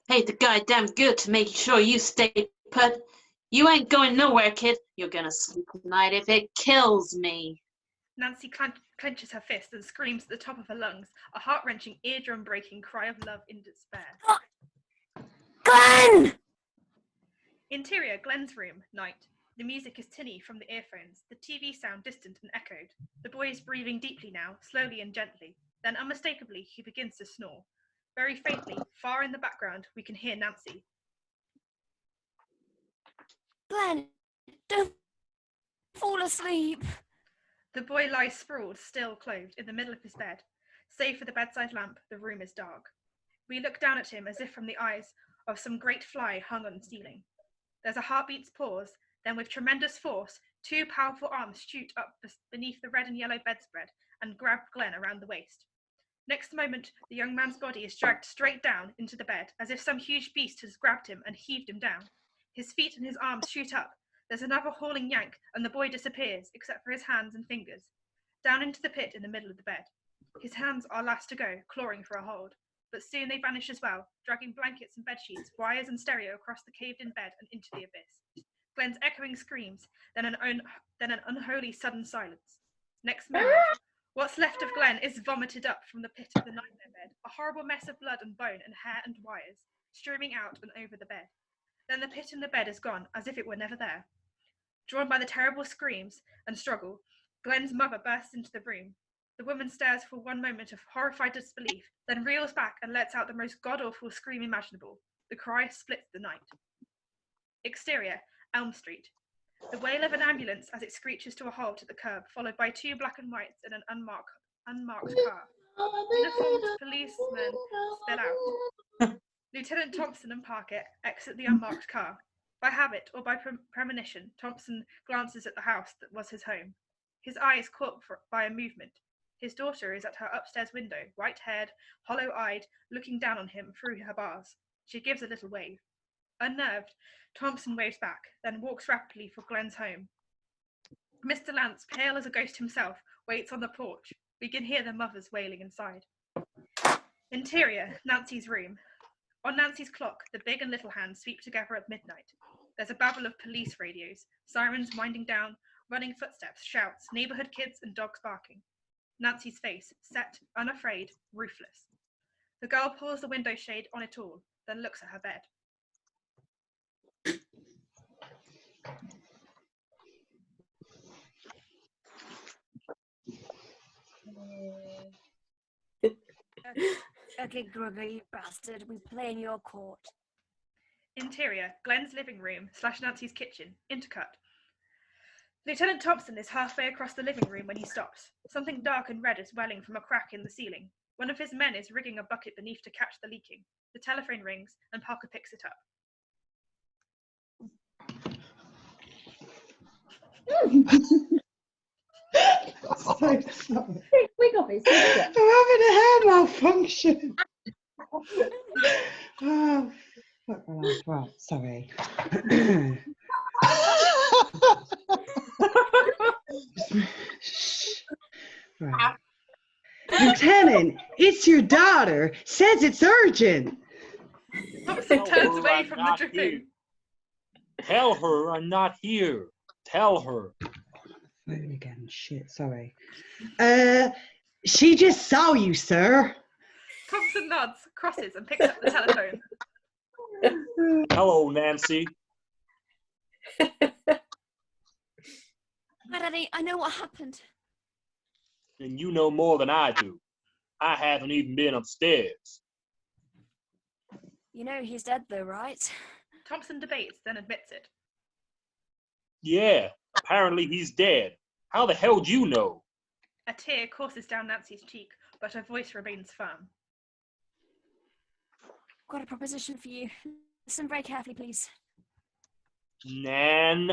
Hey, the goddamn good to make sure you stay put. You ain't going nowhere, kid. You're gonna sleep tonight if it kills me. Nancy clenches her fist and screams at the top of her lungs, a heart-wrenching, eardrum-breaking cry of love in despair. Glen! Interior, Glen's room, night. The music is tinny from the earphones, the TV sound distant and echoed. The boy is breathing deeply now, slowly and gently. Then unmistakably, he begins to snore. Very faintly, far in the background, we can hear Nancy. Glen, don't fall asleep. The boy lies sprawled, still clothed, in the middle of his bed. Save for the bedside lamp, the room is dark. We look down at him as if from the eyes of some great fly hung on the ceiling. There's a heartbeat's pause, then with tremendous force, two powerful arms shoot up beneath the red and yellow bedspread and grab Glen around the waist. Next moment, the young man's body is dragged straight down into the bed, as if some huge beast has grabbed him and heaved him down. His feet and his arms shoot up. There's another hauling yank, and the boy disappears, except for his hands and fingers, down into the pit in the middle of the bed. His hands are last to go, clawing for a hold, but soon they vanish as well, dragging blankets and bedsheets, wires and stereo across the caved-in bed and into the abyss. Glen's echoing screams, then an unholy sudden silence. Next moment, what's left of Glen is vomited up from the pit of the nightmare bed, a horrible mess of blood and bone and hair and wires, streaming out and over the bed. Then the pit in the bed is gone, as if it were never there. Drawn by the terrible screams and struggle, Glen's mother bursts into the room. The woman stares for one moment of horrified disbelief, then reels back and lets out the most god-awful scream imaginable. The cry splits the night. Exterior, Elm Street. The wail of an ambulance as it screeches to a halt at the curb, followed by two black and whites in an unmarked car. Uniformed policemen spill out. Lieutenant Thompson and Parker exit the unmarked car. By habit or by premonition, Thompson glances at the house that was his home. His eye is caught by a movement. His daughter is at her upstairs window, white-haired, hollow-eyed, looking down on him through her bars. She gives a little wave. Unnerved, Thompson waves back, then walks rapidly for Glen's home. Mr. Lantz, pale as a ghost himself, waits on the porch. We can hear the mothers wailing inside. Interior, Nancy's room. On Nancy's clock, the big and little hands sweep together at midnight. There's a babble of police radios, sirens winding down, running footsteps, shouts, neighborhood kids and dogs barking. Nancy's face, set, unafraid, ruthless. The girl pulls the window shade on it all, then looks at her bed. Ugly Krueger, you bastard. We play in your court. Interior, Glen's living room / Nancy's kitchen, intercut. Lieutenant Thompson is halfway across the living room when he stops. Something dark and red is welling from a crack in the ceiling. One of his men is rigging a bucket beneath to catch the leaking. The telephone rings and Parker picks it up. So sorry. Wig off his head. I'm having a hair malfunction. Oh, fuck my life. Right, sorry. Right. Lieutenant, it's your daughter. Says it's urgent. Thompson turns away from the dripping. Tell her I'm not here. Tell her. Phone again. Shit, sorry. She just saw you, sir. Thompson nods, crosses, and picks up the telephone. Hello, Nancy. Hi, Daddy. I know what happened. And you know more than I do. I haven't even been upstairs. You know he's dead, though, right? Thompson debates, then admits it. Yeah, apparently he's dead. How the hell do you know? A tear courses down Nancy's cheek, but her voice remains firm. I've got a proposition for you. Listen very carefully, please. Nan,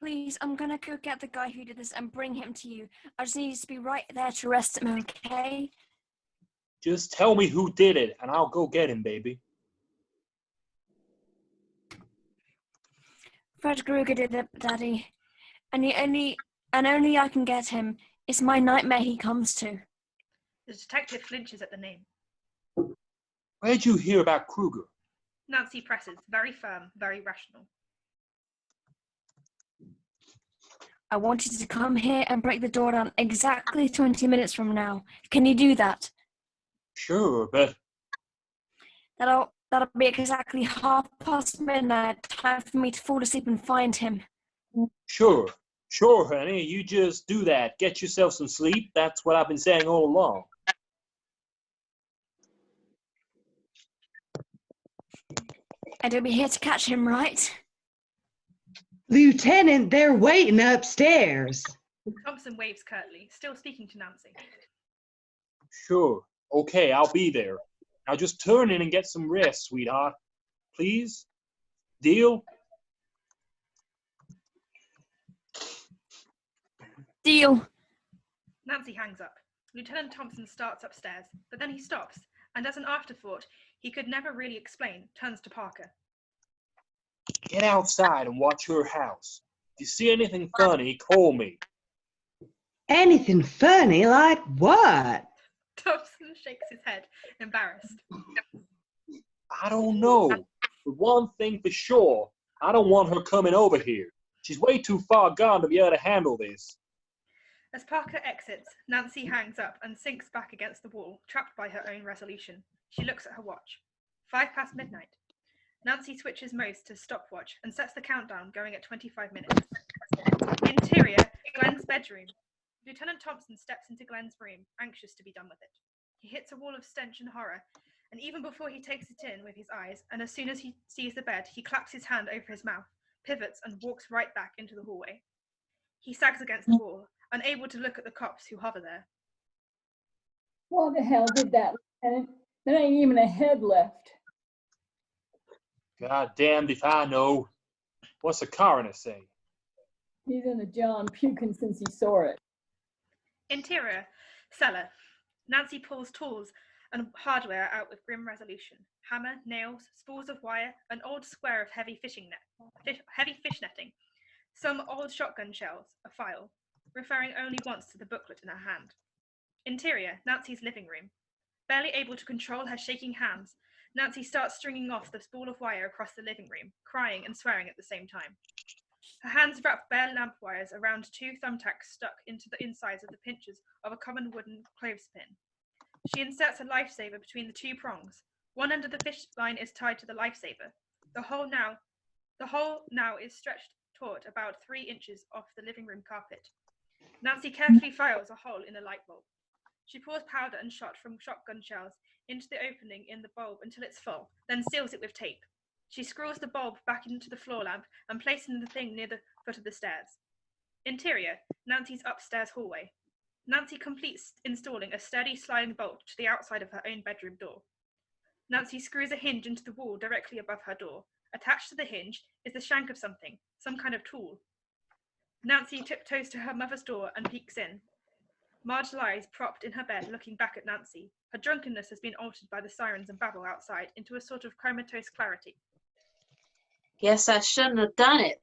Please, I'm gonna go get the guy who did this and bring him to you. I just need you to be right there to arrest him, okay? Just tell me who did it, and I'll go get him, baby. Fred Krueger did it, Daddy. And only I can get him. It's my nightmare he comes to. The detective flinches at the name. Where'd you hear about Krueger? Nancy presses, very firm, very rational. I want you to come here and break the door down exactly 20 minutes from now. Can you do that? Sure, but... That'll be exactly midnight, time for me to fall asleep and find him. Sure, honey. You just do that. Get yourself some sleep. That's what I've been saying all along. And you'll be here to catch him, right? Lieutenant, they're waiting upstairs. Thompson waves curtly, still speaking to Nancy. Sure. Okay, I'll be there. Now just turn in and get some rest, sweetheart. Please? Deal? Deal. Nancy hangs up. Lieutenant Thompson starts upstairs, but then he stops, and as an afterthought, he could never really explain, turns to Parker. Get outside and watch your house. If you see anything funny, call me. Anything funny? Like what? Thompson shakes his head, embarrassed. I don't know. But one thing for sure, I don't want her coming over here. She's way too far gone to be able to handle this. As Parker exits, Nancy hangs up and sinks back against the wall, trapped by her own resolution. She looks at her watch. 5 past midnight. Nancy switches modes to stopwatch and sets the countdown going at 25 minutes. Interior, Glen's bedroom. Lieutenant Thompson steps into Glen's room, anxious to be done with it. He hits a wall of stench and horror, and even before he takes it in with his eyes, and as soon as he sees the bed, he claps his hand over his mouth, pivots, and walks right back into the hallway. He sags against the wall, unable to look at the cops who hover there. What the hell did that, Lieutenant? There ain't even a head left. God damned if I know. What's the coroner say? He's in the John puking since he saw it. Interior, cellar. Nancy pulls tools and hardware out with grim resolution. Hammer, nails, spools of wire, an old square of heavy fish netting, some old shotgun shells, a file, referring only once to the booklet in her hand. Interior, Nancy's living room. Barely able to control her shaking hands, Nancy starts stringing off the spool of wire across the living room, crying and swearing at the same time. Her hands wrap bare lamp wires around 2 thumbtacks stuck into the insides of the pinchers of a common wooden clothespin. She inserts a lifesaver between the 2 prongs. One end of the fish line is tied to the lifesaver. The whole now is stretched taut about 3 inches off the living room carpet. Nancy carefully files a hole in a light bulb. She pours powder and shot from shotgun shells into the opening in the bulb until it's full, then seals it with tape. She screws the bulb back into the floor lamp and places the thing near the foot of the stairs. Interior, Nancy's upstairs hallway. Nancy completes installing a sturdy sliding bolt to the outside of her own bedroom door. Nancy screws a hinge into the wall directly above her door. Attached to the hinge is the shank of something, some kind of tool. Nancy tiptoes to her mother's door and peeks in. Marge lies propped in her bed looking back at Nancy. Her drunkenness has been altered by the sirens and babble outside into a sort of comatose clarity. Guess I shouldn't have done it.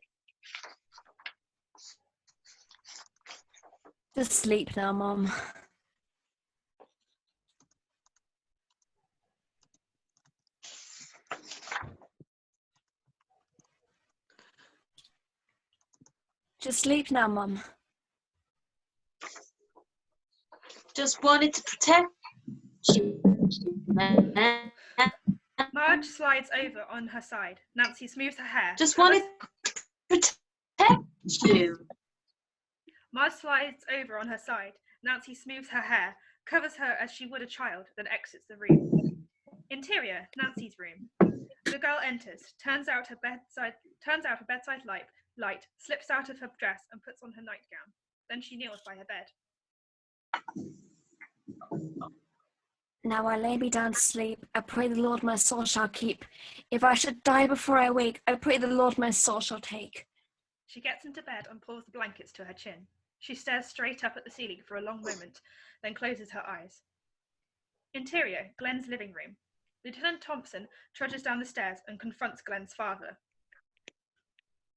Just sleep now, Mum. Just sleep now, Mum. Just wanted to protect you. Marge slides over on her side. Nancy smooths her hair. Just wanted to protect you. Marge slides over on her side. Nancy smooths her hair, covers her as she would a child, then exits the room. Interior, Nancy's room. The girl enters, turns out her bedside light, slips out of her dress and puts on her nightgown. Then she kneels by her bed. Now I lay me down to sleep. I pray the Lord my soul shall keep. If I should die before I wake, I pray the Lord my soul shall take. She gets into bed and pulls the blankets to her chin. She stares straight up at the ceiling for a long moment, then closes her eyes. Interior, Glen's living room. Lieutenant Thompson trudges down the stairs and confronts Glen's father.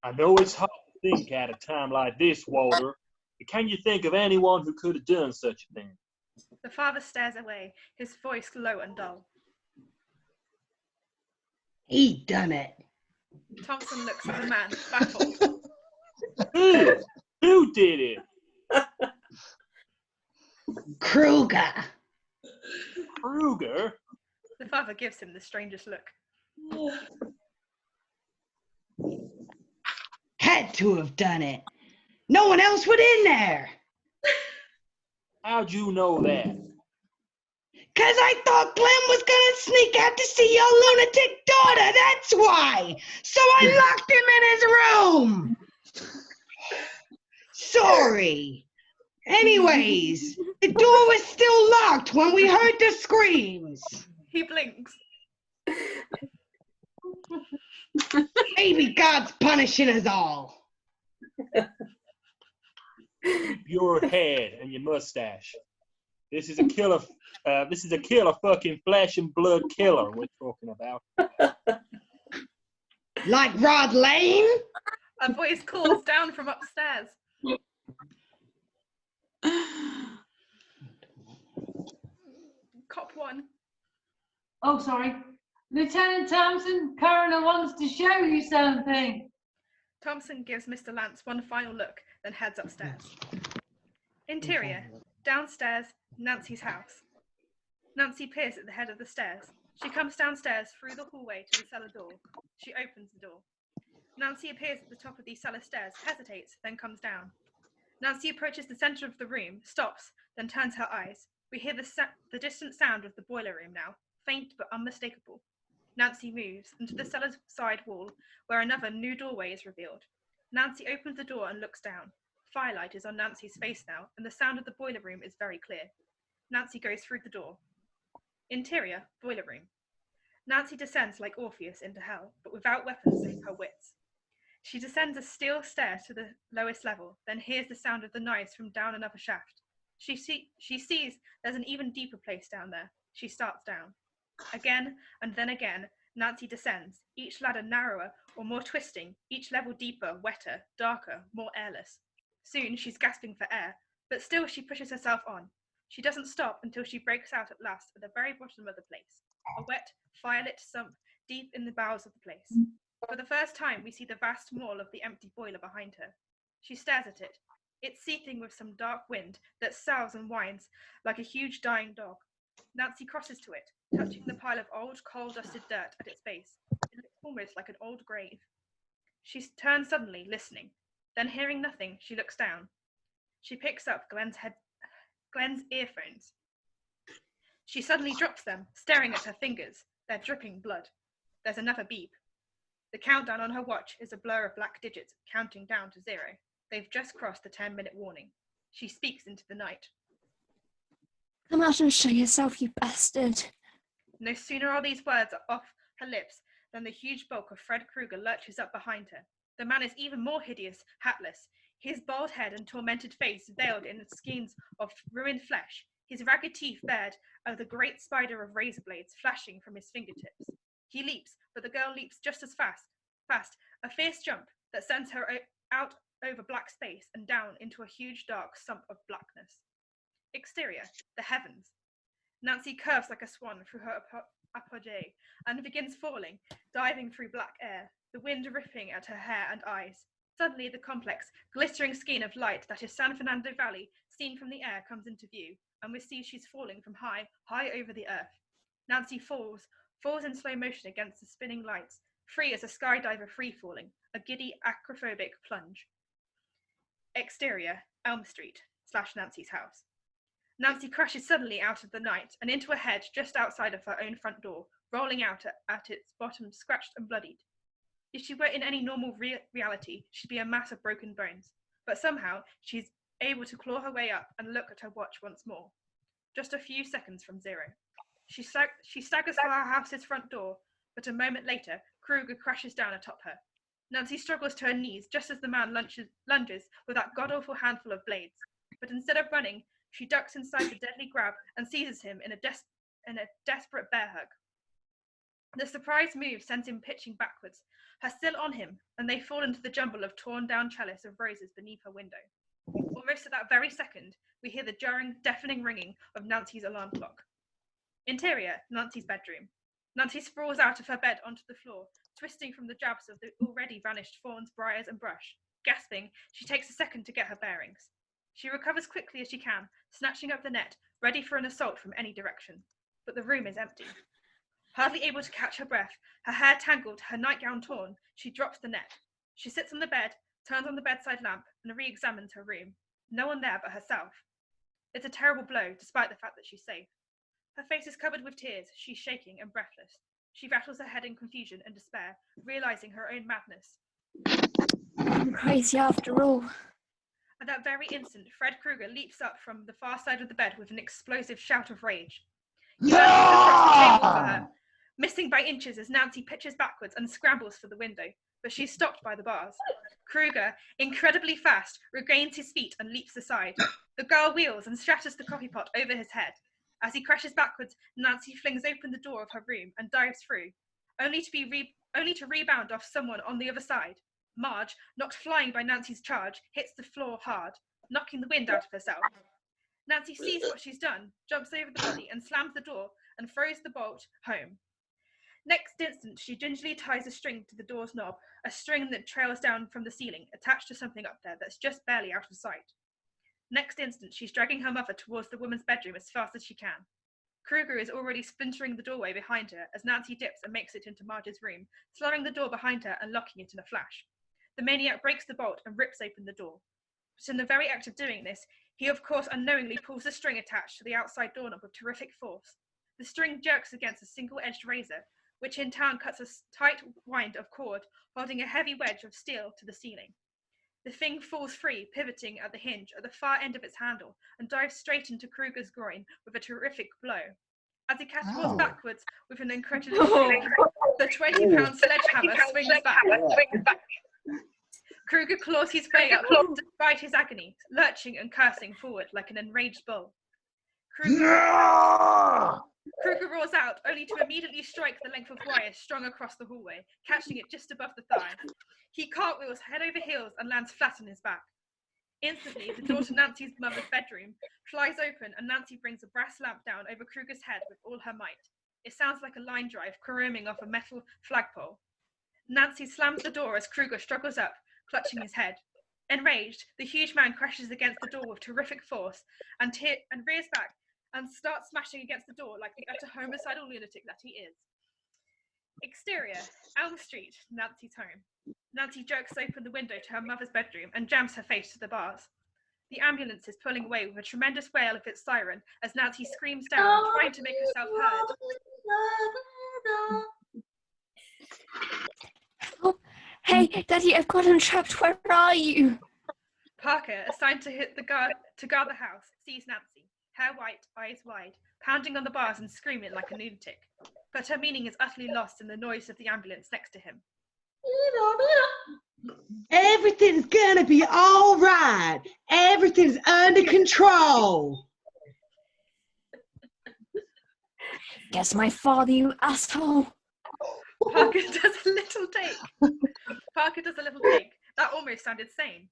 I know it's hard to think at a time like this, Walter, but can you think of anyone who could have done such a thing? The father stares away, his voice low and dull. He done it. Thompson looks at the man, baffled. Who did it? Krueger. Krueger? The father gives him the strangest look. Had to have done it. No one else would in there. How'd you know that? 'Cause I thought Glen was gonna sneak out to see your lunatic daughter, that's why. So I locked him in his room. Sorry. Anyways, the door was still locked when we heard the screams. He blinks. Maybe God's punishing us all. Your head and your mustache. This is a killer. This is a killer, fucking flesh and blood killer we're talking about. Like Rod Lane? A voice calls down from upstairs. Cop 1. Oh, sorry. Lieutenant Thompson, Coroner wants to show you something. Thompson gives Mr. Lantz one final look, then heads upstairs. Interior, downstairs, Nancy's house. Nancy peers at the head of the stairs. She comes downstairs through the hallway to the cellar door. She opens the door. Nancy appears at the top of the cellar stairs, hesitates, then comes down. Nancy approaches the center of the room, stops, then turns her eyes. We hear the distant sound of the boiler room now, faint but unmistakable. Nancy moves into the cellar's side wall, where another new doorway is revealed. Nancy opens the door and looks down. Firelight is on Nancy's face now, and the sound of the boiler room is very clear. Nancy goes through the door. Interior, boiler room. Nancy descends like Orpheus into hell, but without weapons save her wits. She descends a steel stair to the lowest level, then hears the sound of the knives from down another shaft. She sees there's an even deeper place down there. She starts down. Again, and then again, Nancy descends, each ladder narrower or more twisting, each level deeper, wetter, darker, more airless. Soon she's gasping for air, but still she pushes herself on. She doesn't stop until she breaks out at last at the very bottom of the place, a wet, firelit sump deep in the bowels of the place. For the first time, we see the vast maw of the empty boiler behind her. She stares at it. It's seething with some dark wind that soughs and whines like a huge dying dog. Nancy crosses to it, touching the pile of old, coal-dusted dirt at its base. It looks almost like an old grave. She turns suddenly, listening. Then, hearing nothing, she looks down. She picks up Glen's earphones. She suddenly drops them, staring at her fingers. They're dripping blood. There's another beep. The countdown on her watch is a blur of black digits, counting down to 0. They've just crossed the 10-minute warning. She speaks into the night. Come out and show yourself, you bastard. No sooner are these words off her lips than the huge bulk of Fred Krueger lurches up behind her. The man is even more hideous, hatless, his bald head and tormented face veiled in skeins of ruined flesh, his ragged teeth bared of the great spider of razor blades flashing from his fingertips. He leaps, but the girl leaps just as fast, a fierce jump that sends her out over black space and down into a huge dark sump of blackness. Exterior, the heavens. Nancy curves like a swan through her apogee and begins falling, diving through black air, the wind ripping at her hair and eyes. Suddenly, the complex, glittering skein of light that is San Fernando Valley, seen from the air, comes into view, and we see she's falling from high, high over the earth. Nancy falls in slow motion against the spinning lights, free as a skydiver free-falling, a giddy, acrophobic plunge. Exterior, Elm Street / Nancy's house. Nancy crashes suddenly out of the night and into a hedge just outside of her own front door, rolling out at its bottom scratched and bloodied. If she were in any normal reality, she'd be a mass of broken bones. But somehow, she's able to claw her way up and look at her watch once more. Just a few seconds from 0. She staggers for her house's front door, but a moment later, Krueger crashes down atop her. Nancy struggles to her knees just as the man lunges with that god-awful handful of blades. But instead of running, she ducks inside the deadly grab and seizes him in a desperate bear hug. The surprise move sends him pitching backwards, her still on him, and they fall into the jumble of torn down trellis of roses beneath her window. Almost at that very second, we hear the jarring, deafening ringing of Nancy's alarm clock. Interior, Nancy's bedroom. Nancy sprawls out of her bed onto the floor, twisting from the jabs of the already vanished thorns, briars, and brush. Gasping, she takes a second to get her bearings. She recovers quickly as she can, snatching up the net, ready for an assault from any direction. But the room is empty. Hardly able to catch her breath, her hair tangled, her nightgown torn, she drops the net. She sits on the bed, turns on the bedside lamp, and re-examines her room. No one there but herself. It's a terrible blow, despite the fact that she's safe. Her face is covered with tears, she's shaking and breathless. She rattles her head in confusion and despair, realizing her own madness. I'm crazy after all. At that very instant, Fred Krueger leaps up from the far side of the bed with an explosive shout of rage. He lands across the table for her, missing by inches as Nancy pitches backwards and scrambles for the window, but she's stopped by the bars. Krueger, incredibly fast, regains his feet and leaps aside. The girl wheels and shatters the coffee pot over his head. As he crashes backwards, Nancy flings open the door of her room and dives through, only to rebound off someone on the other side. Marge, knocked flying by Nancy's charge, hits the floor hard, knocking the wind out of herself. Nancy sees what she's done, jumps over the body and slams the door and throws the bolt home. Next instant, she gingerly ties a string to the door's knob, a string that trails down from the ceiling, attached to something up there that's just barely out of sight. Next instant, she's dragging her mother towards the woman's bedroom as fast as she can. Krueger is already splintering the doorway behind her as Nancy dips and makes it into Marge's room, slamming the door behind her and locking it in a flash. The maniac breaks the bolt and rips open the door. But in the very act of doing this, he of course unknowingly pulls the string attached to the outside doorknob with terrific force. The string jerks against a single-edged razor, which in turn cuts a tight wind of cord, holding a heavy wedge of steel to the ceiling. The thing falls free, pivoting at the hinge at the far end of its handle, and dives straight into Krueger's groin with a terrific blow. As he catapults backwards with an incredible shake, the 20-pound sledgehammer swings back. Krueger claws his way up despite his agony, lurching and cursing forward like an enraged bull. Krueger roars out, only to immediately strike the length of wire strung across the hallway, catching it just above the thigh. He cartwheels head over heels and lands flat on his back. Instantly, the door to Nancy's mother's bedroom flies open and Nancy brings a brass lamp down over Krueger's head with all her might. It sounds like a line drive caroming off a metal flagpole. Nancy slams the door as Krueger struggles up, clutching his head. Enraged, the huge man crashes against the door with terrific force and rears back and starts smashing against the door like the utter homicidal lunatic that he is. Exterior, Elm Street, Nancy's home. Nancy jerks open the window to her mother's bedroom and jams her face to the bars. The ambulance is pulling away with a tremendous wail of its siren as Nancy screams down, trying to make herself heard. Oh, hey, Daddy, I've gotten trapped. Where are you? Parker, assigned to guard the house, sees Nancy, hair white, eyes wide, pounding on the bars and screaming like a lunatic. But her meaning is utterly lost in the noise of the ambulance next to him. Everything's gonna be all right. Everything's under control. Guess my father, you asshole. Parker does a little take. That almost sounded sane.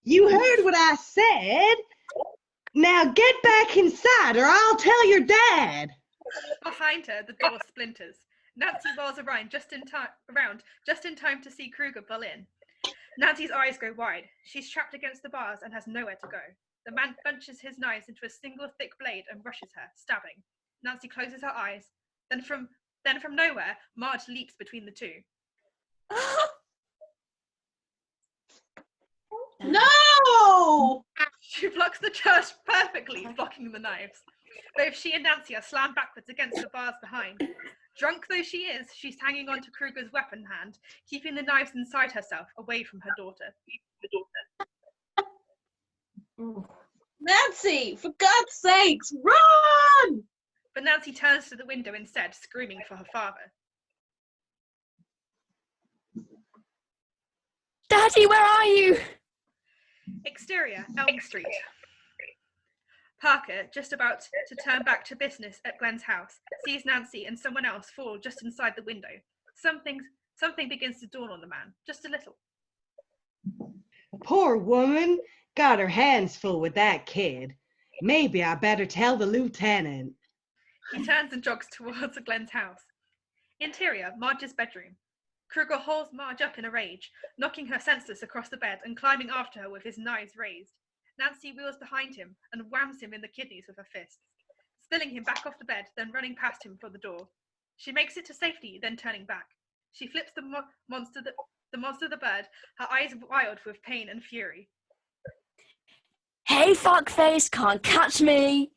You heard what I said. Now get back inside or I'll tell your dad. Behind her, the door splinters. Nancy rolls around just in time to see Krueger pull in. Nancy's eyes go wide. She's trapped against the bars and has nowhere to go. The man bunches his knives into a single thick blade and rushes her, stabbing. Nancy closes her eyes. Then from nowhere, Marge leaps between the two. No! She blocks the charge perfectly, blocking the knives. Both she and Nancy are slammed backwards against the bars behind. Drunk though she is, she's hanging on to Krueger's weapon hand, keeping the knives inside herself, away from her daughter. Nancy, for God's sakes, run! But Nancy turns to the window instead, screaming for her father. Daddy, where are you? Exterior, Elm Street. Parker, just about to turn back to business at Glen's house, sees Nancy and someone else fall just inside the window. Something begins to dawn on the man, just a little. Poor woman, got her hands full with that kid. Maybe I better tell the lieutenant. He turns and jogs towards Glen's house. Interior, Marge's bedroom. Krueger hauls Marge up in a rage, knocking her senseless across the bed and climbing after her with his knives raised. Nancy wheels behind him and whams him in the kidneys with her fists, spilling him back off the bed, then running past him for the door. She makes it to safety, then turning back. She flips the monster the bird, her eyes wild with pain and fury. Hey, fuckface, can't catch me.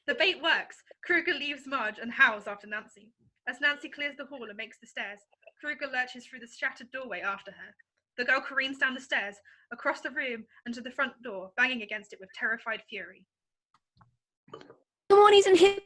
The bait works. Krueger leaves Marge and howls after Nancy. As Nancy clears the hall and makes the stairs, Krueger lurches through the shattered doorway after her. The girl careens down the stairs, across the room, and to the front door, banging against it with terrified fury. Come on, he's in here.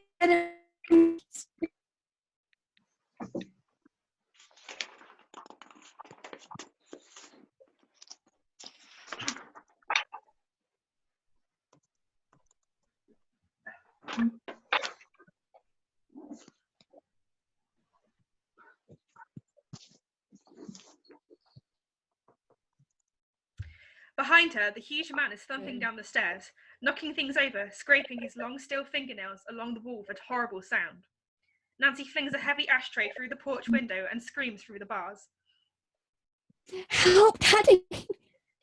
Behind her, the huge man is thumping down the stairs, knocking things over, scraping his long steel fingernails along the wall with a horrible sound. Nancy flings a heavy ashtray through the porch window and screams through the bars. Help, Daddy!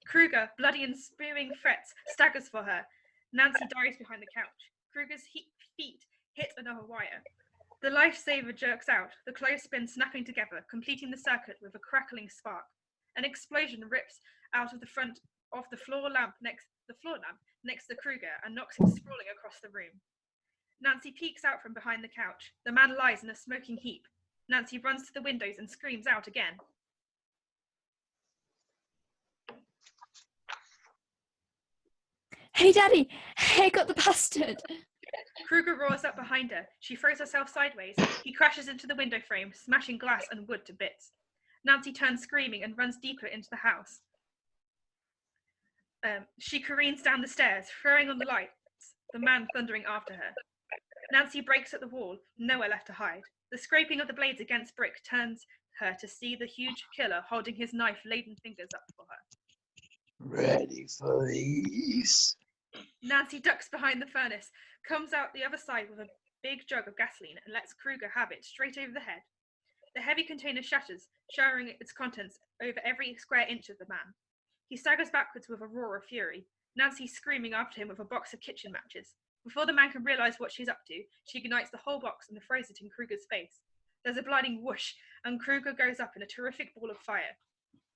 Krueger, bloody and spewing threats, staggers for her. Nancy dives behind the couch. Krueger's feet hit another wire. The lifesaver jerks out, the clothespin snapping together, completing the circuit with a crackling spark. An explosion rips out of the front of the floor lamp next to Krueger and knocks him sprawling across the room. Nancy peeks out from behind the couch. The man lies in a smoking heap. Nancy runs to the windows and screams out again. Hey, Daddy! Hey, got the bastard! Krueger roars up behind her. She throws herself sideways. He crashes into the window frame, smashing glass and wood to bits. Nancy turns screaming and runs deeper into the house. She careens down the stairs, throwing on the lights, the man thundering after her. Nancy breaks at the wall, nowhere left to hide. The scraping of the blades against brick turns her to see the huge killer holding his knife-laden fingers up for her. Ready for these? Nancy ducks behind the furnace, comes out the other side with a big jug of gasoline and lets Krueger have it straight over the head. The heavy container shatters, showering its contents over every square inch of the man. He staggers backwards with a roar of fury, Nancy screaming after him with a box of kitchen matches. Before the man can realise what she's up to, she ignites the whole box and throws it in Krueger's face. There's a blinding whoosh, and Krueger goes up in a terrific ball of fire.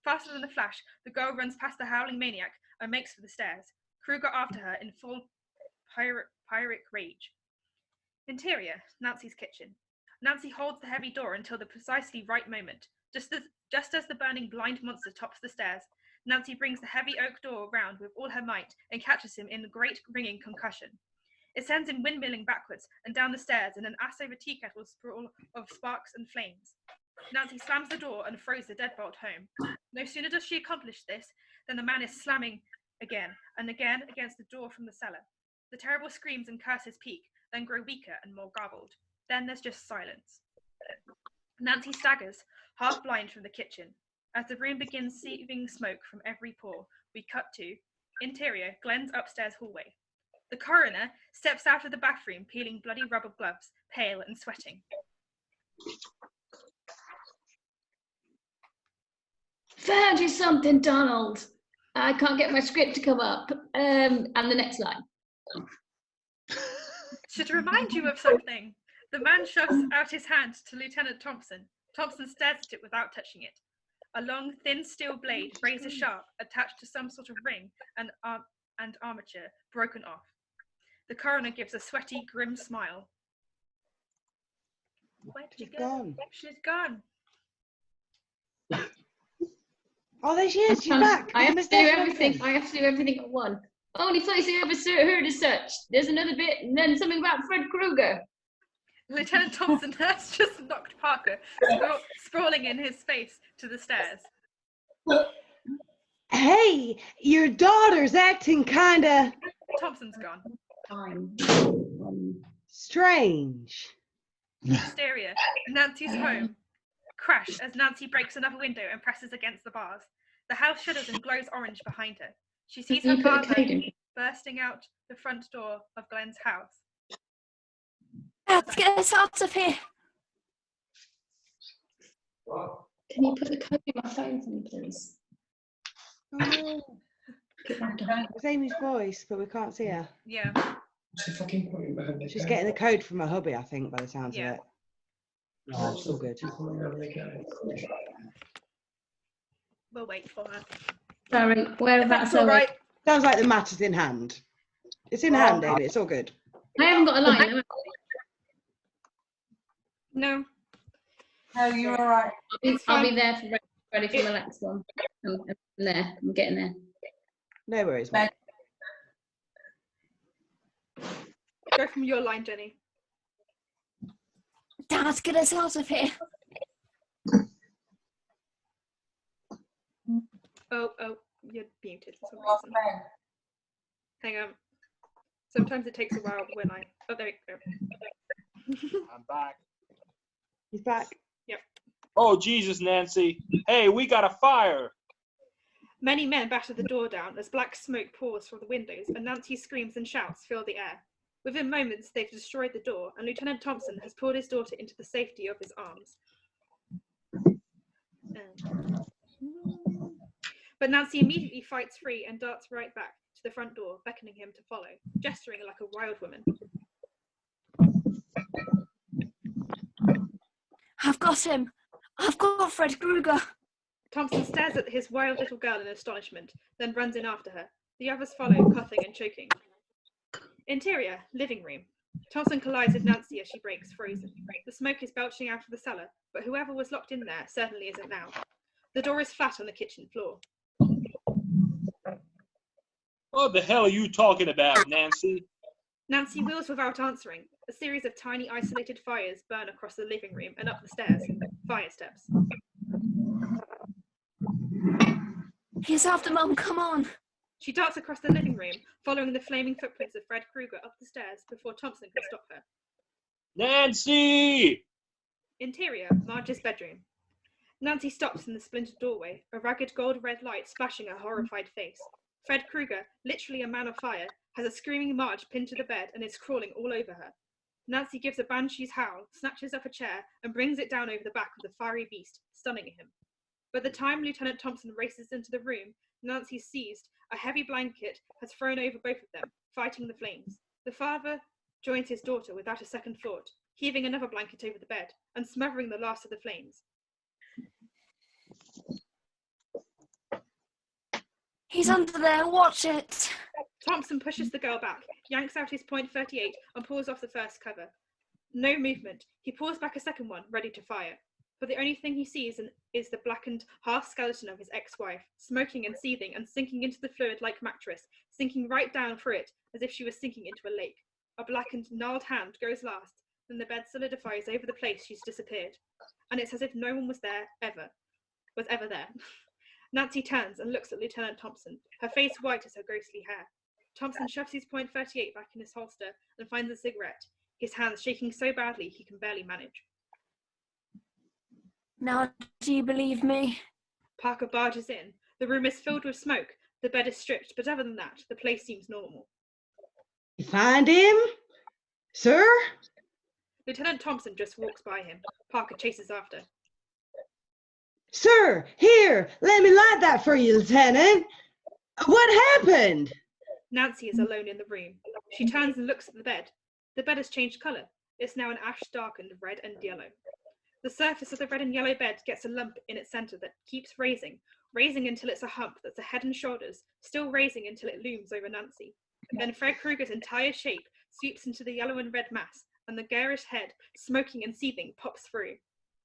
Faster than a flash, the girl runs past the howling maniac and makes for the stairs, Krueger after her in full pyrrhic rage. Interior, Nancy's kitchen. Nancy holds the heavy door until the precisely right moment. Just as the burning blind monster tops the stairs, Nancy brings the heavy oak door round with all her might and catches him in a great ringing concussion. It sends him windmilling backwards and down the stairs in an ass-over-tea-kettle sprawl of sparks and flames. Nancy slams the door and throws the deadbolt home. No sooner does she accomplish this than the man is slamming again and again against the door from the cellar. The terrible screams and curses peak, then grow weaker and more garbled. Then there's just silence. Nancy staggers, half blind, from the kitchen. As the room begins seeping smoke from every pore, we cut to interior, Glen's upstairs hallway. The coroner steps out of the bathroom, peeling bloody rubber gloves, pale and sweating. Found you something, Donald. I can't get my script to come up. And the next line. Should remind you of something. The man shoves out his hand to Lieutenant Thompson. Thompson stares at it without touching it. A long, thin steel blade, razor sharp, attached to some sort of ring and armature, broken off. The coroner gives a sweaty, grim smile. Where'd she go? Gone. She's gone. Oh, there she is. She's back. I have to do everything. I have to do everything at once. Only place I ever heard is such. There's another bit, and then something about Fred Krueger. Lieutenant Thompson has just knocked Parker, sprawling in his face, to the stairs. Hey, your daughter's acting kinda... Thompson's gone. Strange. Hysteria. Nancy's home. Crash as Nancy breaks another window and presses against the bars. The house shudders and glows orange behind her. She sees her father bursting out the front door of Glen's house. Let's get us out of here. Can you put the code in my phone for me, please? Oh, no. It's Amy's voice, but we can't see her. Yeah. She's getting the code from her hubby, I think, by the sounds of it. Yeah. It's all good. We'll wait for her. Sorry, whereabouts are right. Sounds like the matter's in hand. It's in hand, Amy. It's all good. I haven't got a line. No. No, you're all right. I'll be there for ready for the next one. I'm there. I'm getting there. No worries, mate. Go from your line, Jenny. Dad, get us out of here. Oh, you're muted for some reason. Hang on. Sometimes it takes a while when I... Oh, there we go. I'm back. He's back. Yep. Oh, Jesus, Nancy. Hey, we got a fire. Many men batter the door down as black smoke pours from the windows and Nancy's screams and shouts fill the air. Within moments, they've destroyed the door and Lieutenant Thompson has pulled his daughter into the safety of his arms. But Nancy immediately fights free and darts right back to the front door, beckoning him to follow, gesturing like a wild woman. I've got him. I've got Fred Krueger. Thompson stares at his wild little girl in astonishment, then runs in after her. The others follow, coughing and choking. Interior, living room. Thompson collides with Nancy as she breaks, frozen. The smoke is belching out of the cellar, but whoever was locked in there certainly isn't now. The door is flat on the kitchen floor. What the hell are you talking about, Nancy? Nancy wheels without answering. A series of tiny isolated fires burn across the living room and up the stairs. Fire steps. He's after Mum, come on. She darts across the living room, following the flaming footprints of Fred Krueger up the stairs before Thompson can stop her. Nancy! Interior, Marge's bedroom. Nancy stops in the splintered doorway, a ragged gold-red light splashing her horrified face. Fred Krueger, literally a man of fire, has a screaming Marge pinned to the bed and is crawling all over her. Nancy gives a banshee's howl, snatches up a chair, and brings it down over the back of the fiery beast, stunning him. By the time Lieutenant Thompson races into the room, Nancy's seized, a heavy blanket has thrown over both of them, fighting the flames. The father joins his daughter without a second thought, heaving another blanket over the bed and smothering the last of the flames. He's under there, watch it. Thompson pushes the girl back, yanks out his .38 and pulls off the first cover. No movement. He pulls back a second one, ready to fire. but the only thing he sees is the blackened half-skeleton of his ex-wife, smoking and seething and sinking into the fluid-like mattress, sinking right down for it as if she was sinking into a lake. A blackened, gnarled hand goes last, then the bed solidifies over the place she's disappeared. And it's as if no one was ever there. Nancy turns and looks at Lieutenant Thompson, her face white as her ghostly hair. Thompson shoves his .38 back in his holster and finds a cigarette, his hands shaking so badly he can barely manage. Now, do you believe me? Parker barges in. The room is filled with smoke. The bed is stripped, but other than that, the place seems normal. You find him, sir? Lieutenant Thompson just walks by him. Parker chases after. Sir, here, let me light that for you, Lieutenant. What happened? Nancy is alone in the room. She turns and looks at the bed. The bed has changed colour. It's now an ash-darkened red and yellow. The surface of the red and yellow bed gets a lump in its centre that keeps raising until it's a hump that's a head and shoulders, still raising until it looms over Nancy. Then Fred Krueger's entire shape sweeps into the yellow and red mass, and the garish head, smoking and seething, pops through.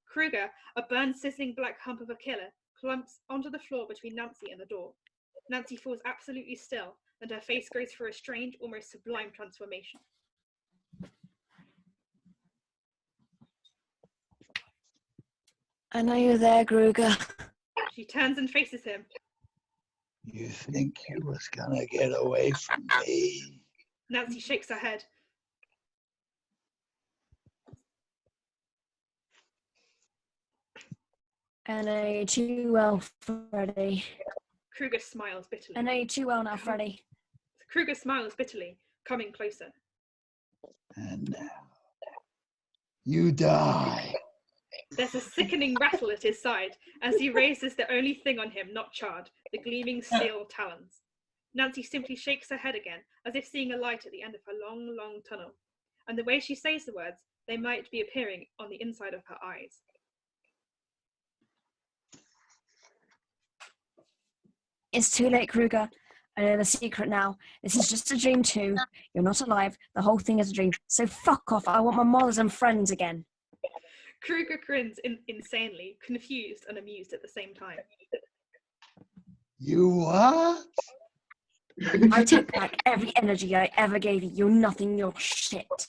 Krueger, a burned, sizzling black hump of a killer, clumps onto the floor between Nancy and the door. Nancy falls absolutely still, and her face goes through a strange, almost sublime transformation. I know you're there, Krueger. She turns and faces him. You think you was gonna get away from me? Nancy shakes her head. I know you too well, Freddy. Krueger smiles bitterly. I know you too well now, Freddy. Krueger smiles bitterly, coming closer. And now, you die. There's a sickening rattle at his side as he raises the only thing on him not charred, the gleaming steel talons. Nancy simply shakes her head again, as if seeing a light at the end of her long, long tunnel. And the way she says the words, they might be appearing on the inside of her eyes. It's too late, Krueger. I know the secret now. This is just a dream too. You're not alive. The whole thing is a dream. So fuck off. I want my mothers and friends again. Krueger grins insanely, confused and amused at the same time. You what? I take back every energy I ever gave you. You're nothing. You're shit.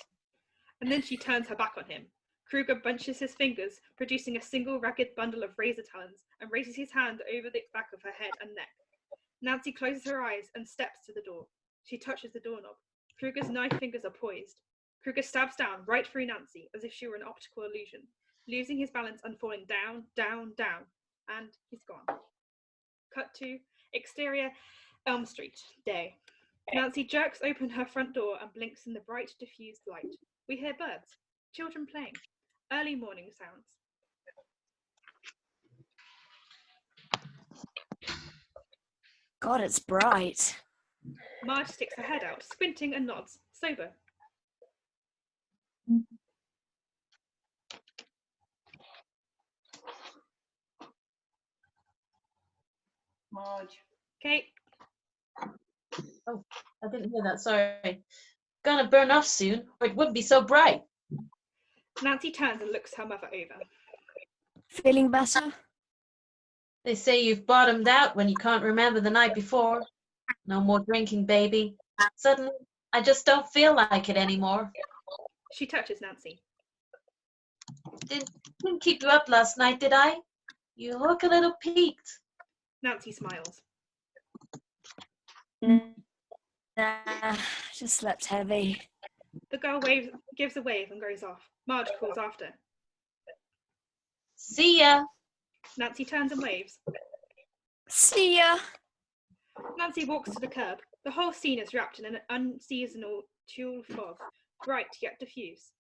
And then she turns her back on him. Krueger bunches his fingers, producing a single ragged bundle of razor talons, and raises his hand over the back of her head and neck. Nancy closes her eyes and steps to the door. She touches the doorknob. Krueger's knife fingers are poised. Krueger stabs down right through Nancy as if she were an optical illusion, losing his balance and falling down, down, down, and he's gone. Cut to exterior Elm Street, day. Nancy jerks open her front door and blinks in the bright, diffused light. We hear birds, children playing, early morning sounds. God, it's bright. Marge sticks her head out, squinting and nods, sober. Marge. Kate. Oh, I didn't hear that, sorry. Gonna burn off soon, or it wouldn't be so bright. Nancy turns and looks her mother over. Feeling better? They say you've bottomed out when you can't remember the night before. No more drinking, baby. Suddenly, I just don't feel like it anymore. She touches Nancy. Didn't keep you up last night, did I? You look a little peaked. Nancy smiles. Nah, just slept heavy. The girl gives a wave and goes off. Marge calls after. See ya. Nancy turns and waves. See ya. Nancy walks to the curb. The whole scene is wrapped in an unseasonal tulle fog, bright yet diffuse.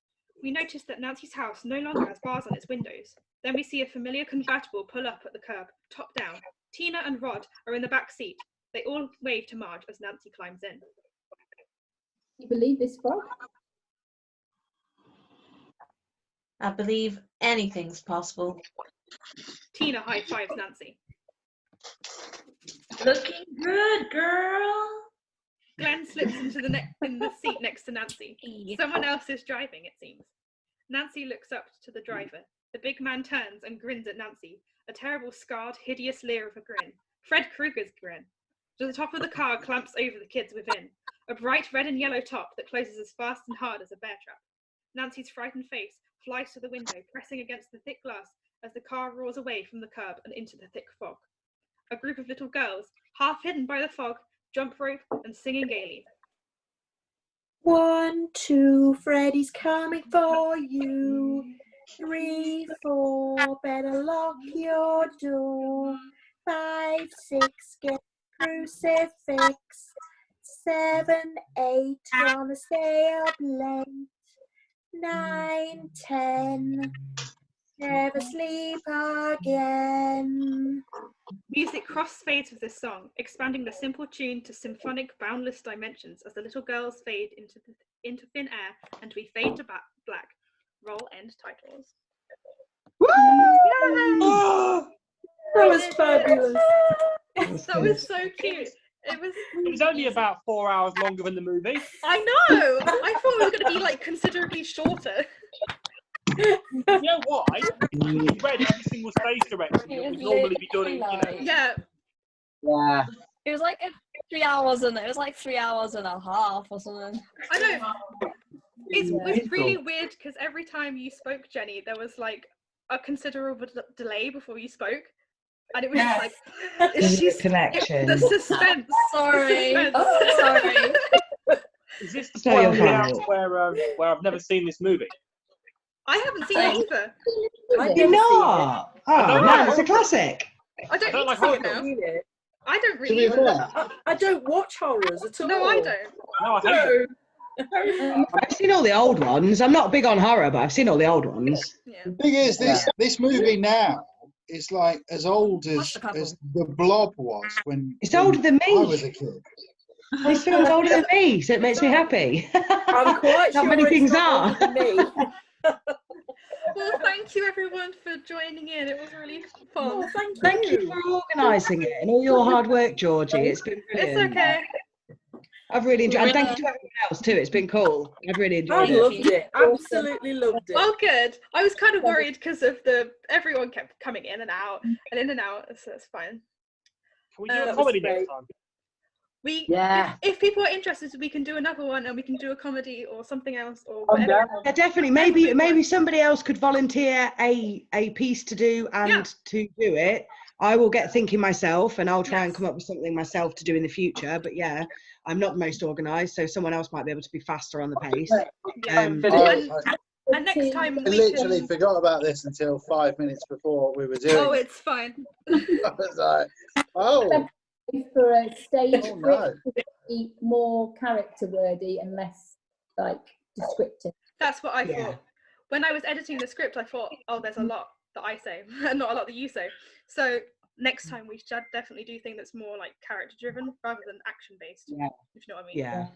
We notice that Nancy's house no longer has bars on its windows. Then we see a familiar convertible pull up at the curb, top down. Tina and Rod are in the back seat. They all wave to Marge as Nancy climbs in. You believe this fog? I believe anything's possible. Tina high-fives Nancy. Looking good, girl. Glen slips into in the seat next to Nancy. Someone else is driving, it seems. Nancy looks up to the driver. The big man turns and grins at Nancy, a terrible, scarred, hideous leer of a grin. Fred Krueger's grin. To the top of the car clamps over the kids within, a bright red and yellow top that closes as fast and hard as a bear trap. Nancy's frightened face flies to the window, pressing against the thick glass as the car roars away from the curb and into the thick fog. A group of little girls, half hidden by the fog, jump rope and singing gaily. 1, 2, Freddy's coming for you. 3, 4, better lock your door. 5, 6, get crucifix. 7, 8, gonna stay up late. 9, 10, never sleep again. Music crossfades with this song, expanding the simple tune to symphonic, boundless dimensions as the little girls fade into thin air and we fade to black. Roll end titles. Oh, that was fabulous. That was so cute. It was only about 4 hours longer than the movie. I know. I thought it was going to be like considerably shorter. You know why? We read every single stage direction that we'd normally be doing. Yeah. Yeah. It was like 3 hours and it was like 3 hours and a half or something. I know. It was really weird because every time you spoke, Jenny, there was like a considerable delay before you spoke. And it was like, connection. The suspense. Sorry. The suspense. Oh, sorry. Is this the point where I've never seen this movie? I haven't seen it either. You're not? Oh, man, it's a classic. I don't need to see it now. I don't really. I don't watch horrors at all. No, I don't. No, I hate it. I've seen all the old ones. I'm not big on horror, but I've seen all the old ones. The thing is, this movie now is like as old as the Blob was when it's older than me. I was a kid. This film's older than me, so it makes me happy. I'm quite Not sure many it's things not are. older than me. Well, thank you everyone for joining in. It was really fun. Oh, Thank you for organising it and all your hard work, Georgie. It's been brilliant. It's okay. I've really enjoyed it. And thank you to everyone else too. It's been cool. I've really enjoyed I it. loved it. Absolutely loved it. Oh, good. I was kind of worried because of everyone kept coming in and out, so it's fine. Can we do a comedy next time? If people are interested, we can do another one and we can do a comedy or something else or whatever. Yeah, definitely. Maybe somebody else could volunteer a piece to do and to do it. I will get thinking myself and I'll try and come up with something myself to do in the future. But yeah, I'm not the most organised, so someone else might be able to be faster on the pace. And next time I literally forgot about this until 5 minutes before we were doing. Oh, it's fine. I was like, oh. For a stage to be more character wordy and less like descriptive. That's what I thought. When I was editing the script, I thought, oh, there's a lot that I say and not a lot that you say. So next time we should definitely do things that's more like character driven rather than action based. Yeah. If you know what I mean. Yeah.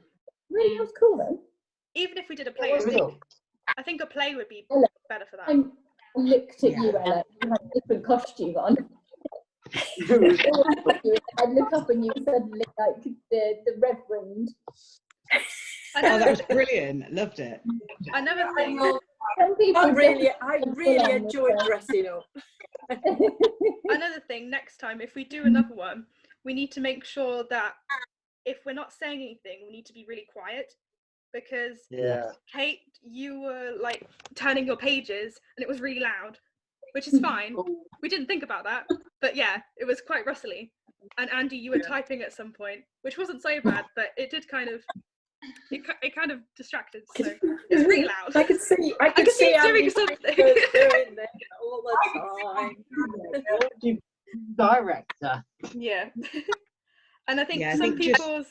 Really, was cool though. Even if we did a play, I think a play would be better for that. I looked at you, Ella. You had a different costume on. I'd look up and you suddenly like the Reverend. Oh, that was brilliant. Loved it. Another thing. I really enjoyed dressing up. Another thing, next time, if we do another one, we need to make sure that if we're not saying anything, we need to be really quiet. Because Kate, you were like turning your pages and it was really loud, which is fine. We didn't think about that, but yeah, it was quite rustly. And Andy, you were typing at some point, which wasn't so bad, but it did kind of, it kind of distracted. So it was really loud. I could see you doing Andy something doing that all the time. Director. Yeah. And I think Yeah, I some think people's.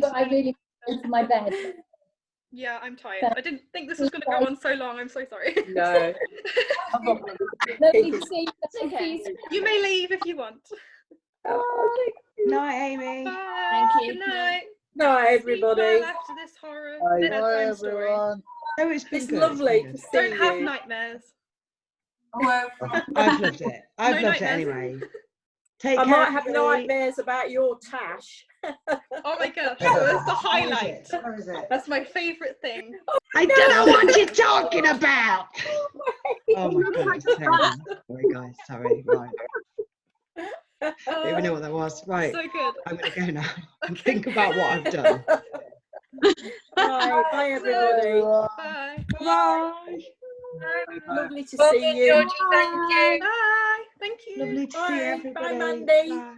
But I really went to my bed. Yeah, I'm tired. I didn't think this was going to go on so long. I'm so sorry. No. You may leave if you want. Night, Amy. Bye. Thank you. Good night. Night, everybody. Sleep well after this horror bedtime story. Oh, it's It's lovely to see Don't have you. nightmares. I've loved it. I've No loved it nightmares. anyway. Take I care. might have everybody. nightmares about your tash. Oh my gosh, that was the highlight. Where is it? That's my favourite thing. I don't know what you're talking about. Oh my God, it's terrible. Sorry, guys. Sorry. Right. I don't even know what that was. Right. So good. I'm going to go now and think about what I've done. Bye, everybody. Bye. Bye. Lovely to Well see done, you. Georgie, thank you. Bye. Thank you. Lovely to see Bye. everybody. Bye, Mandy. Bye.